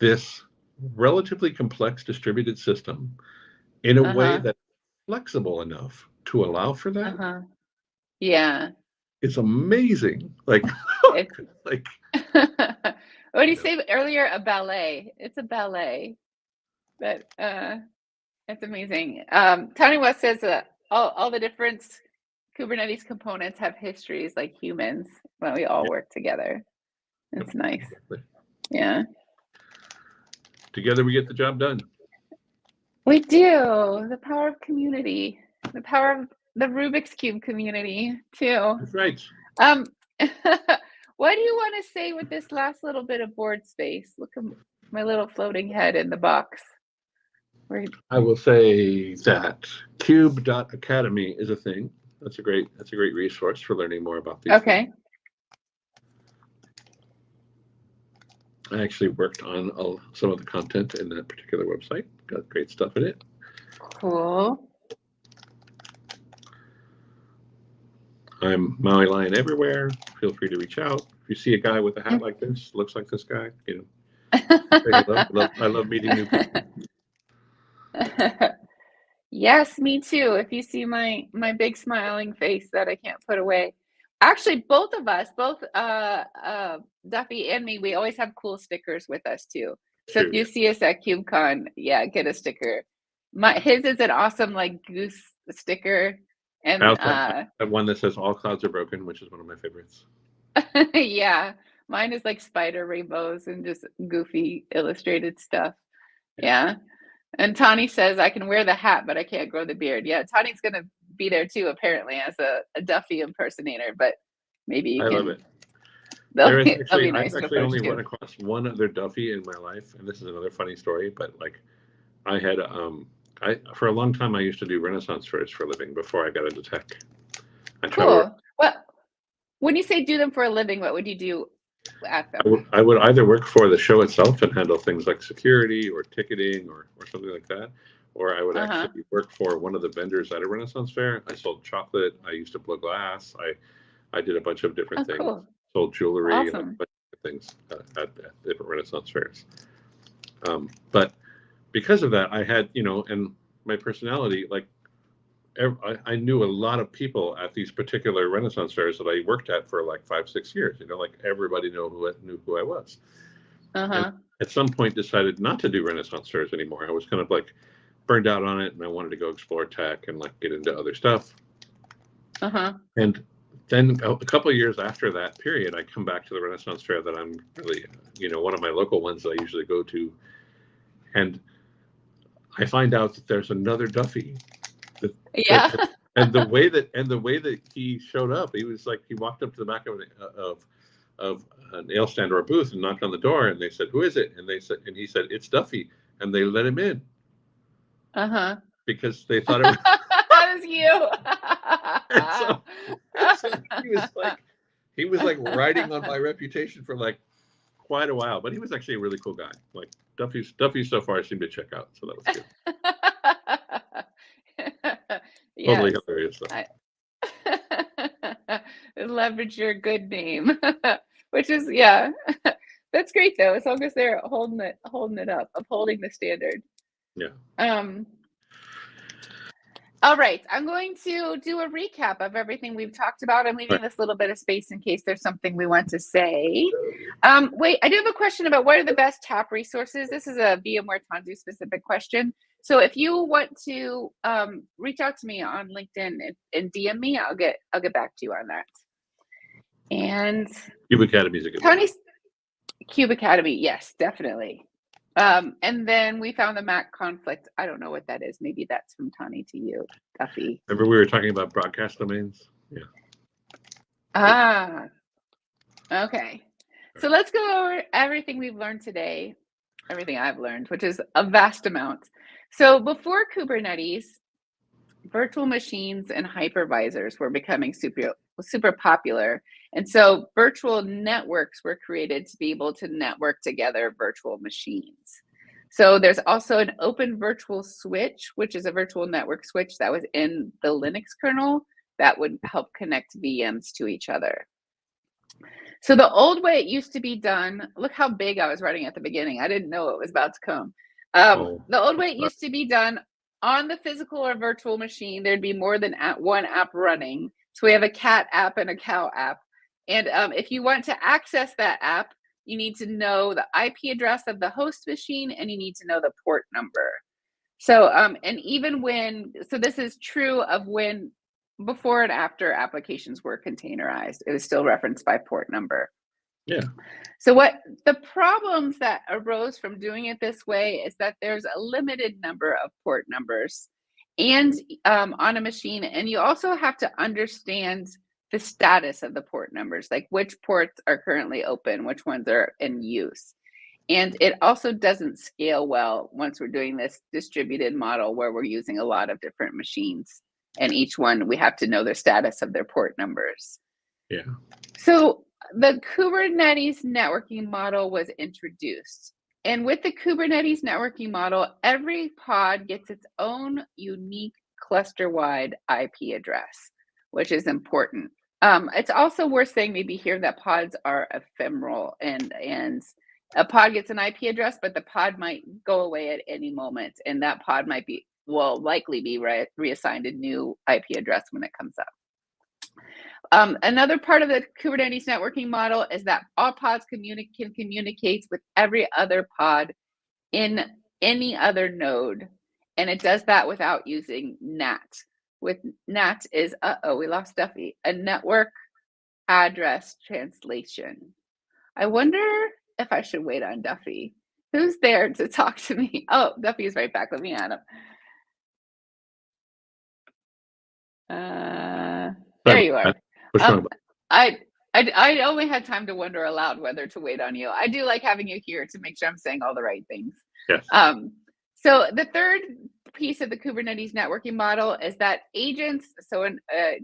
this relatively complex distributed system in a way that's flexible enough to allow for that. Yeah. It's amazing. Like, like what did you say earlier? A ballet. It's a ballet. But it's amazing. Tony West says all the different Kubernetes components have histories like humans when we all work together. It's nice. Exactly. Yeah. Together we get the job done. We do. The power of community. The power of the Rubik's Cube community too. That's right. What do you want to say with this last little bit of board space? Look at my little floating head in the box. I will say that cube.academy is a thing. That's a great resource for learning more about these things. I actually worked on some of the content in that particular website. Got great stuff in it. Cool. I'm Maui Lion everywhere. Feel free to reach out. If you see a guy with a hat like this, looks like this guy, I love meeting new people. Yes, me too. If you see my big smiling face that I can't put away. Actually, both of us, both Duffie and me, we always have cool stickers with us too. So if you see us at KubeCon, yeah, get a sticker. His is an awesome like goose sticker, and I have one that says "All clouds are broken," which is one of my favorites. yeah, mine is like spider rainbows and just goofy illustrated stuff. Yeah. And Tani says, I can wear the hat, but I can't grow the beard. Yeah, Tani's going to be there too, apparently, as a Duffie impersonator, but maybe you can. I love it. Nice I've actually only run across one other Duffie in my life, and this is another funny story, but like I had, for a long time, I used to do Renaissance fairs for a living before I got into tech. Cool. Well, when you say do them for a living, what would you do at them? I would either work for the show itself and handle things like security or ticketing or something like that, or I would actually work for one of the vendors at a Renaissance fair. I sold chocolate. I used to blow glass. I did a bunch of different things. Cool. Sold jewelry awesome. and a bunch of things at different Renaissance fairs. But because of that, I had, and my personality, like I knew a lot of people at these particular Renaissance fairs that I worked at for like 5-6 years. Like everybody knew who I was. And at some point, decided not to do Renaissance fairs anymore. I was kind of like burned out on it, and I wanted to go explore tech and like get into other stuff. And then a couple of years after that period, I come back to the Renaissance fair that I'm really, one of my local ones that I usually go to, and I find out that there's another Duffie. And the way that he showed up, he was like, he walked up to the back of a nail stand or a booth and knocked on the door, and they said, "Who is it?" And he said, "It's Duffie," and they let him in. Because they thought it was that is you. so he was like riding on my reputation for like quite a while, but he was actually a really cool guy. Like Duffie so far seemed to check out, so that was good. Totally hilarious though. Leverage your good name, which is that's great though, as long as they're holding it up, upholding the standard. All right, I'm going to do a recap of everything we've talked about. I'm leaving this little bit of space in case there's something we want to say. Wait, I do have a question about what are the best tap resources. This is a VMware Tanzu specific question. So if you want to reach out to me on LinkedIn and DM me, I'll get back to you on that. And Cube Academy is a good one. Cube Academy, yes, definitely. And then we found the Mac conflict. I don't know what that is. Maybe that's from Tani to you, Duffie. Remember we were talking about broadcast domains? Yeah. Okay. So let's go over everything we've learned today, everything I've learned, which is a vast amount. So before Kubernetes, virtual machines and hypervisors were becoming super popular. And so virtual networks were created to be able to network together virtual machines. So there's also an open virtual switch, which is a virtual network switch that was in the Linux kernel that would help connect VMs to each other. So the old way it used to be done, look how big I was writing at the beginning. I didn't know it was about to come. The old way it used to be done on the physical or virtual machine, there'd be more than one app running. So we have a cat app and a cow app. And if you want to access that app, you need to know the IP address of the host machine and you need to know the port number. So, and even so this is true of when before and after applications were containerized, it was still referenced by port number. Yeah. So what the problems that arose from doing it this way is that there's a limited number of port numbers and on a machine, and you also have to understand the status of the port numbers, like which ports are currently open, which ones are in use. And it also doesn't scale well once we're doing this distributed model where we're using a lot of different machines, and each one we have to know the status of their port numbers. Yeah. So the Kubernetes networking model was introduced. And with the Kubernetes networking model, every pod gets its own unique cluster-wide IP address, which is important. It's also worth saying maybe here that pods are ephemeral, and a pod gets an IP address, but the pod might go away at any moment, and that pod will likely be reassigned a new IP address when it comes up. Another part of the Kubernetes networking model is that all pods can communicate with every other pod in any other node. And it does that without using NAT. With NAT is, we lost Duffie, a network address translation. I wonder if I should wait on Duffie. Who's there to talk to me? Oh, Duffie is right back. Let me add him. There you are. I only had time to wonder aloud whether to wait on you. I do like having you here to make sure I'm saying all the right things. Yes. So the third piece of the Kubernetes networking model is that agents,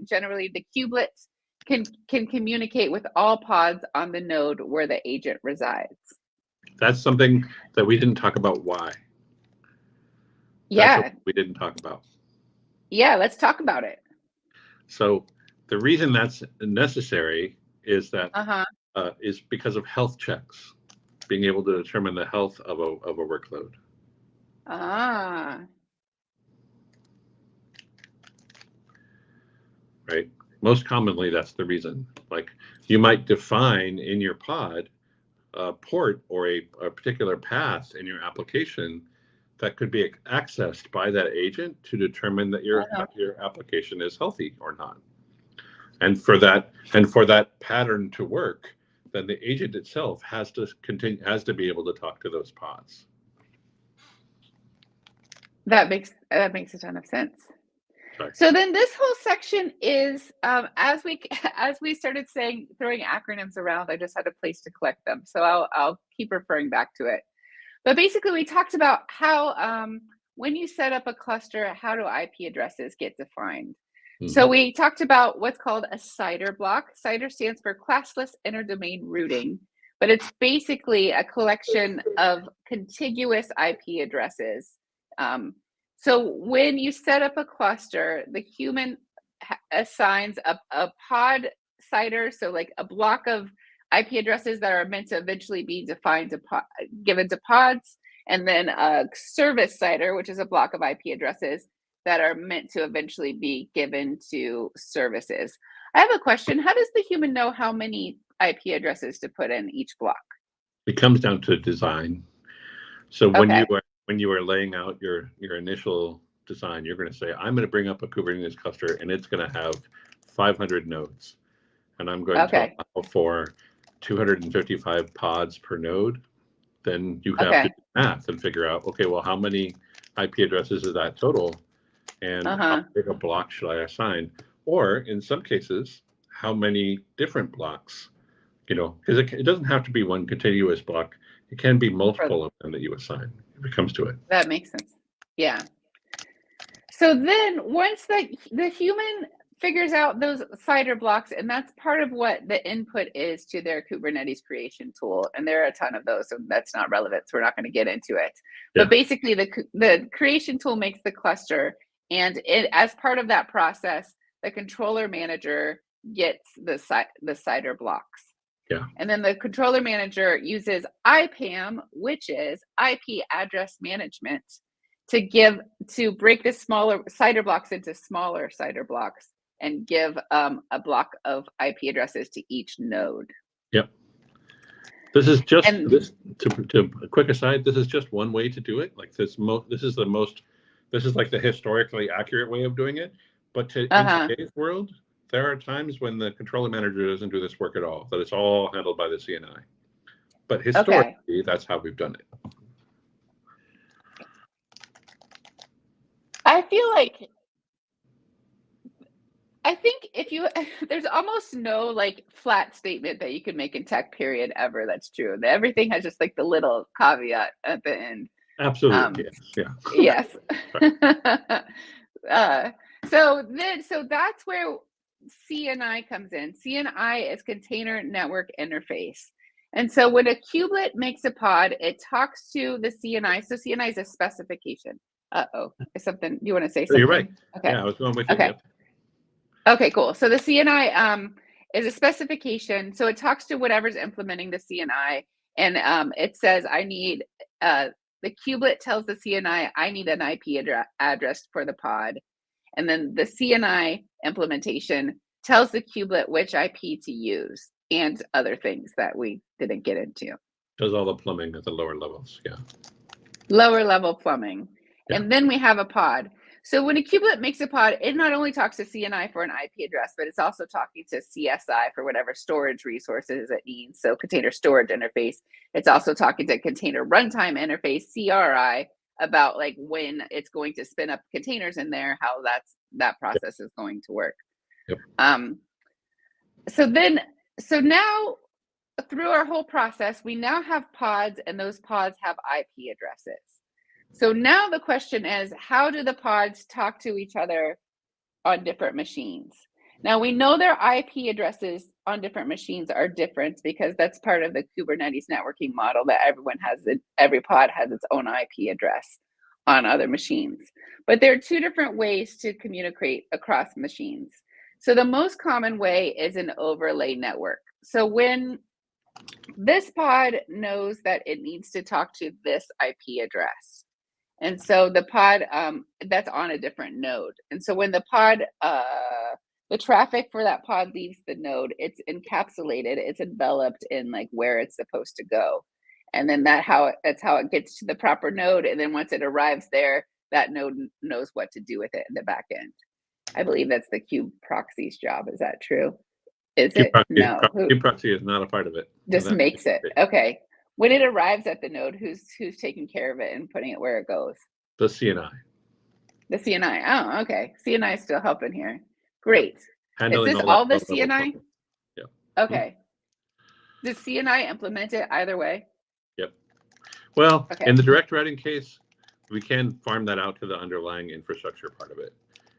generally the kubelets, can communicate with all pods on the node where the agent resides. That's something that we didn't talk about. Why? Yeah. We didn't talk about. Yeah, let's talk about it. So the reason that's necessary is that is because of health checks, being able to determine the health of a workload. Right. Most commonly, that's the reason. Like you might define in your pod a port or a particular path in your application that could be accessed by that agent to determine that your application is healthy or not. And for that pattern to work, then the agent itself has to be able to talk to those pods. That makes a ton of sense. Sorry. So then this whole section is as we started throwing acronyms around, I just had a place to collect them. So I'll keep referring back to it. But basically, we talked about how when you set up a cluster, how do IP addresses get defined? Mm-hmm. So we talked about what's called a CIDR block. CIDR stands for classless interdomain routing, but it's basically a collection of contiguous IP addresses. So when you set up a cluster, the human assigns a pod CIDR, so like a block of IP addresses that are meant to eventually be defined given to pods, and then a service CIDR, which is a block of IP addresses that are meant to eventually be given to services. I have a question. How does the human know how many IP addresses to put in each block? It comes down to design. So when you are laying out your initial design, you're going to say, I'm going to bring up a Kubernetes cluster and it's going to have 500 nodes. And I'm going to allow for 255 pods per node. Then you have to do math and figure out, okay, well, how many IP addresses is that total? And how big a block should I assign? Or in some cases, how many different blocks? Because it doesn't have to be one contiguous block. It can be multiple of them that you assign if it comes to it. That makes sense. Yeah. So then once the human figures out those CIDR blocks, and that's part of what the input is to their Kubernetes creation tool. And there are a ton of those, so that's not relevant. So we're not going to get into it. Yeah. But basically the creation tool makes the cluster. And as part of that process, the controller manager gets the CIDR blocks. Yeah. And then the controller manager uses IPAM, which is IP address management, to break the smaller CIDR blocks into smaller CIDR blocks and give a block of IP addresses to each node. Yep. This is just to a quick aside. This is just one way to do it. Like this is like the historically accurate way of doing it. But in today's world, there are times when the controller manager doesn't do this work at all. That it's all handled by the CNI. But historically, that's how we've done it. I think there's almost no like flat statement that you could make in tech period ever that's true. Everything has just like the little caveat at the end. Absolutely. Yes. Yes. So that's where CNI comes in. CNI is container network interface. And so when a kubelet makes a pod, it talks to the CNI. So CNI is a specification. Is something you want to say something? You're right. Okay. Yeah, I was going with you. Okay. Yep. Okay, cool. So the CNI is a specification. So it talks to whatever's implementing the CNI, and it says I need the kubelet tells the CNI I need an IP address for the pod, and then the CNI implementation tells the kubelet which IP to use and other things that we didn't get into. Does all the plumbing at the lower levels. Yeah. Lower level plumbing. Yeah. And then we have a pod. So when a kubelet makes a pod, it not only talks to CNI for an IP address, but it's also talking to CSI for whatever storage resources it needs. So container storage interface. It's also talking to container runtime interface, CRI, about like when it's going to spin up containers in there, how that process is going to work. Yep. So now through our whole process, we now have pods, and those pods have IP addresses. So now the question is, how do the pods talk to each other on different machines? Now we know their IP addresses on different machines are different because that's part of the Kubernetes networking model, that every pod has its own IP address on other machines. But there are two different ways to communicate across machines. So the most common way is an overlay network. So when this pod knows that it needs to talk to this IP address, and so the pod that's on a different node. And so when the pod, the traffic for that pod leaves the node, it's encapsulated, it's enveloped in like where it's supposed to go. And then that's how it gets to the proper node. And then once it arrives there, that node knows what to do with it in the back end. I believe that's the kube proxy's job. Is that true? Is it? No. Kube proxy is not a part of it. Just makes it. Okay. When it arrives at the node, who's taking care of it and putting it where it goes? The CNI. The CNI. Oh, okay. CNI is still helping here. Great. Handling is this all the CNI? Yeah. Okay. Does CNI implement it either way? Yep. Well, okay. In the direct routing case, we can farm that out to the underlying infrastructure part of it.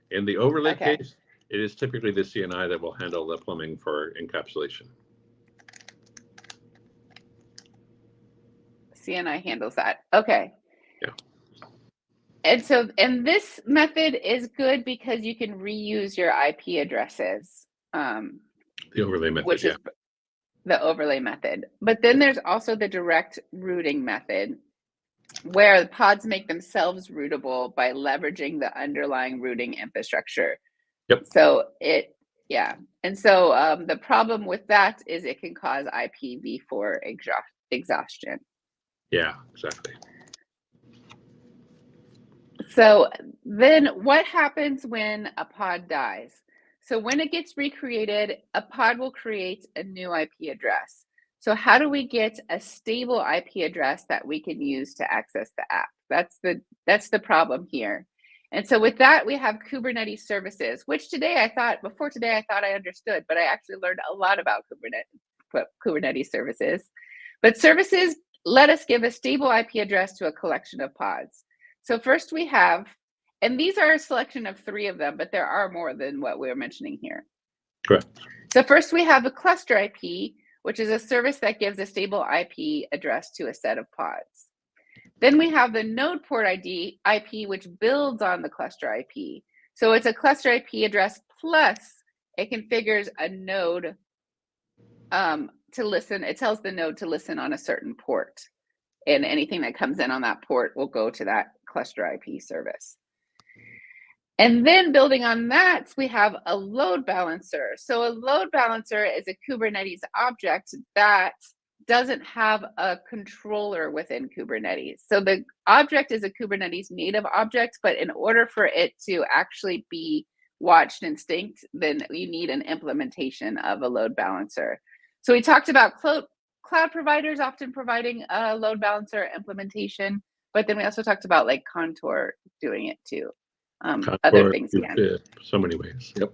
In the overlay case, it is typically the CNI that will handle the plumbing for encapsulation. CNI handles that. Okay. Yeah. And this method is good because you can reuse your IP addresses. The overlay method, which is the overlay method. But then there's also the direct routing method, where the pods make themselves routable by leveraging the underlying routing infrastructure. Yep. So and so the problem with that is it can cause IPv4 exhaustion. Yeah, exactly. So then what happens when a pod dies? So when it gets recreated, a pod will create a new IP address. So how do we get a stable IP address that we can use to access the app? That's the problem here. And so with that, we have Kubernetes services, which before today I thought I understood, but I actually learned a lot about Kubernetes services. But services let us give a stable IP address to a collection of pods. So first we have, and these are a selection of 3 of them, but there are more than what we're mentioning here. Correct. So first we have a cluster IP, which is a service that gives a stable IP address to a set of pods. Then we have the node port ID IP, which builds on the cluster IP. So it's a cluster IP address plus it configures a node to listen. It tells the node to listen on a certain port, and anything that comes in on that port will go to that cluster IP service. And then building on that, we have a load balancer. So a load balancer is a Kubernetes object that doesn't have a controller within Kubernetes. So the object is a Kubernetes native object, but in order for it to actually be watched and synced, then you need an implementation of a load balancer. So we talked about cloud providers often providing a load balancer implementation, but then we also talked about like Contour doing it too. Other things again. So many ways. Yep.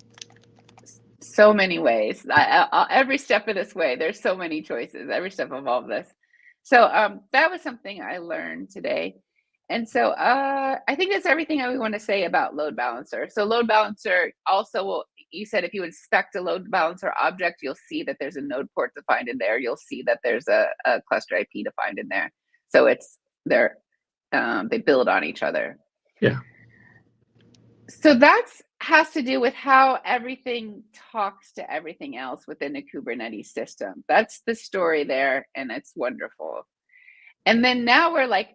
So many ways. Every step of this way, there's so many choices. Every step of all of this. So that was something I learned today. And so I think that's everything I want to say about load balancer. So load balancer also will, you said if you inspect a load balancer object, you'll see that there's a node port defined in there. You'll see that there's a cluster IP defined in there. So they build on each other. Yeah. So that has to do with how everything talks to everything else within a Kubernetes system. That's the story there, and it's wonderful. And then now we're like,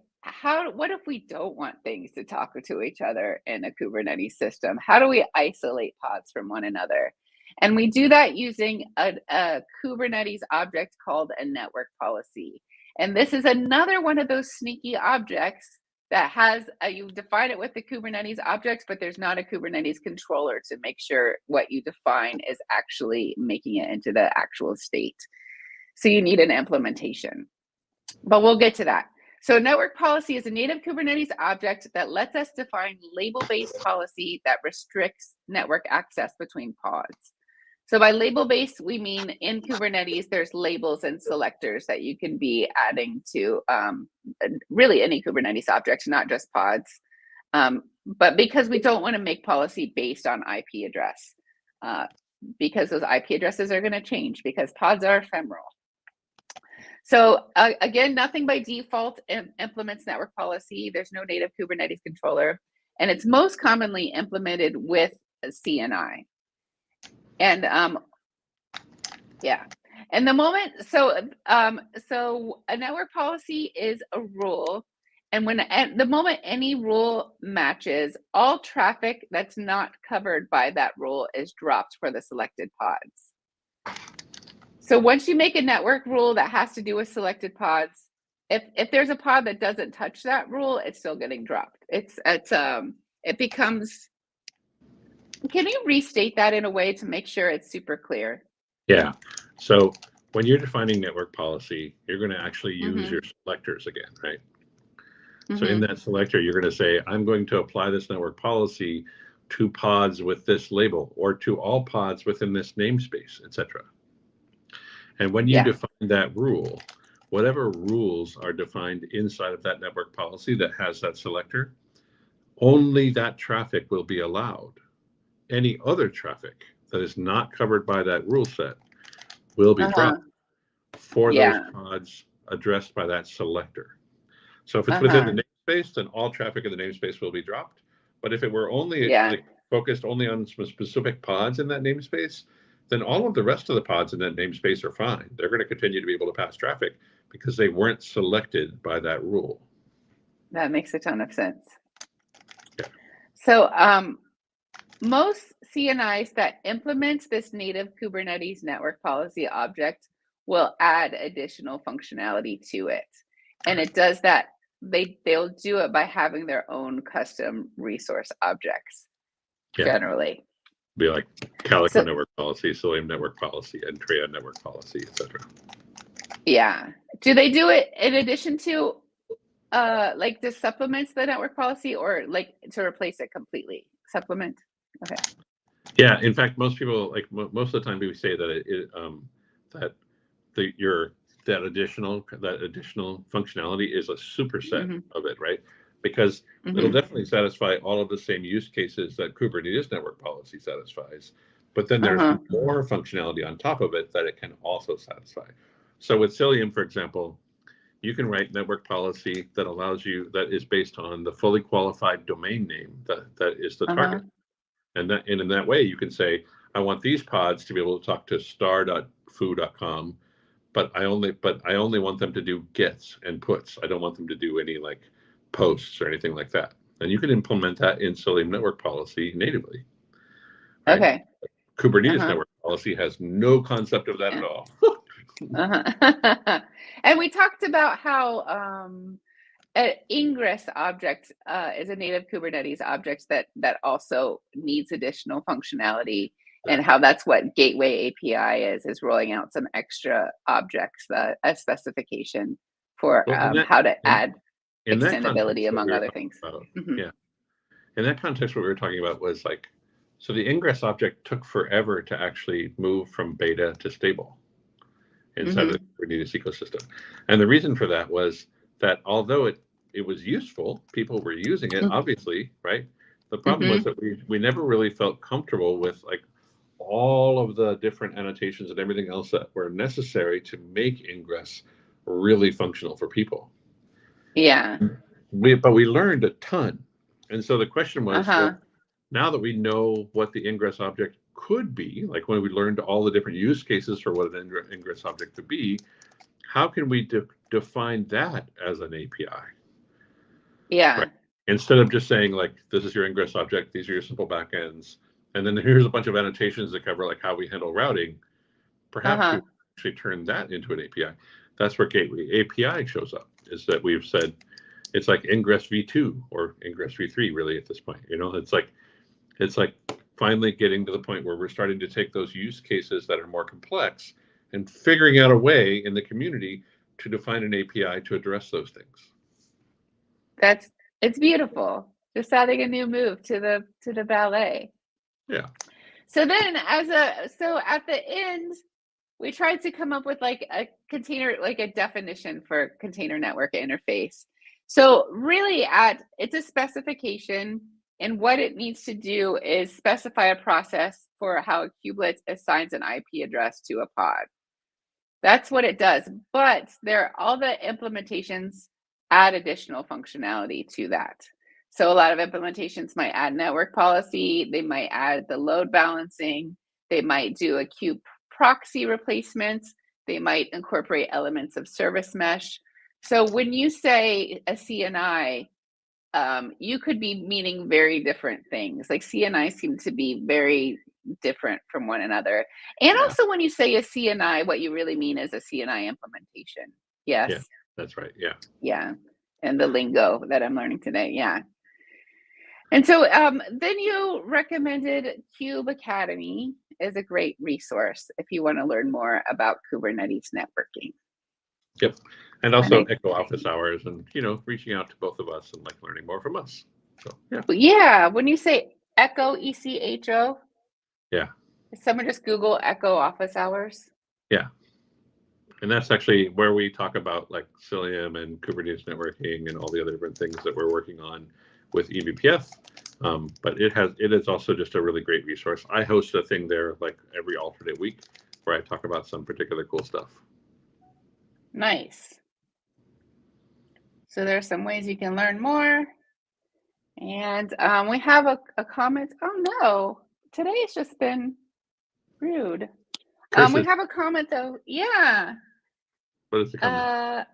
what if we don't want things to talk to each other in a Kubernetes system? How do we isolate pods from one another? And we do that using a Kubernetes object called a network policy. And this is another one of those sneaky objects that has, you define it with the Kubernetes objects, but there's not a Kubernetes controller to make sure what you define is actually making it into the actual state. So you need an implementation, but we'll get to that. So network policy is a native Kubernetes object that lets us define label-based policy that restricts network access between pods. So by label-based, we mean in Kubernetes, there's labels and selectors that you can be adding to really any Kubernetes object, not just pods. But because we don't want to make policy based on IP address, because those IP addresses are going to change because pods are ephemeral. So again, nothing by default implements network policy. There's no native Kubernetes controller, and it's most commonly implemented with a CNI. And yeah, and the moment, so a network policy is a rule, and when at the moment any rule matches, all traffic that's not covered by that rule is dropped for the selected pods. So once you make a network rule that has to do with selected pods, if there's a pod that doesn't touch that rule, it's still getting dropped. It becomes. Can you restate that in a way to make sure it's super clear? Yeah. So when you're defining network policy, you're going to actually use your selectors again, right? So in that selector, you're going to say, I'm going to apply this network policy to pods with this label or to all pods within this namespace, etc. And when you define that rule, whatever rules are defined inside of that network policy that has that selector, only that traffic will be allowed. Any other traffic that is not covered by that rule set will be dropped for those pods addressed by that selector. So if it's within the namespace, then all traffic in the namespace will be dropped. But if it were only like focused only on some specific pods in that namespace, then all of the rest of the pods in that namespace are fine. They're going to continue to be able to pass traffic because they weren't selected by that rule. That makes a ton of sense. Yeah. So most CNIs that implement this native Kubernetes network policy object will add additional functionality to it. And it does that, they'll do it by having their own custom resource objects, generally. Be like Calico network policy, Cilium network policy, and Tria network policy, etc. Yeah. Do they do it in addition to like to supplement the network policy or like to replace it completely? Supplement? Okay. Yeah, in fact, most people, like most of the time we say that that additional functionality is a superset of it, right? Because it'll definitely satisfy all of the same use cases that Kubernetes network policy satisfies, but then there's more functionality on top of it that it can also satisfy. So with Cilium, for example, you can write network policy that allows you, that is based on the fully qualified domain name that is the target. And in that way, you can say, I want these pods to be able to talk to star.foo.com, but I only want them to do gets and puts. I don't want them to do any like posts or anything like that. And you can implement that in Cilium network policy natively. Right? Okay. Kubernetes network policy has no concept of that at all. And we talked about how an ingress object is a native Kubernetes object that also needs additional functionality, and how that's what Gateway API is rolling out some extra objects, a specification for how to add extendability among other things. Yeah. In that context, what we were talking about was like, so the ingress object took forever to actually move from beta to stable inside of the Kubernetes ecosystem. And the reason for that was that although it was useful, people were using it, obviously, right? The problem was that we never really felt comfortable with like all of the different annotations and everything else that were necessary to make ingress really functional for people. Yeah. But we learned a ton. And so the question was, well, now that we know what the ingress object could be, like when we learned all the different use cases for what an ingress object could be, how can we define that as an API? Yeah. Right? Instead of just saying like, this is your ingress object, these are your simple backends, And then here's a bunch of annotations that cover like how we handle routing. Perhaps we actually turn that into an API. That's where Gateway API shows up, is that we've said it's like Ingress v2 or Ingress v3 really at this point. It's like finally getting to the point where we're starting to take those use cases that are more complex and figuring out a way in the community to define an API to address those things. It's beautiful. Just adding a new move to the ballet. Yeah. So then at the end, we tried to come up with like a container, like a definition for container network interface. So really it's a specification, and what it needs to do is specify a process for how a kubelet assigns an IP address to a pod. That's what it does. But all the implementations add additional functionality to that. So a lot of implementations might add network policy. They might add the load balancing. They might do a kube proxy replacement. They might incorporate elements of service mesh. So when you say a CNI, you could be meaning very different things. Like CNIs seem to be very different from one another. And also when you say a CNI, what you really mean is a CNI implementation. Yes. Yeah, that's right. Yeah. Yeah. And the lingo that I'm learning today. Yeah. And so then you recommended Kube Academy is a great resource if you want to learn more about Kubernetes networking. Yep. And also Echo office hours and, reaching out to both of us and like learning more from us. So, yeah. Yeah. When you say Echo, ECHO. Yeah. Someone just Google Echo office hours. Yeah. And that's actually where we talk about like Cilium and Kubernetes networking and all the other different things that we're working on with eBPF. But it is also just a really great resource. I host a thing there like every alternate week where I talk about some particular cool stuff. Nice. So there's some ways you can learn more. And we have a comment. Oh no, today it's just been rude. We have a comment though. Yeah. What is the comment?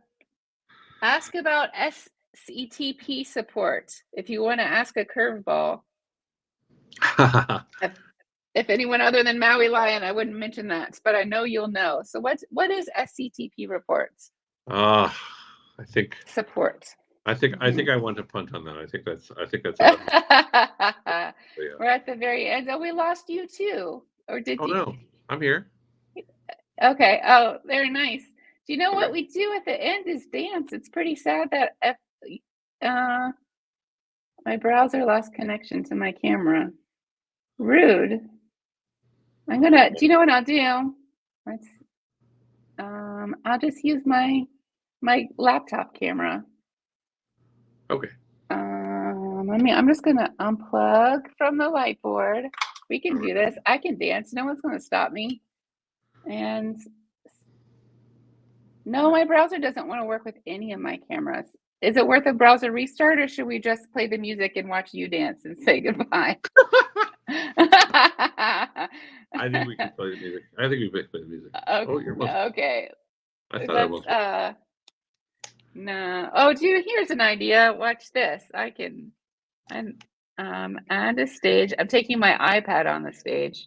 Ask about SCTP support if you want to ask a curveball. If anyone other than Maui Lion, I wouldn't mention that, but I know you'll know. So what is SCTP reports? I think support. I think I want to punt on that. I think that's yeah. We're at the very end. Oh, we lost you too. Or did you? No, I'm here. Okay. Oh, very nice. Do you know what we do at the end is dance? It's pretty sad that my browser lost connection to my camera. Rude. Do you know what I'll do? I'll just use my laptop camera. Okay. I'm just gonna unplug from the light board. We can do this. I can dance. No one's gonna stop me. And no, my browser doesn't want to work with any of my cameras. Is it worth a browser restart, or should we just play the music and watch you dance and say goodbye? I think we can play the music. I think we can play the music. Okay. Oh, you're welcome. Okay. I thought I was. No. Oh, here's an idea. Watch this. I can add a stage. I'm taking my iPad on the stage.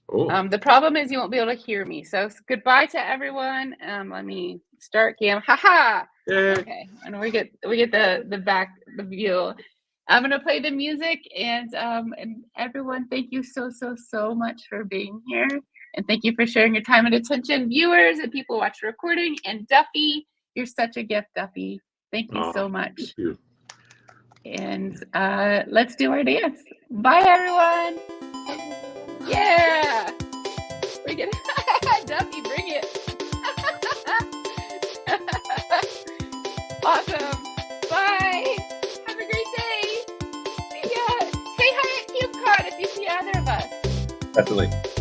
Oh. The problem is you won't be able to hear me. So goodbye to everyone. Let me start cam. Haha. Okay. And we get the view. I'm gonna play the music and everyone, thank you so much for being here. And thank you for sharing your time and attention, viewers and people watch the recording. And Duffie, you're such a gift, Duffie. Thank you so much. Thank you. And let's do our dance. Bye, everyone. Yeah. Bring it. Duffie, bring it. Awesome. Bye. Have a great day. See ya. Say hi at KubeCon if you see either of us. Definitely.